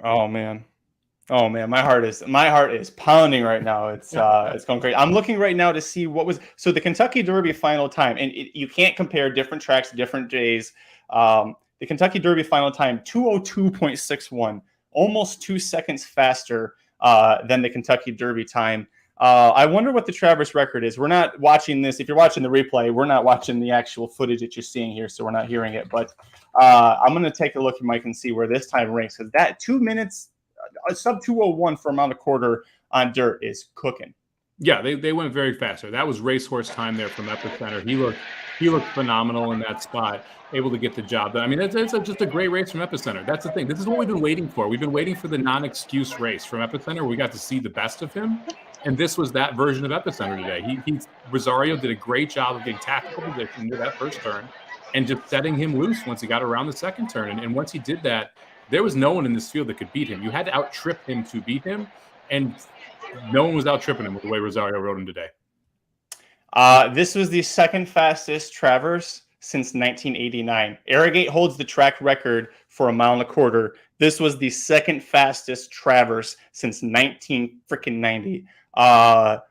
Oh man, my heart is pounding right now. It's going crazy. I'm looking right now to see what was the Kentucky Derby final time, and you can't compare different tracks, different days. The Kentucky Derby final time, 2:02.61, almost 2 seconds faster than the Kentucky Derby time. I wonder what the Travers record is. We're not watching this. If you're watching the replay, we're not watching the actual footage that you're seeing here, so we're not hearing it. But I'm going to take a look at Mike and see where this time ranks, because that 2 minutes, sub 2:01 for a mile and a quarter on dirt is cooking. Yeah, they went very fast. That was racehorse time there from Epicenter. He looked phenomenal in that spot, able to get the job done. I mean, it's just a great race from Epicenter. That's the thing. This is what we've been waiting for. We've been waiting for the non-excuse race from Epicenter where we got to see the best of him. And this was that version of Epicenter today. Rosario did a great job of getting tactical position into that first turn and just setting him loose once he got around the second turn. And once he did that, there was no one in this field that could beat him. You had to out-trip him to beat him, and no one was out-tripping him with the way Rosario rode him today. This was the second fastest Travers since 1989. Arrogate holds the track record for a mile and a quarter. This was the second fastest Travers since 1990. I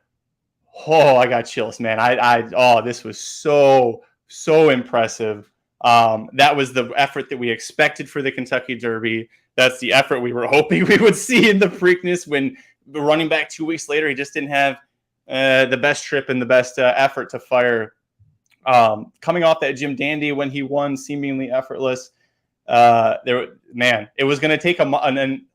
got chills, man. This was so impressive. That was the effort that we expected for the Kentucky Derby. That's the effort we were hoping we would see in the Preakness, when the running back 2 weeks later, he just didn't have the best trip and the best effort to fire. Coming off that Jim Dandy when he won, seemingly effortless. It was going to take an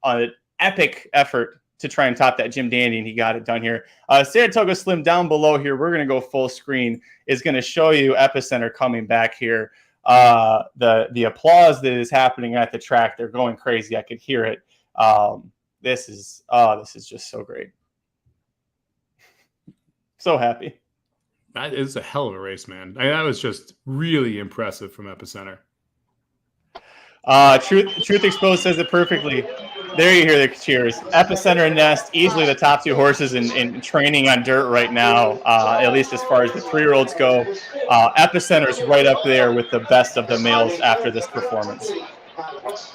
epic effort to try and top that Jim Dandy, and he got it done here. Saratoga Slim down below here. We're going to go full screen. Is going to show you Epicenter coming back here. The applause that is happening at the track, they're going crazy. I could hear it. This is just so great. So happy. That is a hell of a race, man. That was just really impressive from Epicenter. Truth Exposed says it perfectly. There you hear the cheers. Epicenter and Nest, easily the top two horses in training on dirt right now, at least as far as the 3-year-olds go. Epicenter's right up there with the best of the males after this performance.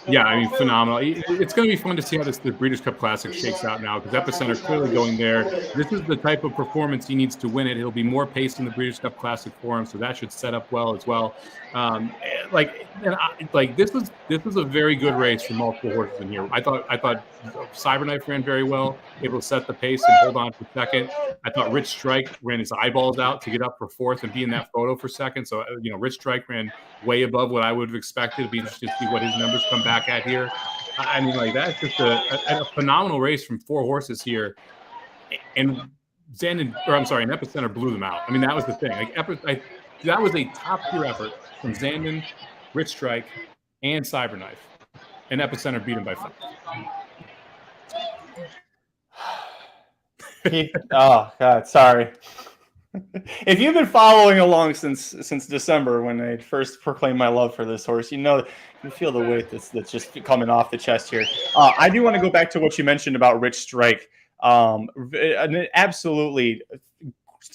Yeah, I mean, phenomenal. It's going to be fun to see how the Breeders' Cup Classic shakes out now, because Epicenter clearly going there. This is the type of performance he needs to win it. He'll be more paced in the Breeders' Cup Classic for him, so that should set up well as well. This was a very good race for multiple horses in here. I thought Cyberknife ran very well, able to set the pace and hold on for second. I thought Rich Strike ran his eyeballs out to get up for fourth and be in that photo for second. So, Rich Strike ran way above what I would have expected. It'd be interesting to see what his numbers come back at here. I mean, that's just a phenomenal race from 4 horses here. And Epicenter blew them out. I mean, that was the thing. That was a top-tier effort from Zandon, Rich Strike, and Cyberknife. And Epicenter beat him by 5. Oh, God, sorry. If you've been following along since December, when I first proclaimed my love for this horse, you feel the weight that's just coming off the chest here. I do want to go back to what you mentioned about Rich Strike. An absolutely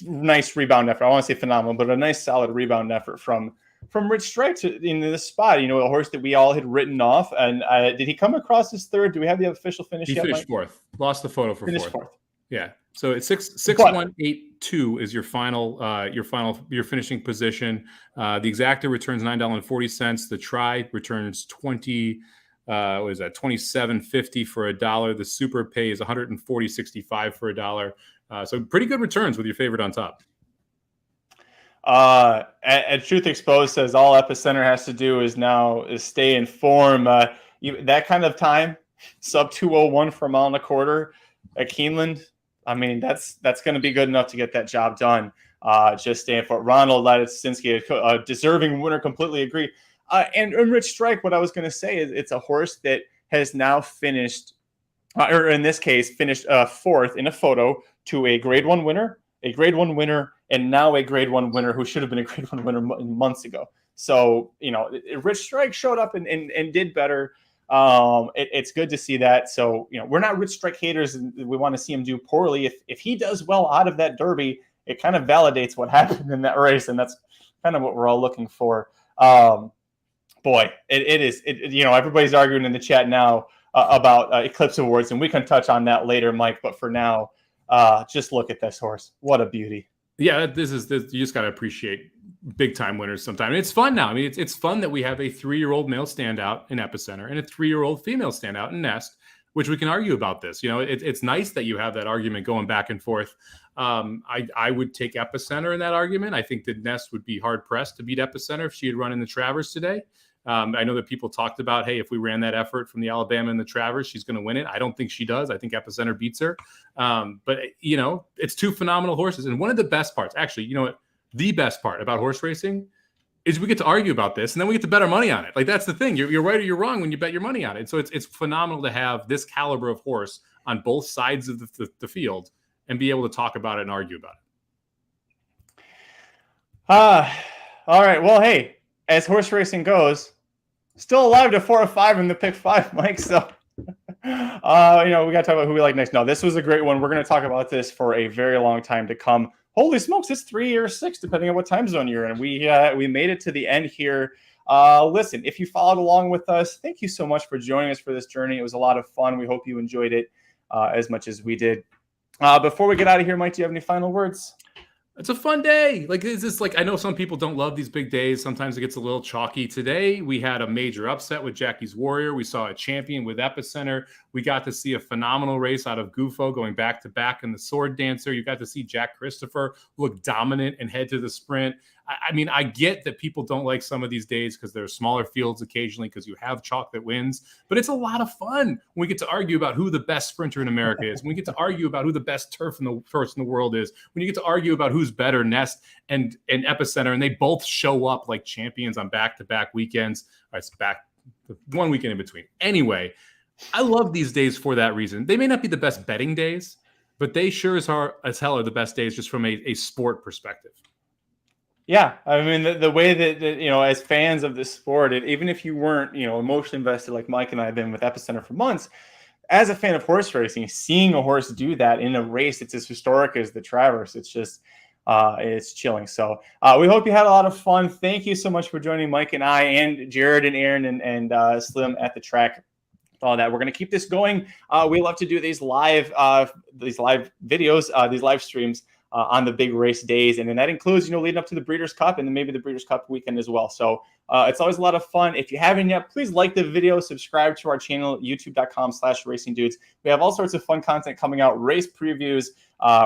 nice rebound effort. I want to say phenomenal, but a nice solid rebound effort from Rich Strike in this spot. A horse that we all had written off. And did he come across his third? Do we have the official finish yet? He finished fourth. Lost the photo for finished fourth. Yeah. So it's 6-1-8-2 is your finishing position. The exacta returns $9.40. The try returns $27.50 for $1. The super pay is $140.65 for $1. So pretty good returns with your favorite on top. And Truth Exposed says all Epicenter has to do is stay in form. That kind of time, sub 2:01 for a mile and a quarter at Keeneland. I mean, that's going to be good enough to get that job done. Just stay in form. Ronald Ladisinsky, a deserving winner, completely agree. And Rich Strike, what I was going to say is it's a horse that has now finished, or in this case, finished fourth in a photo to a Grade 1 winner, and now a Grade 1 winner who should have been a Grade 1 winner months ago. So, Rich Strike showed up and did better. It's good to see that. So, we're not Rich Strike haters, and we want to see him do poorly. If he does well out of that Derby, it kind of validates what happened in that race, and that's kind of what we're all looking for. Boy, it is. Everybody's arguing in the chat now about Eclipse Awards, and we can touch on that later, Mike. But for now, just look at this horse. What a beauty. Yeah, you just got to appreciate big time winners sometimes. It's fun now. I mean, it's fun that we have a 3-year-old male standout in Epicenter and a 3-year-old female standout in Nest, which we can argue about this. You know, it's nice that you have that argument going back and forth. I would take Epicenter in that argument. I think that Nest would be hard pressed to beat Epicenter if she had run in the Travers today. I know that people talked about, hey, if we ran that effort from the Alabama and the Travers, she's going to win it. I don't think she does. I think Epicenter beats her. But, you know, it's 2 phenomenal horses. And one of the best parts, actually, you know what, the best part about horse racing is we get to argue about this, and then we get to bet our money on it. Like, that's the thing. You're right or you're wrong when you bet your money on it. So it's phenomenal to have this caliber of horse on both sides of the field and be able to talk about it and argue about it. All right. Well, hey, as horse racing goes, still alive to 4 or 5 in the pick 5, Mike. So, you know, we got to talk about who we like next. No, this was a great one. We're going to talk about this for a very long time to come. Holy smokes, it's 3 or 6, depending on what time zone you're in. We made it to the end here. Listen, if you followed along with us, thank you so much for joining us for this journey. It was a lot of fun. We hope you enjoyed it as much as we did. Before we get out of here, Mike, do you have any final words? It's a fun day. Like, it's just like, I know some people don't love these big days. Sometimes it gets a little chalky. Today, we had a major upset with Jackie's Warrior. We saw a champion with Epicenter. We got to see a phenomenal race out of Gufo going back to back in the Sword Dancer. You got to see Jack Christopher look dominant and head to the sprint. I mean, I get that people don't like some of these days because there are smaller fields occasionally because you have chalk that wins, but it's a lot of fun when we get to argue about who the best sprinter in America is, when we get to argue about who the best turf in the first in the world is, when you get to argue about who's better, Nest and Epicenter, and they both show up like champions on back-to-back weekends. It's back 1 weekend in between. Anyway, I love these days for that reason. They may not be the best betting days, but they sure as hell are the best days just from a sport perspective. Yeah, I mean, the way that, you know, as fans of this sport, even if you weren't, you know, emotionally invested like Mike and I have been with Epicenter for months, as a fan of horse racing, seeing a horse do that in a race that's as historic as the Travers, it's just, it's chilling. So we hope you had a lot of fun. Thank you so much for joining Mike and I and Jared and Aaron and Slim at the track. All that. We're going to keep this going. We love to do these live videos, these live streams on the big race days. And then that includes, you know, leading up to the Breeders' Cup and then maybe the Breeders' Cup weekend as well. So it's always a lot of fun. If you haven't yet, please like the video, subscribe to our channel, youtube.com/racingdudes. We have all sorts of fun content coming out, race previews,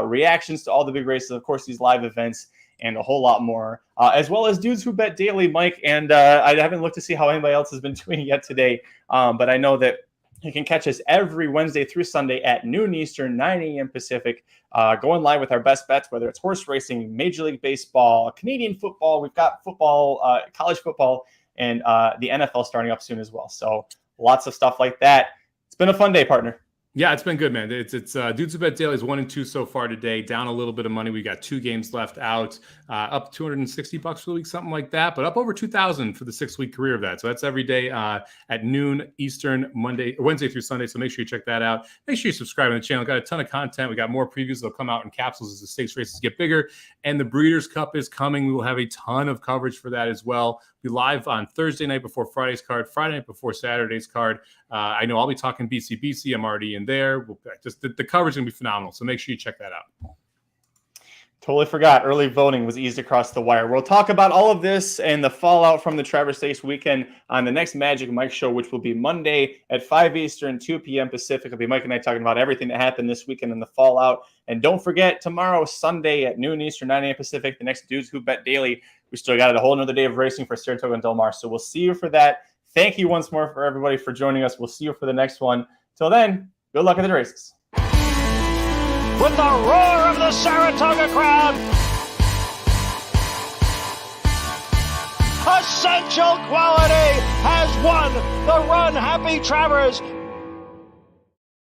reactions to all the big races, of course, these live events, and a whole lot more, as well as Dudes Who Bet Daily, Mike. And I haven't looked to see how anybody else has been doing it yet today, but I know that you can catch us every Wednesday through Sunday at noon Eastern, 9 a.m. Pacific, going live with our best bets, whether it's horse racing, Major League Baseball, Canadian football. We've got football, college football, and the NFL starting up soon as well. So lots of stuff like that. It's been a fun day, partner. Yeah, it's been good, man. It's Dudes Who Bet Daily is 1 and 2 so far today. Down a little bit of money. We got 2 games left out. Up $260 for the week, something like that. But up over $2,000 for the 6-week career of that. So that's every day at noon Eastern, Wednesday through Sunday. So make sure you check that out. Make sure you subscribe to the channel. Got a ton of content. We got more previews that'll come out in capsules as the stakes races get bigger. And the Breeders' Cup is coming. We will have a ton of coverage for that as well. Be live on Thursday night before Friday's card, Friday night before Saturday's card. I know I'll be talking BCBC. I'm already in there. Just the coverage is going to be phenomenal. So make sure you check that out. Totally forgot. Early voting was eased across the wire. We'll talk about all of this and the fallout from the Travers Stakes weekend on the next Magic Mike show, which will be Monday at 5 Eastern, 2 p.m. Pacific. It'll be Mike and I talking about everything that happened this weekend and the fallout. And don't forget, tomorrow, Sunday at noon Eastern, 9 a.m. Pacific, the next Dudes Who Bet Daily. We still got a whole another day of racing for Saratoga and Del Mar. So we'll see you for that. Thank you once more for everybody for joining us. We'll see you for the next one. Till then, good luck at the races. With the roar of the Saratoga crowd, Essential Quality has won the Run Happy Travers